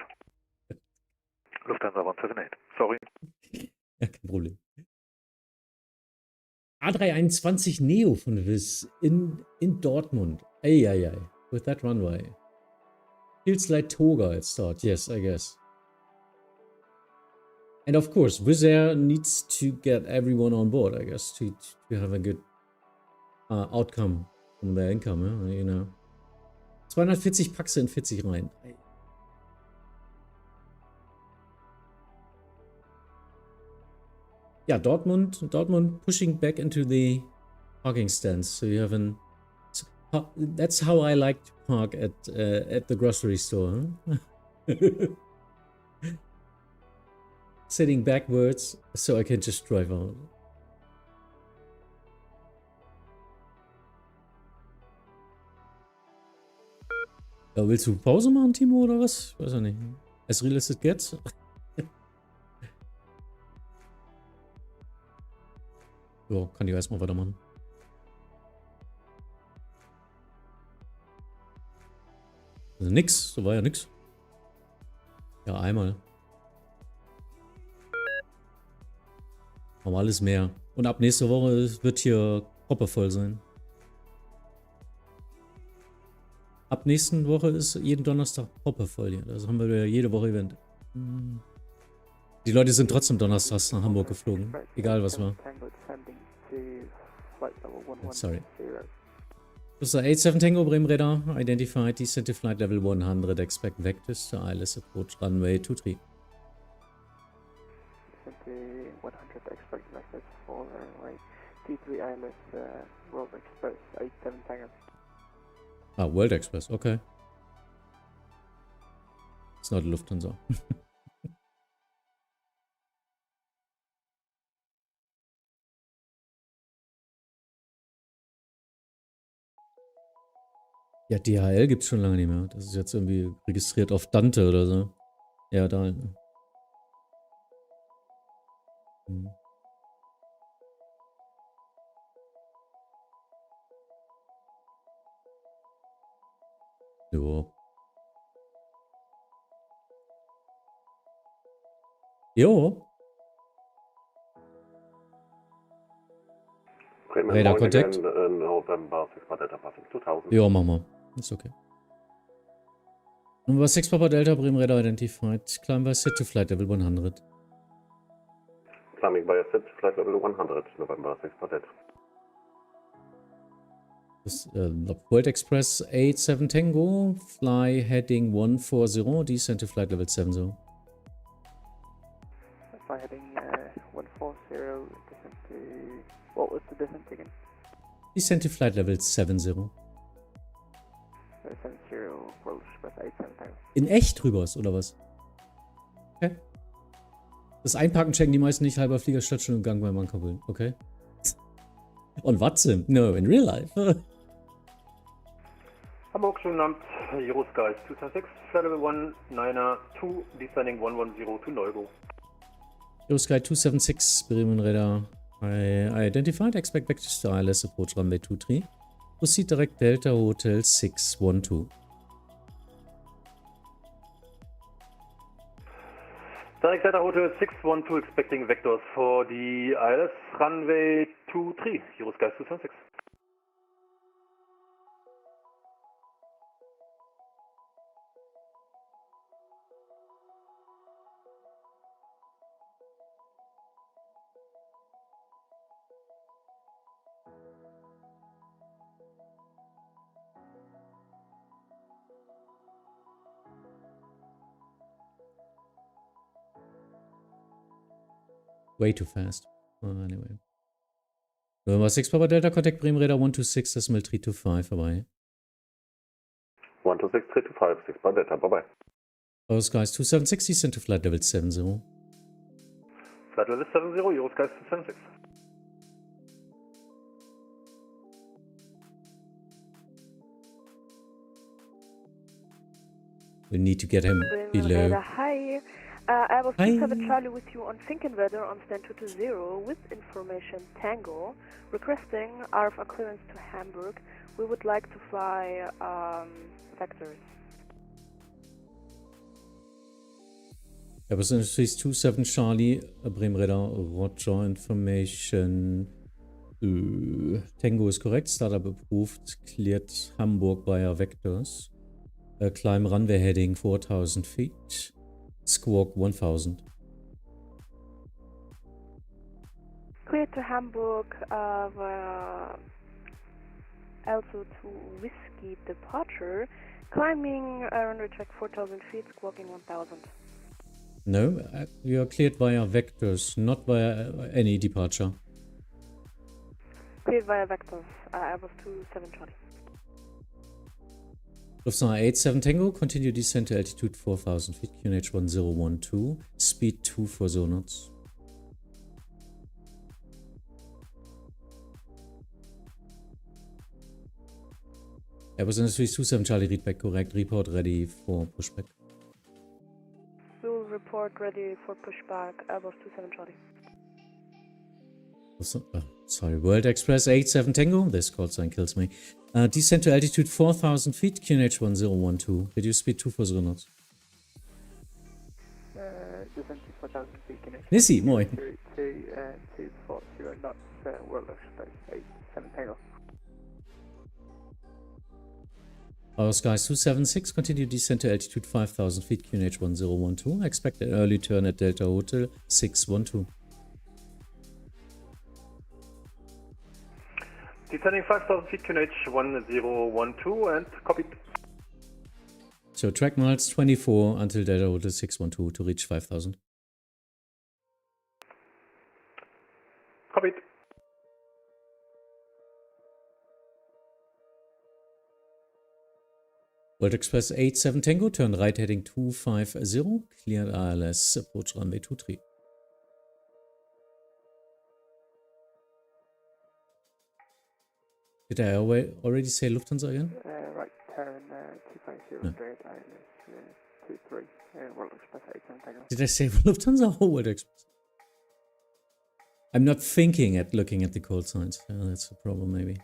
Lufthansa 178. Sorry. Ja, kein Problem. A321 Neo von Wiss in Dortmund. Eieiei. With that runway. Feels like Toga at start. Yes, I guess. And of course, Wizz Air needs to get everyone on board, I guess, to have a good outcome from their income, you know. 240 Packs in 40 rein. Yeah, Dortmund pushing back into the parking stands. So you have that's how I like to park at the grocery store. Huh? Sitting backwards so I can just drive out. Ja, willst du Pause machen, Timo, oder was? Ich weiß ja nicht. As real as it gets. So, kann ich erstmal weitermachen. Also nix, so war ja nix. Ja, einmal. Aber alles mehr. Und ab nächste Woche wird hier proppevoll sein. Ab nächsten Woche ist jeden Donnerstag proppevoll hier. Das haben wir jede Woche Event. Die Leute sind trotzdem donnerstags nach Hamburg geflogen. Egal was war. Sorry. Das ist 87 Tango, Bremen Radar. Identified, descent to flight level 100. Expect vectors to ILS approach runway 23. Descent to 100, expect vectors for runway T3 ILS World Express 87 Tango. Ah, World Express, okay. It's not Lufthansa. Ja, DHL gibt's schon lange nicht mehr. Das ist jetzt irgendwie registriert auf Dante oder so. Ja, da. Hm. Jo. Jo. Radar Contact. November 6 Delta passing 2000. Ja, machen wir. Ist okay. Number 6 Papa Delta, Bremen Radar identified. Climb by set to flight level 100. Climbing by set to flight level 100, November 6 Delta. Das, World Express 87 Tango, fly heading 140, descent to flight level 70. Fly heading 140, descent to... What was the descent again? Descent to flight level 70. 70, World Express 87 Tango. In echt rüber's, oder was? Okay. Das Einparken checken die meisten nicht, halber Flieger statt schon im Gang bei Mankabel. Okay. Und Vatsim? No, in real life. Hamburg, schönen Abend. Eurosky 226, flight level 192, descending 110 to Neugo. Eurosky 276, Bremen Radar. I identified, expect vectors to ILS approach runway 23. Proceed direct Delta Hotel 612. Direct Delta Hotel 612, expecting vectors for the ILS runway 23, Eurosky 226. Way too fast. Anyway. Number 6 Papa Delta, contact Bremen Radar 126, decimal 325, bye-bye. 126, 325, 6 Papa Delta, bye-bye. Eurosky 276, descent to flight level 70. Flight level 70, Eurosky 276. We need to get him below. Hi. I was 27 Charlie with you on Finkenwerder on stand 220 with information Tango, requesting RFA clearance to Hamburg. We would like to fly vectors. Airbus Industries 27 Charlie, Bremen Radar, Roger, information. Tango is correct, startup approved, cleared Hamburg via vectors. Climb runway heading 4,000 feet. Squawk 1000. Cleared to Hamburg via also to Whiskey departure, climbing runway track 4,000 feet, squawking 1000. No, you are cleared via vectors, not via any departure. Cleared via vectors, Airbus 27 Charlie. Lufthansa 87 Tango, continue descent to altitude 4,000 feet, QNH 1012, speed 240 knots. Airbus Industries 27 Charlie, read back correct, report ready for pushback. We will report ready for pushback, Airbus 27 Charlie. Sorry, World Express 87 Tango, this call sign kills me. Descent to altitude 4,000 feet, QNH 1012, reduce speed 240 knots. Descent to 4,000 feet, QNH. Nissi, moin. 240 knots, World Express 87 Tango. Our skies 276, continue descent to altitude 5,000 feet, QNH 1012, expect an early turn at Delta Hotel 612. Descending 5,000 feet, QNH 1012 and copied. So track miles 24 until Delta Hotel 612 to reach 5,000. Copied. World Express 87 Tango, turn right heading 250, cleared ILS, approach runway 23. Did I already say Lufthansa again? Right, turn 250 No. straight, ILS 23, World Express 87 Tango. Did I say Lufthansa or World Express? I'm not thinking at looking at the call signs. That's the problem, maybe.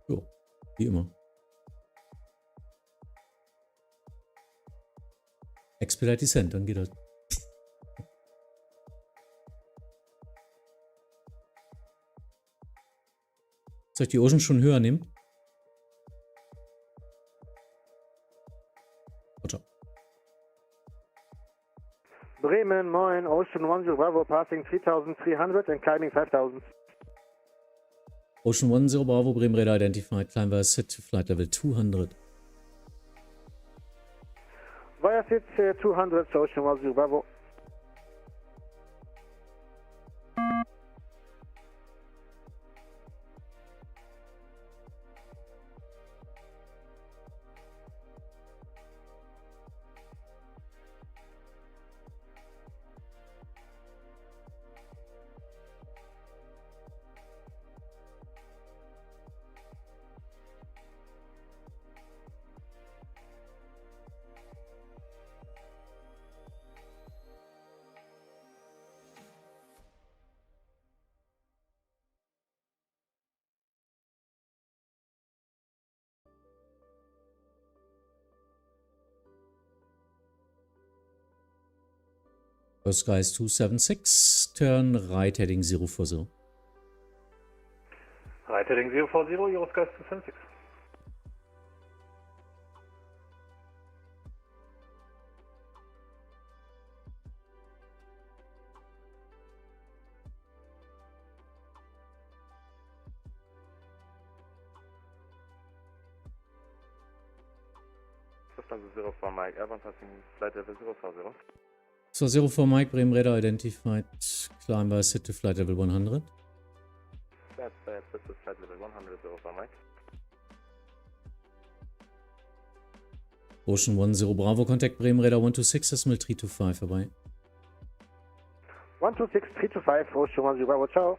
So, wie immer. Expedite Descent, dann geht das. Soll ich die Ocean schon höher nehmen? Ciao. Bremen, moin, Ocean 10 Bravo passing 3,300 and climbing 5,000. Ocean 10 Bravo, Bremen Radar identified, climb via set to flight level 200. Via sit 200, Ocean 10 Bravo. First skies 276, turn right heading 040. Right heading 040, Eurosky 276. Lufthansa 04 Mike, Airborne passing flight level 040. So 04 Mike, Bremen Radar identified, climb via set to flight level 100. That's set to flight level 100, 04 Mike. Ocean 10 Bravo, contact Bremen Radar 126, decimal 325 vorbei. 126, 325, Ocean 10 Bravo, ciao.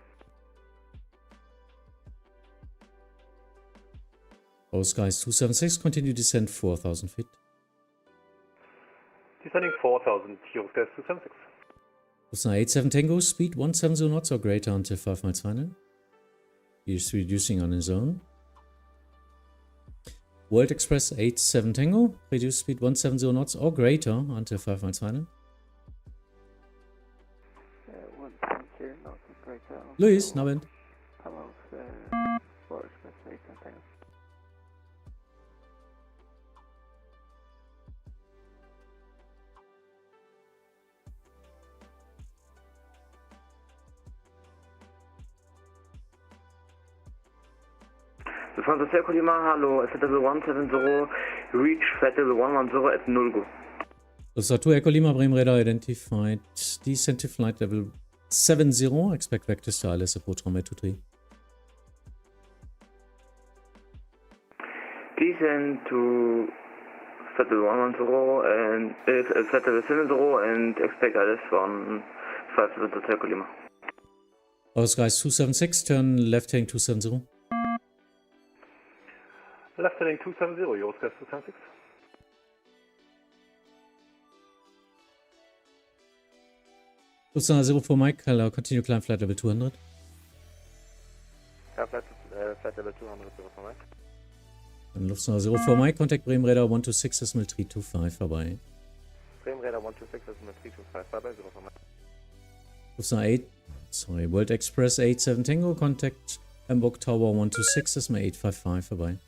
Skies 276, continue descent 4,000 feet. Descending 4,000, Eurosky 276. Lufthansa 87 Tango, speed 170 knots or greater until 5 miles final. He's reducing on his own. World Express 87 Tango, reduce speed 170 knots or greater until 5 miles final. 170 knots or greater. Luis, Nabend. Hello, World Express 87 Tango. Lufthansa Serco Lima, hallo, flight level 170, reach flight level 110 at 0 go. Lufthansa 2 Echo Lima, Bremen Radar identified, descent to flight level 70, expect vectors to ILS approach runway 23. Descend to flight level 110 and flight level 70 and expect ILS from 5 Serco Lima. Skies 276, turn left heading 270. Left heading 270, Eurosky 276. Lufthansa 04 Mike, hello, continue climb flight level 200. Yeah, flight level 200, 04 Mike. And Lufthansa 04 Mike, contact Bremen Radar 126, decimal 325 vorbei. Bremen Radar 126, decimal 325, bye bye, 04 Mike. Lufthansa World Express 87 Tango, contact Hamburg Tower 126, decimal 855 vorbei.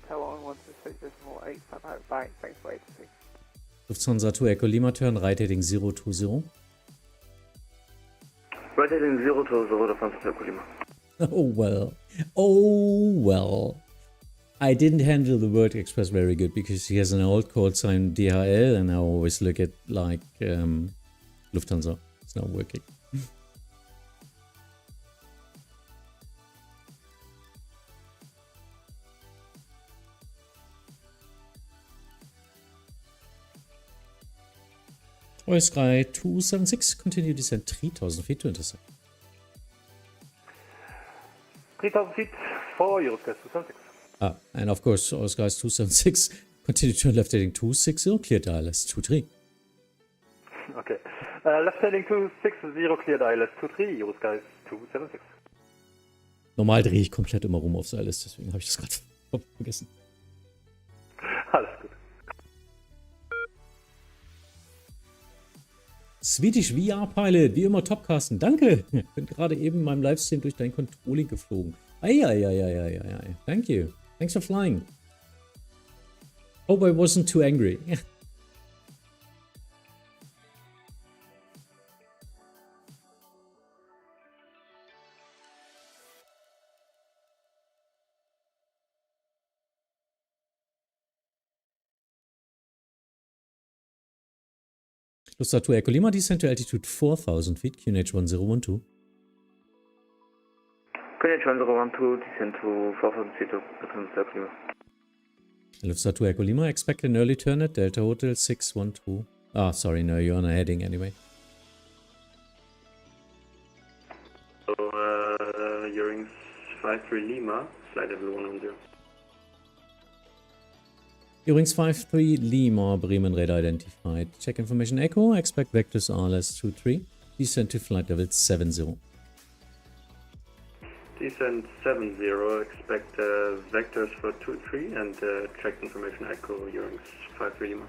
Tower 126, decimal 855. Fine, thanks for agency. Lufthansa 2 Echo Lima turn, right heading 020. Right heading 020, Lufthansa 2 Echo Lima. Oh well. Oh well. I didn't handle the word express very good because he has an old code sign DHL and I always look at like Lufthansa. It's not working. Sky 276, continue descent 3000 feet to intercept. 3000 feet for Eurosky 276. And of course, Sky 276, continue to left heading 260, cleared ILS 23. Okay. Left heading 260, cleared ILS 23, Eurosky 276. Normal drehe ich komplett immer rum aufs ILS, deswegen habe ich das gerade vergessen. Alles gut. Swedish VR Pilot, wie immer Topcasten, danke. Ich bin gerade eben in meinem Livestream durch dein Controlling geflogen. Eieieiei. Thank you. Thanks for flying. Hope I wasn't too angry. Lufthansa 2 Echo Lima, descent to altitude 4000 feet, QNH 1012. QNH 1012, descent to 4000 feet, Lufthansa 2 Echo Lima. Lufthansa 2 Echo Lima, expect an early turn at Delta Hotel 612. Ah, sorry, no, you're on a heading anyway. So, Eurings 53 Lima, flight level 110. Eurings 53 Lima, Bremen Radar identified. Check information echo, expect vectors RLS 23. Descent to flight level 70. Descent 70, expect vectors for 23 and check information echo, Eurings 53 Lima.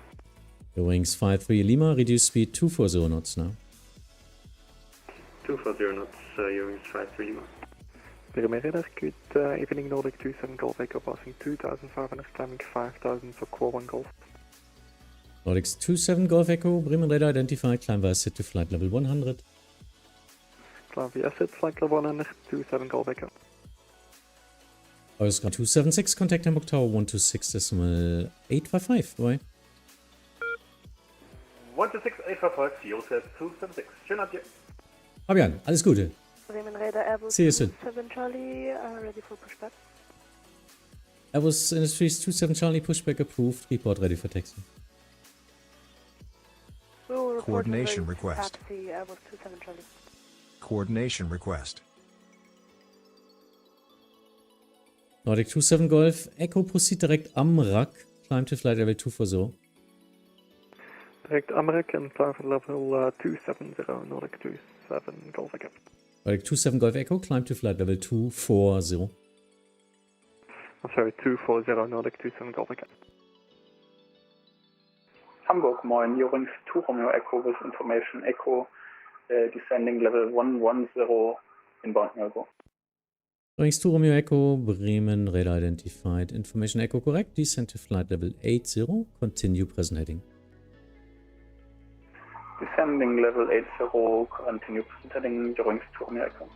Eurings 53 Lima, reduce speed 240 knots now. 240 knots, Eurings 53 Lima. Bremen Radar, good evening, Nordic 27 Golf Echo passing 2500, climbing 5000 for core 1 Golf. Nordic 27 Golf Echo, Bremen Radar identified, climb via set to flight level 100. Climb via set, flight level 100, 27 Golf Echo. Oscar 276, contact Hamburg Tower 126.855, bye. 126.855, Eurosky 276. Schönen Abend dir. Fabian, alles Gute. Bremen Radar, Airbus See you soon. 7 Charlie, ready for pushback. Airbus Industries 27 Charlie, pushback approved, report ready for taxi. We will report Coordination request. taxi, Airbus 27 Charlie. Coordination request. Nordic 27 Golf, Echo proceed direkt am Rack, climb to flight level 240. Direct Amrek and climb for level 270, Nordic 27 Golf Echo. Nordic 27 Golf Echo, climb to flight level 240. I'm sorry, 240, Nordic 27 Golf Echo. Hamburg, moin, Eurings 2 Romeo Echo with information echo, descending level 110, inbound Melbourne. Eurings 2 Romeo Echo, Bremen Radar identified, information echo correct, descent to flight level 80, continue present heading. Descending level 80, continue present heading, Eurings 2 Romeo Echo.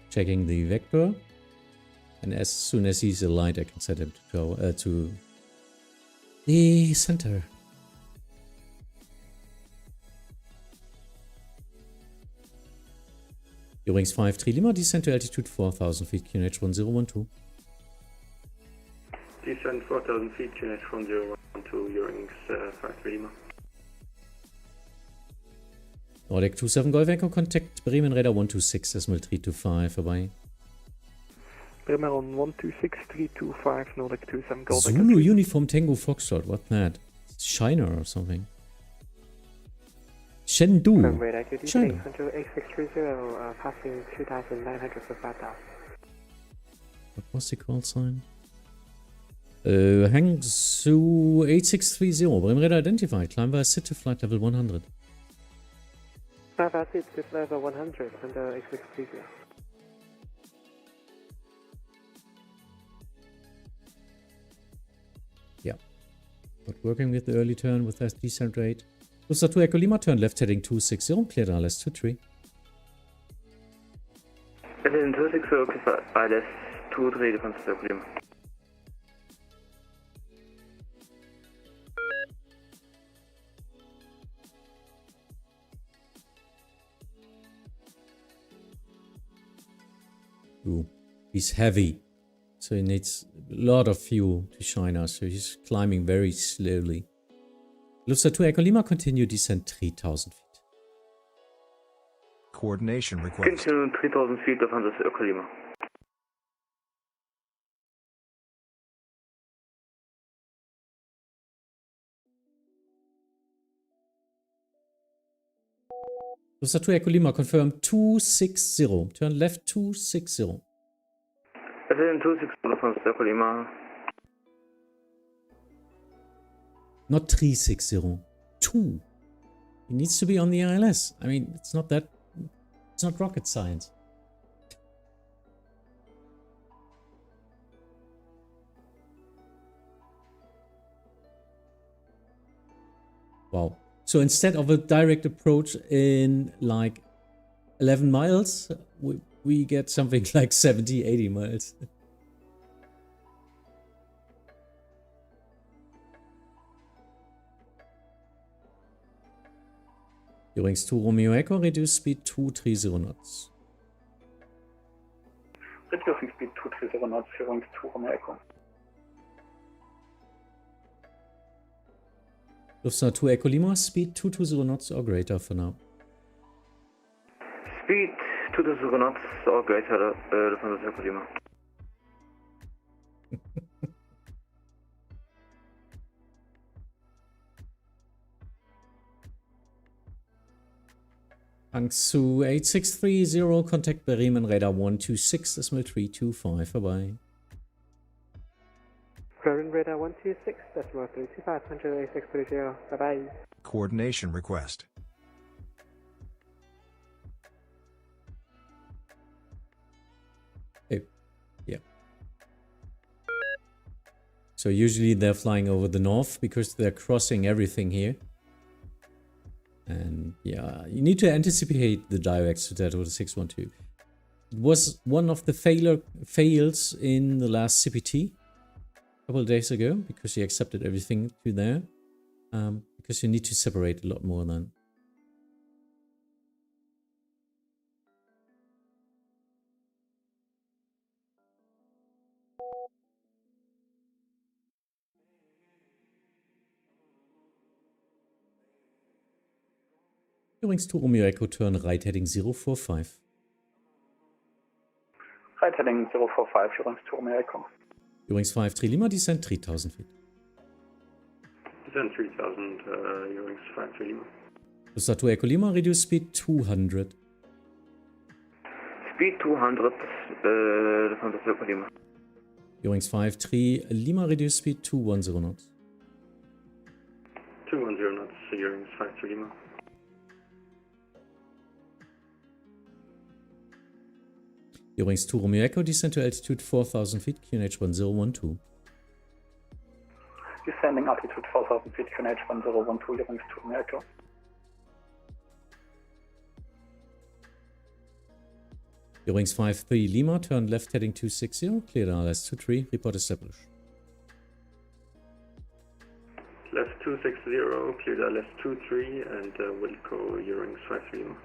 Checking the vector, and as soon as he's aligned, I can set him to go to the center. Eurings 53 Lima, descent to altitude 4000 feet, QNH 1012. Descent 4000 feet, QNH 1012, Eurings 53 Lima. Nordic 27 Golf Echo, contact Bremen Radar 126.325, vorbei. Bremen on 126325, Nordic 27 Golf Echo. Zulu Uniform Tango Foxtrot, what's that? Shiner or something. Chengdu. China. Passing 2900 for 5000. What was the call sign? Hangzhou 8630, Bremen Radar identified, climb via sit to flight level 100. Bye-bye. feet with level 100 and expect easier. Yeah. Not working with the early turn with that descent rate. Lufthansa 2 Echo Lima, turn left heading 260, cleared ILS 23. Heading 260, cleared ILS 23, Lufthansa 2 Echo Lima. Ooh, he's heavy, so he needs a lot of fuel to shine us, so he's climbing very slowly. Lufthansa 2 Echo Lima, continue descent 3000 feet. Coordination request. Continue 3000 feet, Lufthansa 2 Echo Lima. Lufthansa 2 Echo Lima, confirm 260, turn left 260. Heading 260, Lufthansa 2 Echo Lima. Not 360, 2. He needs to be on the ILS. I mean, it's not rocket science. Wow. So instead of a direct approach in like 11 miles, we get something like 70, 80 miles. Wings 2 Romeo Echo, reduce speed 230 knots. Reducing speed 230 knots, Wings 2 Romeo Echo. Lufthansa 2 Echo Lima, speed 220 knots or greater for now. Speed 220 knots or greater, Lufthansa 2 Echo Lima. Hangzhou 8630, contact Bremen Radar 126.325, bye-bye. Bremen Radar 126.325, 18630, bye-bye. Coordination request. Hey, yeah. So usually they're flying over the north because they're crossing everything here. And yeah, you need to anticipate the directs to that over the 612. It was one of the fails in the last CPT a couple of days ago because he accepted everything to there. Because you need to separate a lot more than. Wings 2 Romeo Echo, turn right heading 045. Right heading 045, Wings 2 Romeo Echo. Wings 53 Lima, descent 3000 feet. Descent 3000, Wings 53 Lima. Lufthansa 2 Echo Lima, reduce speed 200. Speed 200, Lufthansa 2 Echo Lima. Wings 53 Lima, reduce speed 210 knots. 210 knots, Wings 53 Lima. Wings 2 Romeo Echo, descend to altitude 4000 feet, QNH 1012. Descending altitude 4000 feet, QNH 1012, Wings 2 Romeo Echo. Wings 53 Lima, turn left heading 260, cleared ILS 23, report established. Left 260, cleared ILS 23, and Wilco, Wings 53 Lima.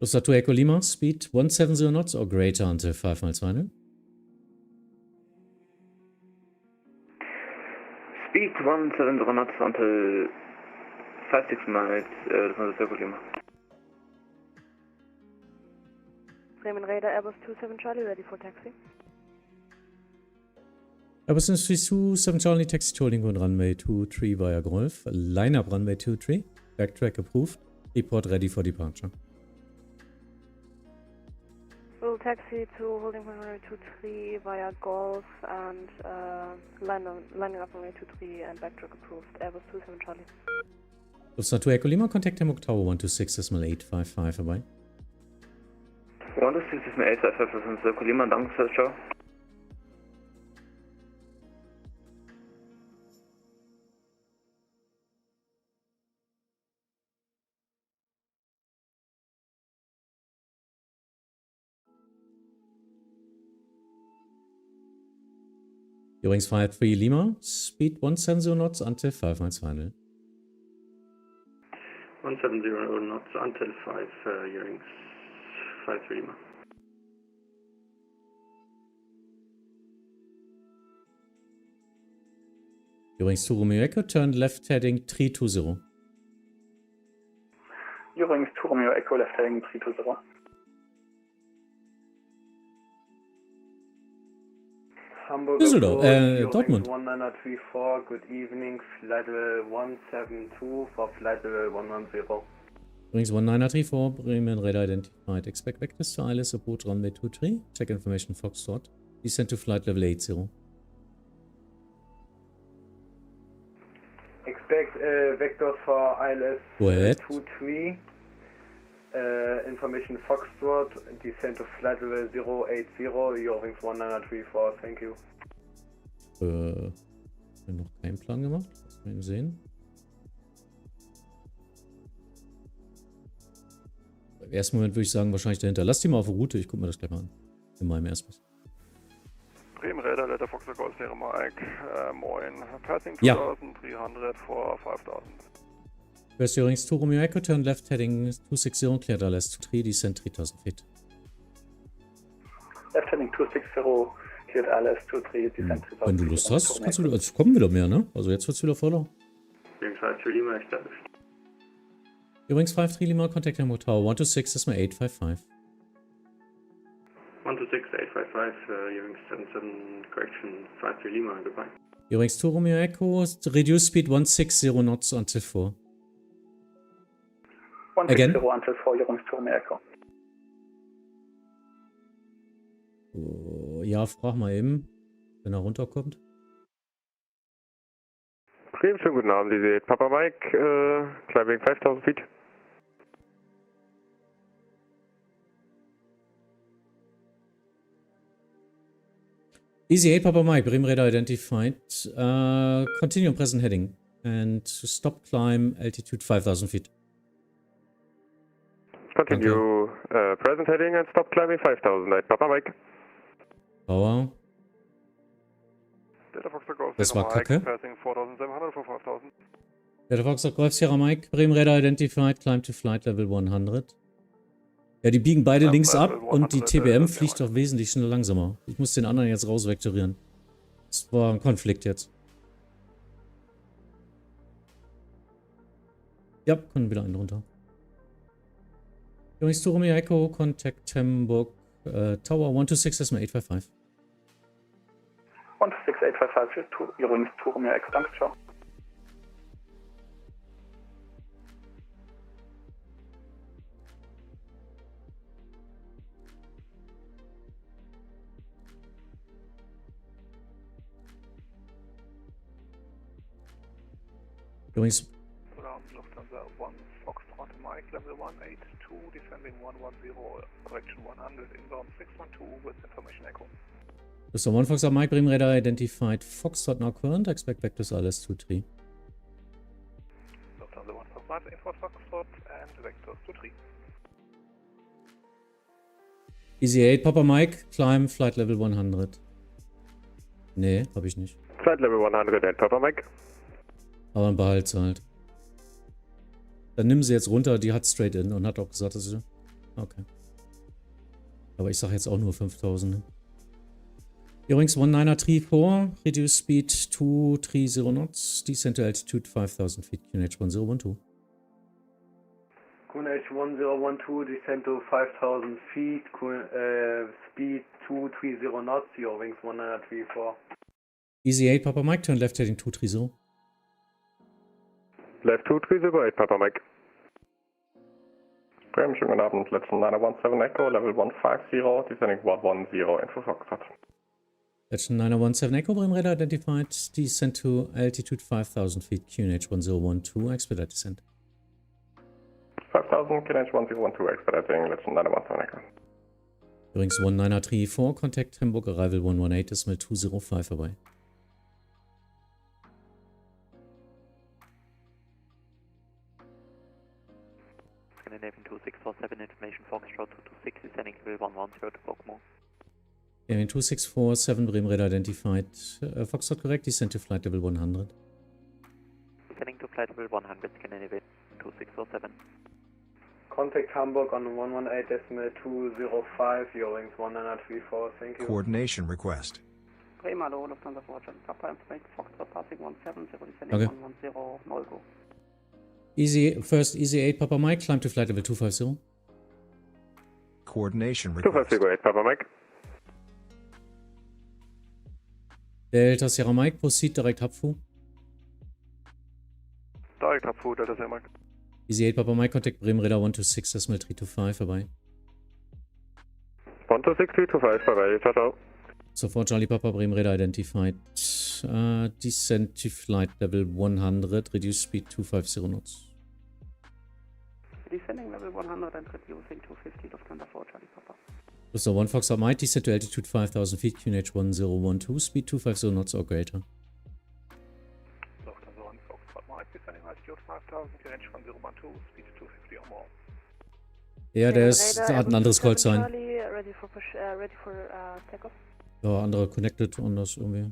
Lufthansa 2 Echo Lima, speed 170 knots or greater until 5 miles final. Speed 170 knots until 5-6 miles, Lufthansa 2 Echo Lima. Bremen Radar Airbus 27 Charlie, ready for taxi. Airbus 27 Charlie, taxi to holding on runway 23 via Golf. Line up runway 23. Backtrack approved. Report ready for departure. We'll taxi to holding runway 23 via Golf and lining up runway 23 and backtrack approved. Airbus 27 Charlie. Lufthansa 2 Echo Lima, contact Hamburg Tower 126.855, vorbei. 126.855, Lufthansa Echo Lima, danke, ciao. Übrigens 53 Lima, speed 170 knots until 5 miles final. 170 knots until 5, Eurings 53 Lima. Übrigens 2 Romeo Echo, turn left heading 320. Übrigens 2 Romeo Echo, left heading 320. Hamburg Düsseldorf, Approach, Dortmund. 1934, good evening, flight level 172 for flight level 110. Übrigens 1934, Bremen Radar identified. Expect vectors to ILS approach runway 23. Check information Foxtrot. Descend to flight level 80. Expect vectors for ILS What? 23. Information Foxtrot, descend to flight level 080, Eurowings 1934, thank you. Noch keinen Plan gemacht. Lass mal eben sehen. Im ersten Moment würde ich sagen, wahrscheinlich dahinter. Lass die mal auf der Route, ich gucke mir das gleich mal an. In meinem Erstpass. Bremen Radar, Letter Foxtrot Golf Sierra Mike, moin. Passing Ja. 2300 for 5000. First Eurings 2 Romeo Echo, turn left heading 260, cleared ILS 23, descend 3000 feet. Left heading 260, cleared ILS 23, descend 3000 feet. Wenn du Lust hast, kannst du, es kommen wieder mehr, ne? Also jetzt wird's wieder voller. Eurings 53 Lima established. Übrigens 53 Lima, contact Hamburg Tower 126.855. 126.855, Eurings 77, correction 53 Lima, goodbye. Übrigens 2 Romeo Echo, reduce speed 160 knots until 4. 160 until 4, Eurings 2 Romeo Echo. Oh, ja, frag mal eben, wenn er runterkommt. Bremen, schönen guten Abend, EDDH Papa Mike, climbing 5000 feet. Easy 8 Papa Mike, Bremen Radar identified. Continue on present heading and stop climb altitude 5000 feet. Continue present heading and stop climbing 5000, 8 Papa Mike. Power. Delta Foxtrot Golf Das war Sierra kacke. Mike, passing 4700 for 5000. Delta Foxtrot Golf Sierra Mike, Bremen Radar identified, climb to flight level 100. Ja, die biegen beide links ab und die TBM fliegt doch wesentlich schneller langsamer. Ich muss den anderen jetzt rausvektorieren. Das war ein Konflikt jetzt. Ja, können wieder einen runter. Übrigens, to Romeo Echo, contact Hamburg Tower 126.855. 126.855, übrigens 2 Romeo Echo, danke, ciao. Übrigens, Lufthansa 1 Foxtrot Mike, level 182, descending 110, correction 100, inbound 612 with information echo. Mr. 1 Foxtrot Mike, Bremen Radar identified Foxtrot now current, expect vectors ILS 23. Lufthansa 1 Foxtrot, info Foxtrot and vectors 23. Easy 8 Papa Mike, climb flight level 100. Nee, hab ich nicht. Flight level 100, 8 Papa Mike. Aber ein Behalt's halt. Dann nimm sie jetzt runter, die hat straight in und hat auch gesagt, dass sie... Okay. Aber ich sag jetzt auch nur 5000. Ne? Übrigens 1934, reduce speed 230 knots, descend to altitude 5000 feet, QNH 1012. QNH 1012, descend to 5000 feet, speed 230 knots, Eurowings 1934. Easy 8 Papa Mike, turn left heading 230. Left 230, 8 Papa Mike. Bremen, schönen guten Abend, letzten 917 Echo, level 150, descending 110, info Foxtrot. Legend 917 Echo, Bremen Radar identified, descend to altitude 5000 feet, QNH 1012, expedite descent. 5000, QNH 1012, expediting legend 917 Echo. Übrigens 1934, contact Hamburg Arrival 118.205 vorbei. Scandinavian 2647, information Foxtrot 226, descending level 110 to Bogmo. Scandinavian 2647, Bremen Radar identified. Foxtrot correct, descend to flight level 100. Descending to flight level 100, Scandinavian 2647. Contact Hamburg on 118.205, Eurings 1934, thank you. Coordination request. Bremen Radar, Lufthansa Fortune, Papa Inspect, Foxtrot passing 170, descending Okay. 110, no go. First Easy 8 Papa Mike, climb to flight level 250. Coordination request. 250, 8 Papa Mike. Delta Sierra Mike, proceed direct Hubfu. Direct Hubfu, Delta Sierra Mike. Easy 8 Papa Mike, contact Bremen Radar 126.325 vorbei. 126.325, vorbei, ciao, ciao. Sofort Charlie Papa, Bremen Radar identified. Descend to flight level 100, reduce speed 250 knots. Descending level 100 and reducing 250, Lufthansa 4, Charlie Papa. Lufthansa 1 Fox Mike, descend to altitude 5000 feet, QNH 1012, speed 250 knots or greater. Lufthansa 1 Foxtrot Mike, descending altitude 5000, QNH 1012, speed 250 or more. Ja, der hat ein anderes Call Sign. Charlie, ready for push, ready for takeoff. Ja, andere connected, anders irgendwie.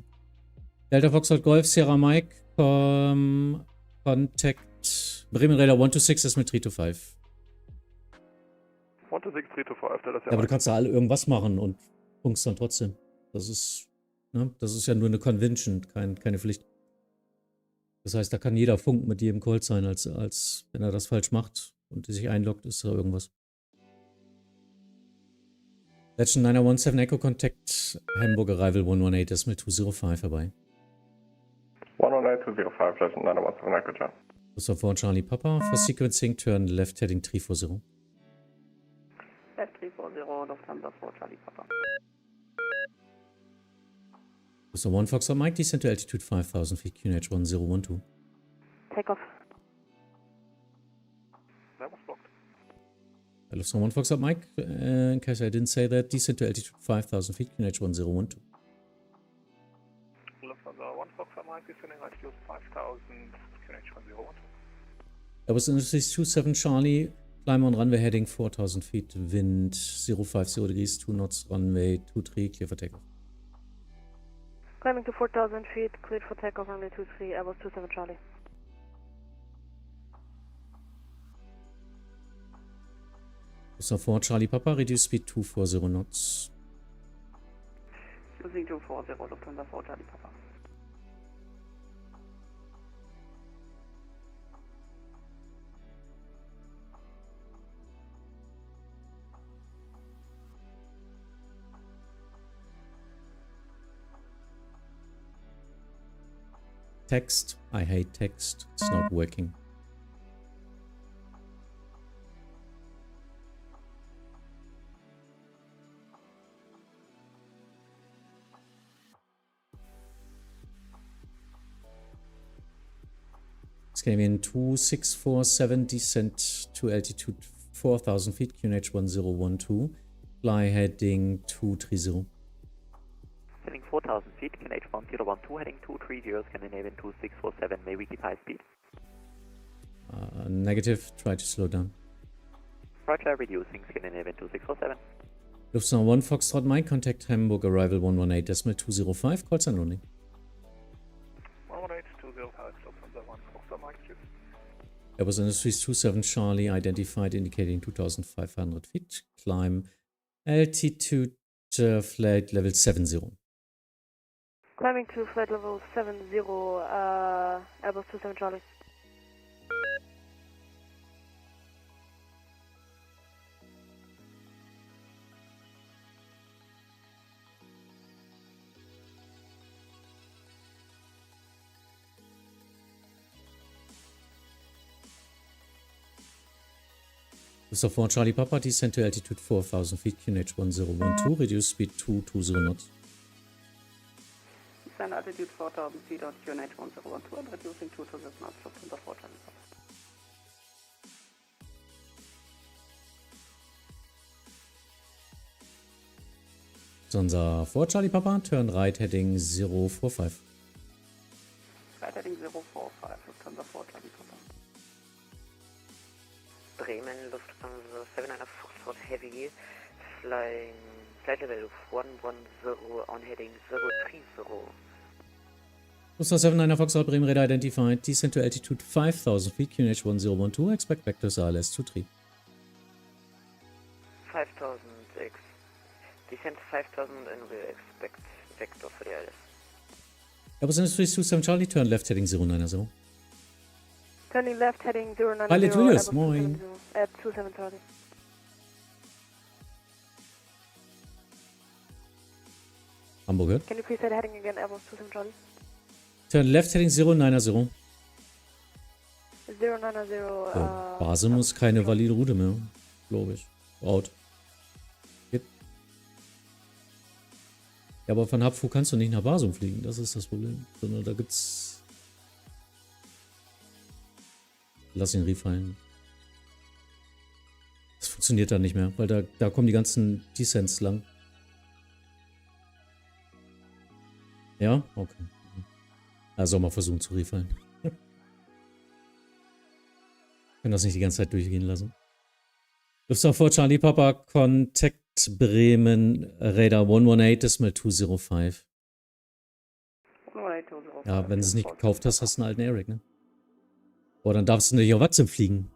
Delta Foxtrot Golf, Sierra Mike, contact Bremen Radar 126, das mit 325. 126, 325, Delta Ja, Sierra aber du Mike. kannst ja alle irgendwas machen und funkst dann trotzdem. Das ist ja nur eine Convention, keine Pflicht. Das heißt, da kann jeder funken mit jedem Call sein, als wenn er das falsch macht und sich einloggt, ist da irgendwas. Legend 917 Echo Contact Hamburg Arrival 118.205 vorbei. 118.205, legend 917 Echo, John. Christopher Charlie Papa, for sequencing, turn left heading 340. Left 340, Lufthansa 4, Charlie Papa. Christopher 1 Fox Mike, descend to altitude 5000 feet, QNH 1012. Takeoff. That was blocked. Lufthansa 1 Fox Mike, in case I didn't say that, descend to altitude 5000 feet, QNH 1012. Lufthansa 1 Foxtrot Mike, descending altitude 5000, QNH 1012. Airbus Industries 27 Charlie, climb on runway heading 4000 feet, wind 050 degrees, 2 knots, runway 23, clear for takeoff. Climbing to 4000 feet, cleared for takeoff, runway 23, Airbus 27 Charlie. Lufthansa 4 Charlie Papa, reduce speed 240 knots. Using 240, Lufthansa 4, Charlie Papa. Text, I hate text, it's not working. Scandinavian 2647, descent to altitude 4000 feet, QNH 1012, fly heading 230. Descending 4000 feet, QNH 1012, heading 230, Scandinavian 2647, may we keep high speed? Negative, try to slow down. Roger, reducing, Scandinavian 2647. Lufthansa 1 Foxtrot Mike, contact Hamburg Arrival 118.205, call sign only. 118.205, Lufthansa 1 Foxtrot Mike, tschüss. Airbus Industries 27 Charlie, identified, indicating 2500 feet, climb altitude flight level 70. Climbing to flight level 70, Airbus 27 Charlie. Lufthansa 4 Charlie Papa, descend to altitude 4000 feet, QNH 1012, reduce speed 220 knots. Descend altitude 4000 feet on QNH 1012 and reducing 2 knots, Lufthansa 4, Charlie Papa. Lufthansa 4 Charlie Papa, turn right heading 045. Right heading 045, Lufthansa 4 Charlie Papa. Bremen, Lufthansa 79 Foxtrot Heavy, flying flight level of 110 on heading 030. Lufthansa 79 Foxtrot, Bremen Radar identified, descent to altitude 5000 feet, QNH 1012, expect vectors ALS 23. 5000 descent 5000 and we expect vector for the ILS. Airbus Industries 27 Charlie, turn left heading 090. Turning left, heading 090. Pilot Williams, Airbus moin. 270 at 27 Charlie. Hamburg hört. Can you please say the heading again, Airbus 27 Charlie? Turn left heading 090. 090, Basel muss keine valide Route mehr, glaube ich. Out. Geht. Ja, aber von Hapfu kannst du nicht nach Basel fliegen, das ist das Problem. Sondern da gibt's... Lass ihn refallen. Das funktioniert dann nicht mehr, weil da kommen die ganzen Descents lang. Ja? Okay. Also mal versuchen zu refallen. Können das nicht die ganze Zeit durchgehen lassen. Lufthansa 4 Charlie Papa, Contact Bremen Radar 118.205. 118.205. Ja, wenn du es nicht gekauft hast, hast du einen alten Eric, ne? Boah, dann darfst du nicht auf Vatsim fliegen.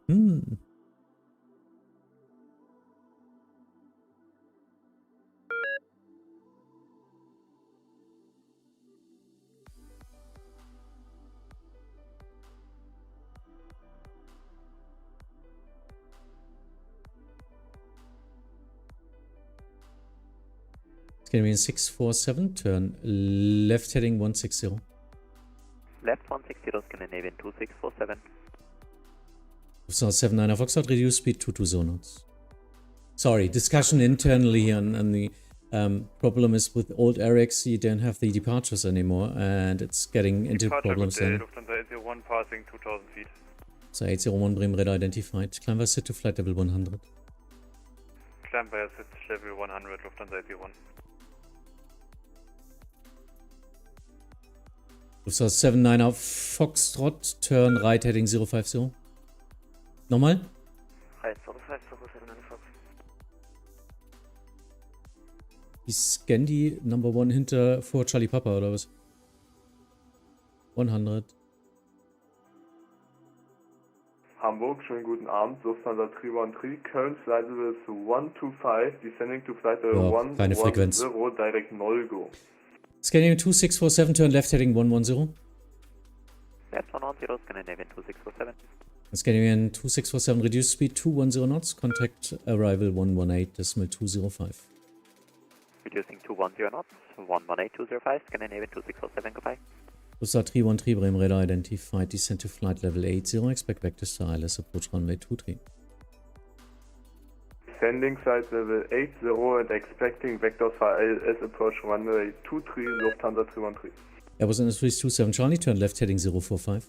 Can be 647, turn left heading 160. Left 160, Scandinavian 2647. Lufthansa 79 Foxtrot, reduce speed to 20 knots. Sorry, discussion internally and the problem is with old Erics, you don't have the departures anymore and it's getting into problems then. Lufthansa 801 passing 2000 feet. So 801 Bremen Radar identified. Climb via sit to flight level 100. Climb via sit level 100, Lufthansa 801. Lufthansa 79 Foxtrot, turn right heading 050. Nochmal? Right 050, 79 Fox. Die scan die Number 1 hinter vor Charlie Papa oder was? 100. Hamburg, schönen guten Abend, Lufthansa 313, current flight level is 125, descending to flight level 110, direct Nolgo. Scandinavian 2647, turn left heading 110. Left 110, Scandinavian 2647. Scandinavian 2647, reduce speed 210 knots, contact arrival 118.205. Reducing 210 knots, 118.205, Scandinavian 2647, goodbye. Lufthansa 313, Bremen Radar identified, descent to flight level 80, expect vectors to ILS approach runway 23. Descending flight level 80 and expecting vectors for ILS approach runway 23, Lufthansa 313. Airbus Industries 27 Charlie, turn left heading 045.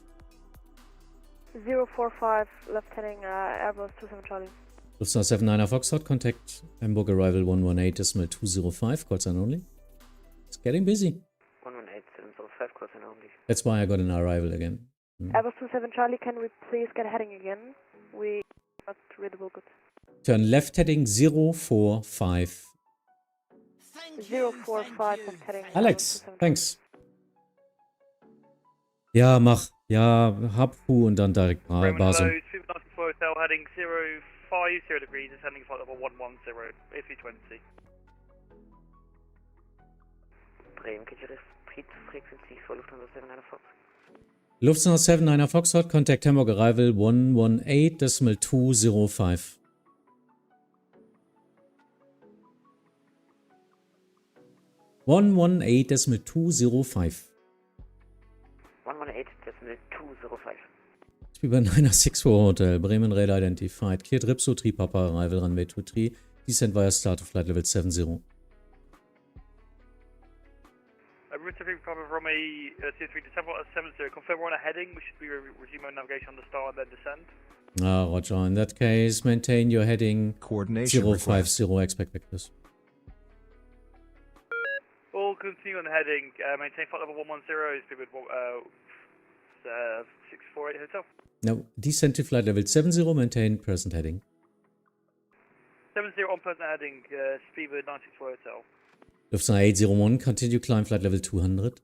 045, left heading Airbus 27 Charlie. Lufthansa 79 Foxtrot, contact Hamburg arrival 118.205, call sign only. It's getting busy. 118.705, call sign only. That's why I got an arrival again. Airbus 27 Charlie, can we please get heading again? We not readable good. Turn left heading 045. 045, left heading. Alex, thanks. Ja, mach. Ja, Hapfu und dann direkt Basel. Hello, 294 Hotel heading 050 degrees, descending flight level 110, A320. Bremen, could you repeat frequency for Lufthansa 79 Fox? Lufthansa 79 Foxtrot, contact Hamburg arrival 118.205. One 118.205. 118.205. Über 964 Hotel, Bremen Radar identified. Cleared Ripso 3 Papa, arrival runway 23. Descent via start of flight level 70. Route 3 Papa from a C3 December 70. Confirm we're on a heading. We should be resuming navigation on the start and then descent. Ah, roger. In that case, maintain your heading Coordination 050, expect vectors. we'll continue on the heading. Maintain flight level 110, speed with 648 hotel. Now, descend to flight level 70, maintain present heading. 70 on present heading, speed with 964 hotel. Lufthansa 801, continue climb flight level 200.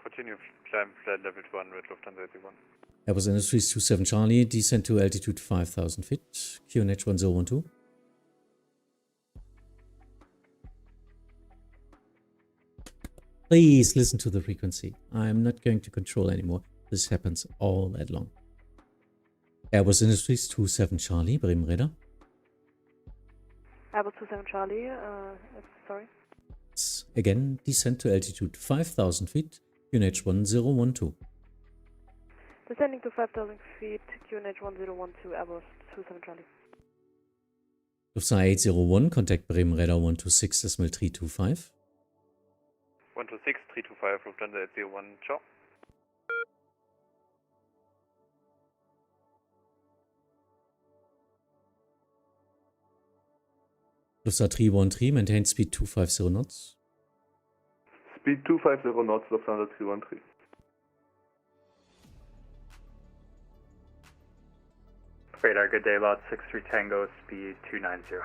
Continue climb flight level 200, Lufthansa 81. Airbus Industries 27 Charlie, descend to altitude 5,000 feet, QNH 1012. Please listen to the frequency. I'm not going to control anymore. This happens all that long. Airbus Industries 27 Charlie, Bremen Radar. Airbus 27 Charlie, sorry. Again, descend to altitude 5,000 feet, QNH 1012. Descending to 5,000 feet, QNH 1012, Airbus 27 Charlie. Lufthansa 801, contact Bremen Radar 126.325. 126, 325, Lufthansa 801, ciao. Lufthansa 313, maintain speed 250 knots. Speed 250 knots, Lufthansa 313. Radar, good day, lot 63 Tango, speed 290.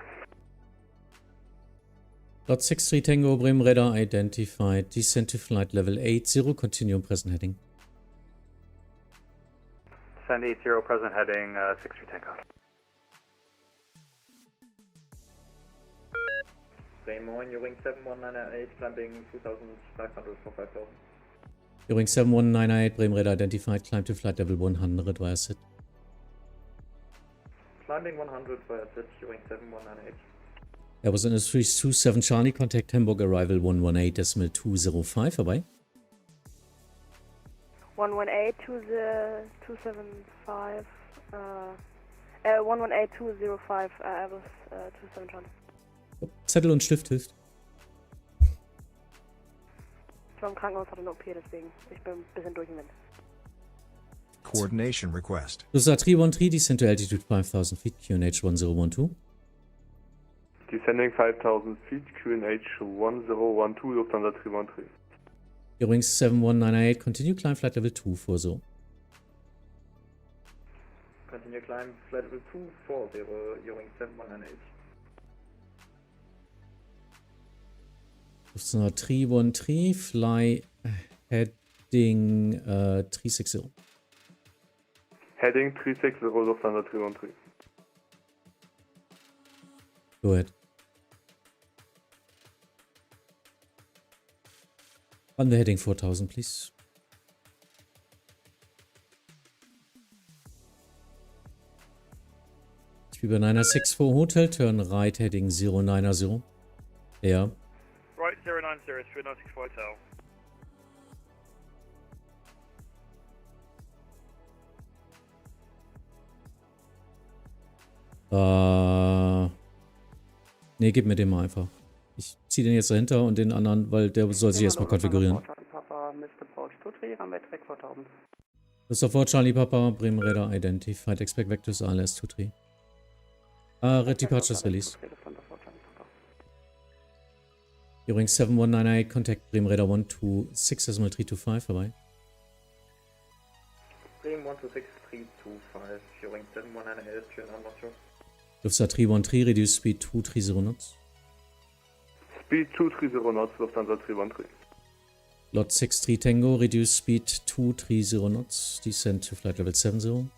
Lot 63 Tango, Bremen Radar identified. Descend to flight level 80, continue present heading. Descend 80, present heading, 63 Tango. Bremen, you're wing 7198, climbing 2,500 for 5,000. You're 7198, Bremen Radar identified. Climb to flight level 100 via SIT. Climbing 100 via SIT, you're wing 7198. Airbus Industries 27 Charlie, contact Hamburg arrival 118.205, vorbei. 118-275, 118-205, Airbus 27 Charlie. Zettel und Stift hilft. Ich war im Krankenhaus, hatte eine OP, deswegen ich bin ein bisschen durch den Wind. Coordination request. Lufthansa 313, descend to altitude 5,000 feet, QNH 1012. Descending 5,000 feet, QNH 1012, Lufthansa 313. Eurowings 7198, continue climb flight level 240. Continue climb flight level 240, Eurowings 7198. Lufthansa 313, fly heading 360. Heading 360, Lufthansa 313. Go ahead. On the heading 4,000, please. Über 964 Hotel, turn right heading 090. Ja. Right 090, through 964 hotel. Nee, gib mir den mal einfach. Ich ziehe den jetzt dahinter und den anderen, weil der soll sich erstmal konfigurieren. Das ist sofort Charlie Papa, Bremen Radar identified, expect vectors ALS 23. Departures release. During 7198, contact Bremen Radar 126.325, vorbei. Bremen 126.325, During 7198, turn on not Lufthansa 313, reduce speed 230 knots. Speed 230 knots, Lufthansa 313. Lot 63 Tango, reduce speed 230 knots, descend to flight level 70.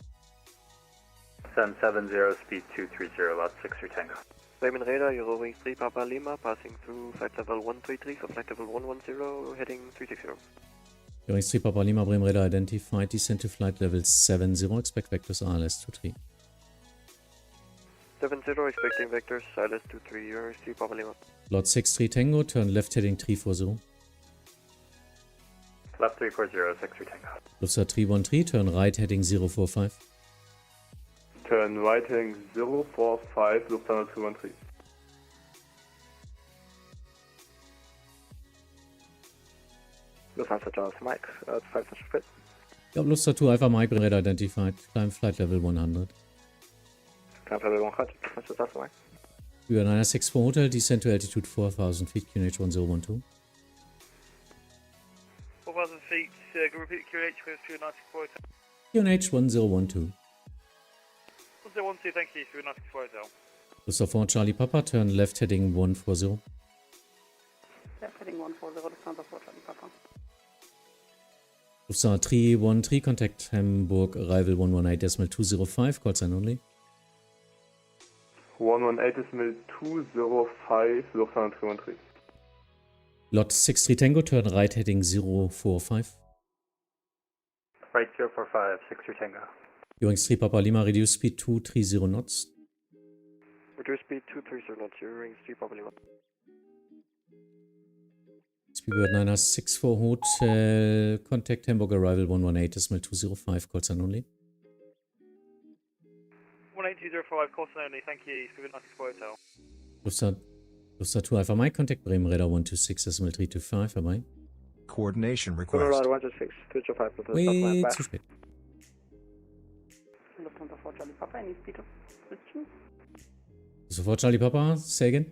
770, speed 230, lot 63 Tango. Bremen Radar, Eurowings 3 Papa Lima, passing through flight level 133 for flight level 110, heading 360. Eurowings 3 Papa Lima, Bremen Radar identified, descend to flight level 70, expect vectors ALS 23. 70, expecting vectors, ALS 23, Eurowings 3 Papa Lima. Lot 63 Tango, turn left heading 340. Left 340, 63 Tango. Lufthansa 313, turn right heading 045. Turn right heading 045, Lufthansa 313. Lufthansa Tower Mike, 5 feet. Ja, Lufthansa 2 Alpha Mike, Bremen Radar identified, climb flight level 100. Climb level 100, Lufthansa Tower Mike. Über 964 Hotel, descend to altitude 4000 feet, QNH 1012. 4,000 feet, can repeat QNH with 294 Hotel. QNH 1012. 1012, thank you, 294 Hotel. Lufthansa 4 Charlie Papa, turn left heading 140. Left heading 140, Lufthansa 4 Charlie Papa. Lufthansa 313, contact Hamburg, arrival 118.205, call sign only. 118.205, Lufthansa 313. Lot 63 Tango, turn right heading 045. Right 045, 63 Tango. Eurings 3 Papa Lima, reduce speed 230 knots. Reduce speed 230 knots, Eurings 3 Papa Lima. Speedbird 964 Hotel, contact Hamburg, arrival 118.205, call sign only. 18205, call sign only, thank you, Speedbird 964 Hotel. Lufthansa 2 Alpha Mike, contact Bremen Radar 126.325, bye-bye. Coordination Bremen request. Radar 126, 325, Wait, zu spät. Lufthansa 4 Charlie Papa, any speed restriction? Sofort Charlie Papa, say again.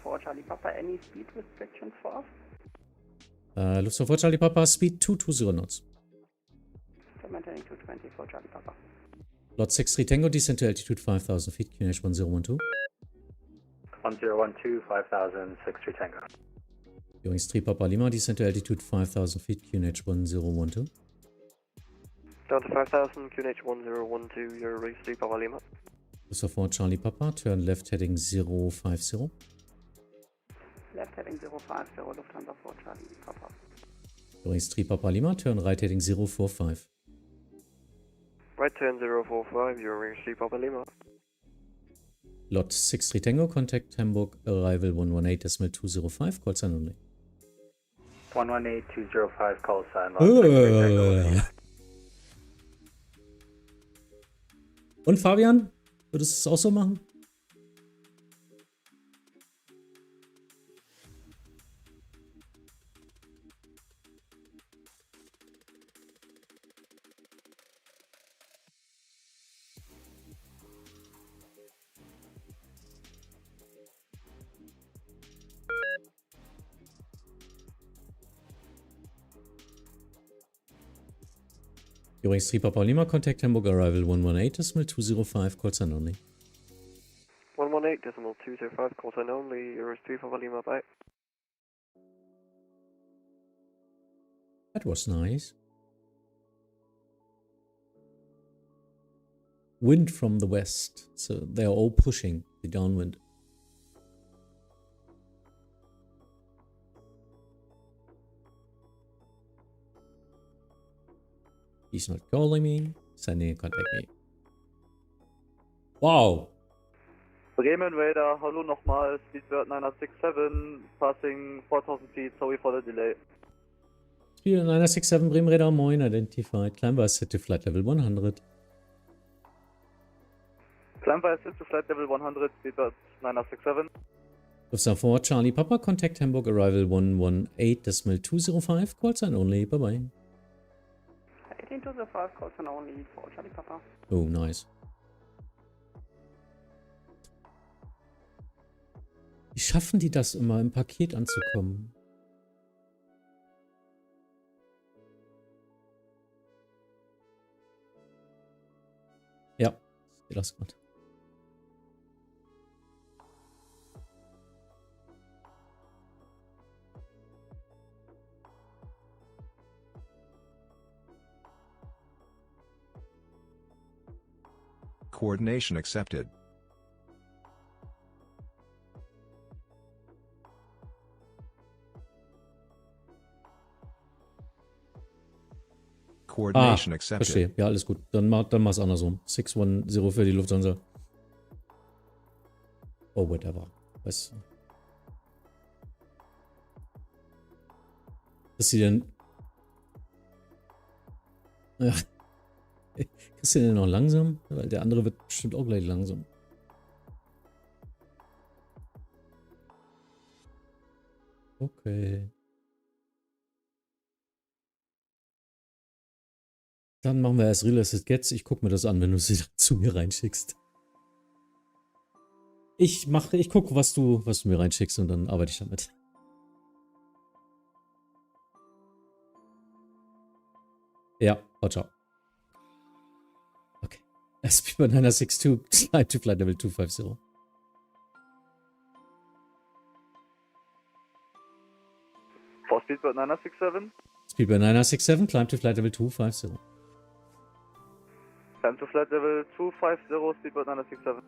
4 Charlie Papa, any speed restrictions for us? Lufthansa 4 Charlie Papa, speed 220 knots. So maintaining 220 for Charlie Papa. Lot 63 Tango, descend to altitude 5000 feet, QNH 1012. 1012, 5000, 63 Tango. Eurings 3 Papa Lima, descend to altitude 5000 feet, QNH 1012. Down to 5000, QNH 1012, Eurings 3 Papa Lima. Lufthansa 4 Charlie Papa, turn left heading 050. Left heading 050, Lufthansa 4 Charlie Papa. Eurings 3 Papa Lima, turn right heading 045. Right turn 045, Eurings 3 Papa Lima. Lot 63 Tango, contact Hamburg, arrival 118.205, call sign only. 118.205, call sign. Und Fabian, würdest du es auch so machen? Eurings 3 Papa Lima, contact Hamburg, arrival 118.205, call sign only. 118.205, call sign only, Eurings 3 Papa Lima, bye. That was nice. Wind from the west, so they are all pushing the downwind. He's not calling me, sending a contact me. Wow! Bremen Radar, hallo nochmal, Speedbird 967, passing 4000 feet, sorry for the delay. Speedbird 967, Bremen Radar, moin, identified. Climb by set to flight level 100. Climb by set to flight level 100, Speedbird 967. Lufthansa 4 Charlie Papa, contact Hamburg, arrival 118.205, call sign only, bye bye. 18205, call sign only for Charlie Papa. Oh, nice. Wie schaffen die das immer, im Paket anzukommen? Ja, ich sehe das gerade. Coordination accepted. Coordination accepted. Verstehe. Ja, alles gut. Dann mach's andersrum. 610 für die Lufthansa. Oh, whatever. Was? Ist sie denn... Ja. Ist sie denn noch langsam? Weil der andere wird bestimmt auch gleich langsam. Okay. Dann machen wir erst Real Assist Gets. Ich gucke mir das an, wenn du sie zu mir reinschickst. Ich gucke, was du mir reinschickst und dann arbeite ich damit. Ja, ciao. Okay. Speedbird 962, slide to flight level 250. For Speedbird 967. Speedbird 967, climb to flight level 250. Climb to flight level 250, Speedbird 967.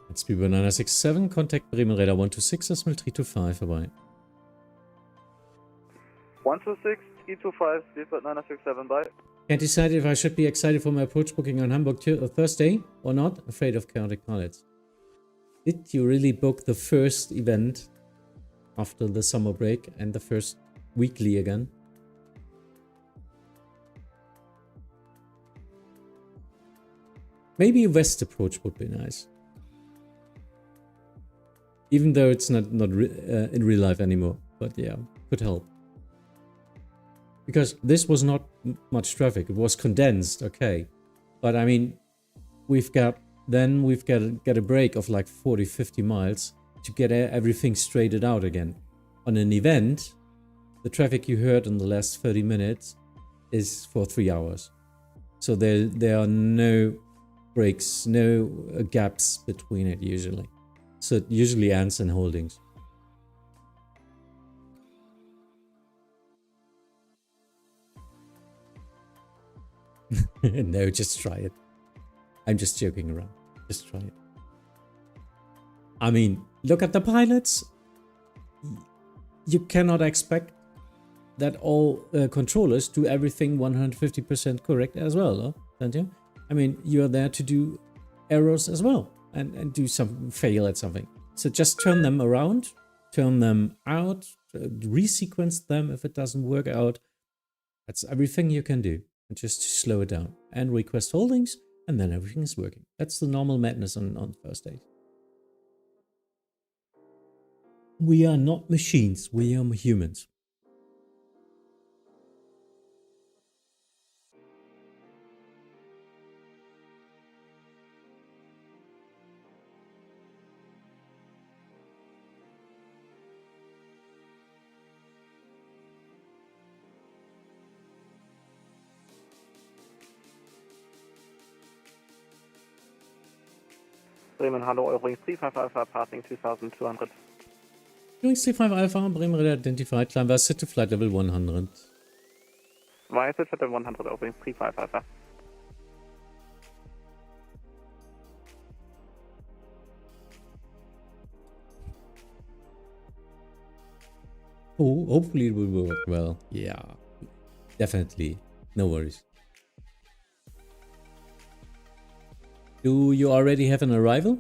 At Speedbird 967, contact Bremen Radar 126, decimal 325, bye. 126, 325, Speedbird 967, bye. Can't decide if I should be excited for my approach booking on Hamburg Thursday or not. Afraid of chaotic pilots. Did you really book the first event after the summer break and the first weekly again? Maybe a West approach would be nice. Even though it's not in real life anymore. But yeah, could help. Because this was not much traffic. It was condensed, okay. But I mean, we've got a break of like 40-50 miles to get everything straightened out again. On an event, the traffic you heard in the last 30 minutes is for 3 hours. So there are no breaks, no gaps between it usually. So it usually ends in holdings. No, just try it. I'm just joking around. Just try it. I mean, look at the pilots. You cannot expect that all controllers do everything 150% correct as well, huh? Don't you? I mean, you are there to do errors as well and do some fail at something. So just turn them around, turn them out, resequence them if it doesn't work out. That's everything you can do. Just to slow it down and request holdings, and then everything is working. That's the normal madness on first days. We are not machines, we are humans. Bremen, hello, Eurowings 35 Alpha, passing 2200. Eurowings 35 Alpha, Bremen Radar identified, climb via set to flight level 100. Via set level 100, Eurowings 35 Alpha. Oh, hopefully it will work well. Yeah, definitely. No worries. Do you already have an arrival?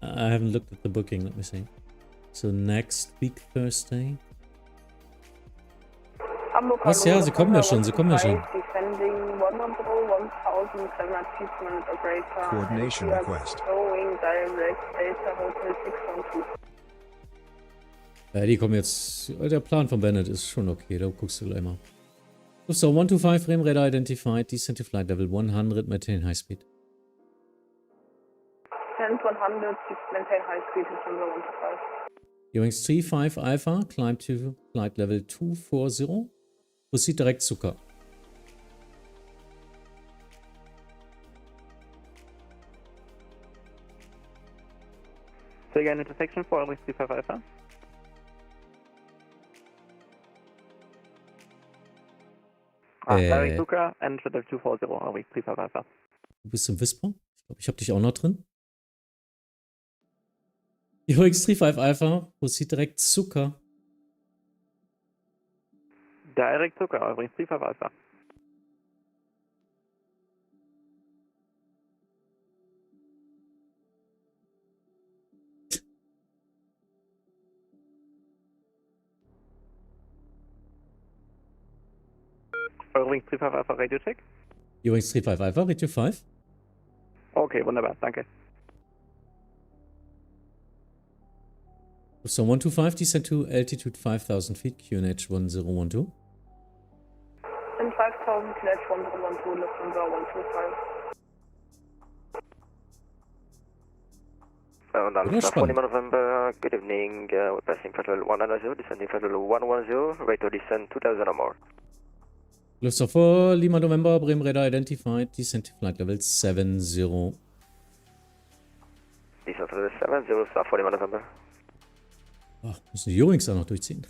I haven't looked at the booking, let me see. So next week, Thursday. Was, ja, sie kommen ja schon, sie kommen ja schon. Coordination request. Ja, die kommen jetzt. Der Plan von Bennett ist schon okay, da guckst du gleich mal. So, 125 Bremen Radar identified, descent to flight level 100, maintain high speed. 100, maintain high speed, December 125. Eurowings 35 Alpha, climb to flight level 240. Proceed direct Zucker. Say again, intersection for Eurowings 35 Alpha. Direct Zucker and level 240, Eurowings 35 Alpha. Du bist im Whisper? Ich glaube, ich habe dich auch noch drin. Eurowings 35 Alpha, proceed direkt Zucker. Direct Zucker, Eurowings 35 Alpha. Eurowings 35 Alpha, Radio Check. Eurowings 35 Alpha, Radio 5. Okay, wunderbar, danke. So 125, descend to altitude 5,000 feet, QNH 1012. And 5,000, QNH 1012, Lufthansa 125. November, good evening, we're passing flight level 190, descending flight level 110, rate of descent 2000 or more. Lufthansa 4, Lima November, Bremen Radar identified, descent to flight level 70. Descent level 70, start for Lima November. Ach, müssen die Eurings da noch durchziehen.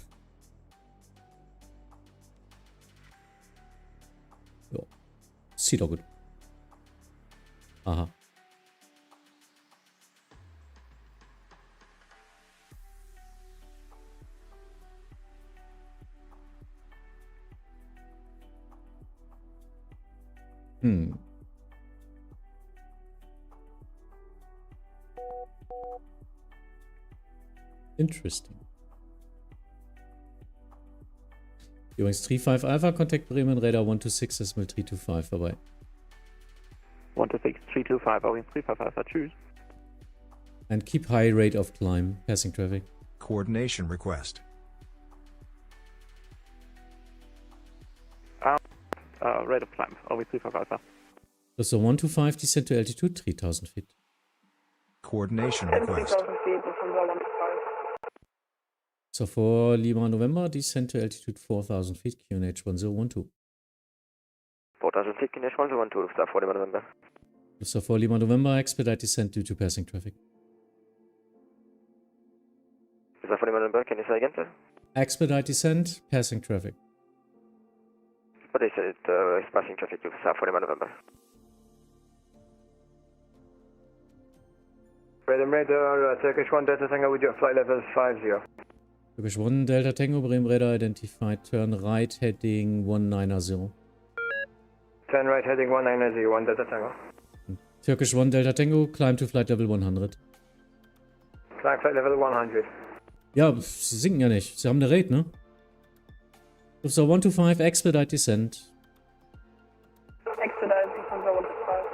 Ja, sieht doch gut. Aha. Interesting. Übrigens 35 Alpha, Contact Bremen Radar 126, Decimal 325 vorbei. 126, 325, Boeing 35 Alpha, tschüss. And keep high rate of climb, passing traffic. Coordination request. Rate of climb, Boeing 35 Alpha. So 125, descent to altitude 3000 feet. Coordination request. So for Lima November, descent to altitude 4000 feet, QNH 1012. 4000 feet, QNH 1012, start for Lima November. So for Lima November, expedite descent due to passing traffic. Start for Lima November, can you say again, sir? Expedite descent, passing traffic. What is it, it's passing traffic to start for Lima November. Bremen Radar, Turkish 1 Delta Tango with your flight level 50. Turkish 1 Delta Tango, Bremen Radar identified, turn right heading 190. Turn right heading 190, 1 Delta Tango. Turkish 1 Delta Tango, climb to flight level 100. Climb flight level 100. Ja, sie sinken ja nicht. Sie haben eine Rate, ne? Lufthansa 125, expedite descent. Expedite descent 125.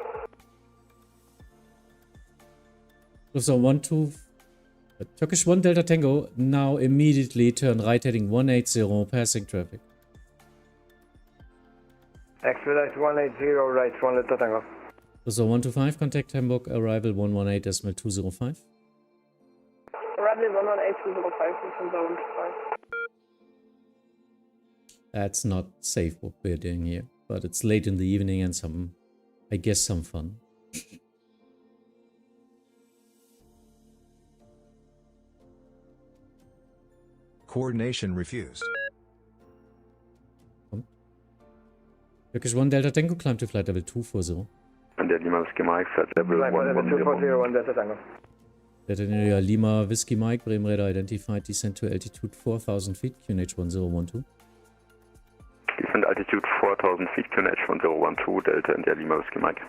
Lufthansa 125. Turkish 1 Delta Tango, now immediately turn right heading 180, passing traffic. Expedite 180, right 1 Delta Tango. Lufthansa 125, contact Hamburg, arrival 118.205. Arrival 118.205, Lufthansa 125. That's not safe what we're doing here, but it's late in the evening and I guess some fun. Coordination refused. Turkish 1 Delta Tango, climb to flight level 240. And der Lima Whiskey Mike, flight level 240, 1 Delta Tango. Delta Lima Whiskey Mike, Bremen Radar identified, descent to altitude 4000 feet, QNH 1012. Descent altitude 4000 feet, QNH 1012, Delta India Lima Whiskey Mike.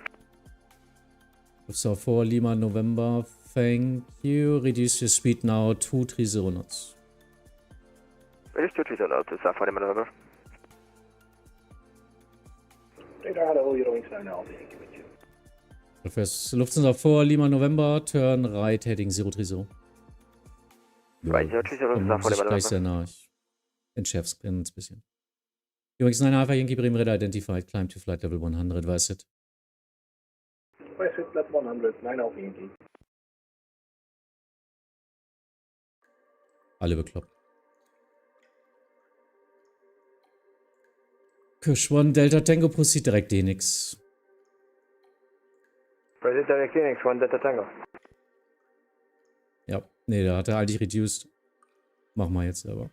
So for Lima November, thank you. Reduce your speed now 230 knots. Reduce 230 knots, start for Lima November. Radar, hello, you're wings are now being given to. First Lufthansa 4, Lima November, turn right heading 030. Right 030, start for Lima gleich sehr November. nah. Ich entschärf's ein bisschen. Übrigens 9 Alpha Yankee Bremen Radar identified, climb to flight level 100, weiß it. West Hit Flat 100, 9 auf Yankee. Alle bekloppt. Turkish 1 Delta Tango, proceed direkt DNX. Proceed direct DNX, 1 Delta Tango. Ja, nee, da hat er eigentlich reduced. Mach mal jetzt selber.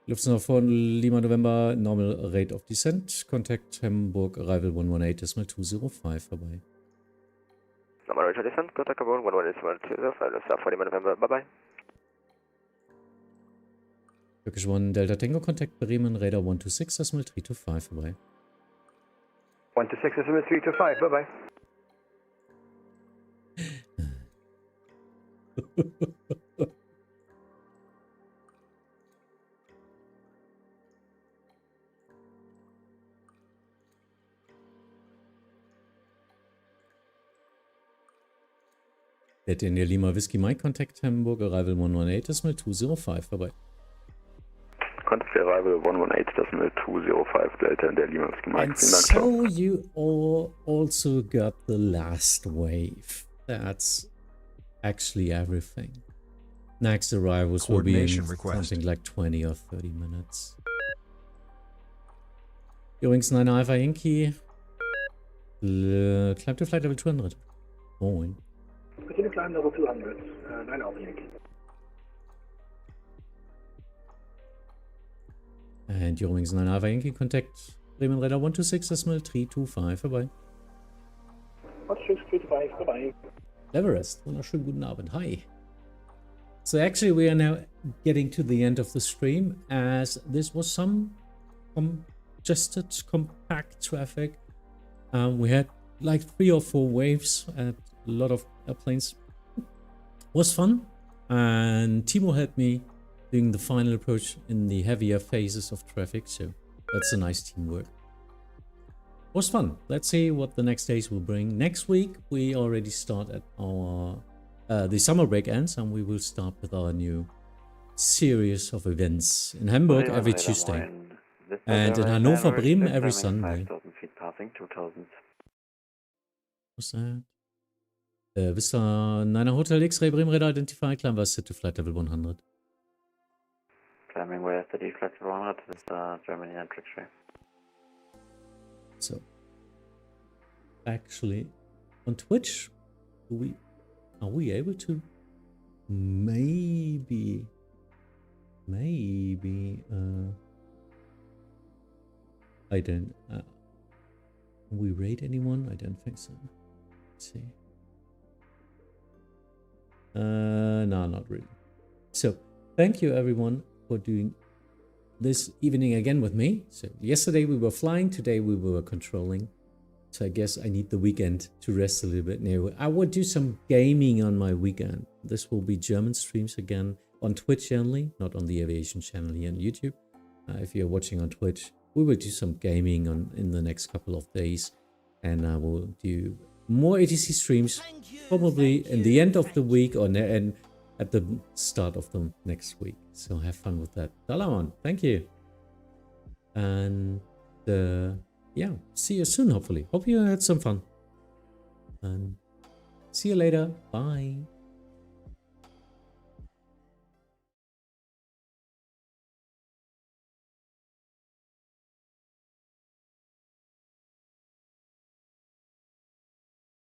Lufthansa 4 Lima November, normal rate of descent. Contact Hamburg, arrival 118.205 vorbei. Normal rate of descent, contact Hamburg 118.205, start for Lima November, bye bye. Turkish 1 Delta Tango, contact Bremen Radar 126, Decimal 325 vorbei. 126, Decimal 325, bye bye. Let in der Lima Whiskey Mike, contact Hamburg, arrival 118, Decimal 205 vorbei. Contact Arrival Arrival 118.205 Delta in der Lima Whiskey Mike. And so you all also got the last wave. That's actually everything. Next arrivals will be in something like 20 or 30 minutes. Übrigens 9 Alpha Yankee. Climb to flight level 200. Moin. Continue climb level 200. 9 Alpha Yankee. And übrigens 9 Alpha Yankee, contact Bremen Radar 126.325. Bye-bye. 126.325. Bye-bye. Everest, wunderschönen guten Abend. Hi. So actually we are now getting to the end of the stream, as this was some congested, compact traffic. We had like 3 or 4 waves at a lot of airplanes. Was fun, and Timo helped me doing the final approach in the heavier phases of traffic, so that's a nice teamwork. Was fun. Let's see what the next days will bring. Next week we already start at our the summer break ends, and we will start with our new series of events in Hamburg every Tuesday, and in Hannover, Bremen every Sunday. What's that? Vista 9 Hotel X-Ray Bremen Radar identify, climb was set to flight level 100. Climbing west at flight level 100, Vista Germany and X-Ray. So, actually, on Twitch, are we able to? Maybe, I don't, we rate anyone? I don't think so. Let's see. No, not really. So, thank you everyone for doing this evening again with me. So, yesterday we were flying, today we were controlling. So I guess I need the weekend to rest a little bit now. I would do some gaming on my weekend. This will be German streams again on Twitch only, not on the aviation channel here on YouTube. If you're watching on Twitch, we will do some gaming in the next couple of days. And I will do more ATC streams probably in the end of the week or at the start of the next week. So have fun with that. Dalamon, thank you. And yeah, see you soon, hopefully. Hope you had some fun. And see you later. Bye.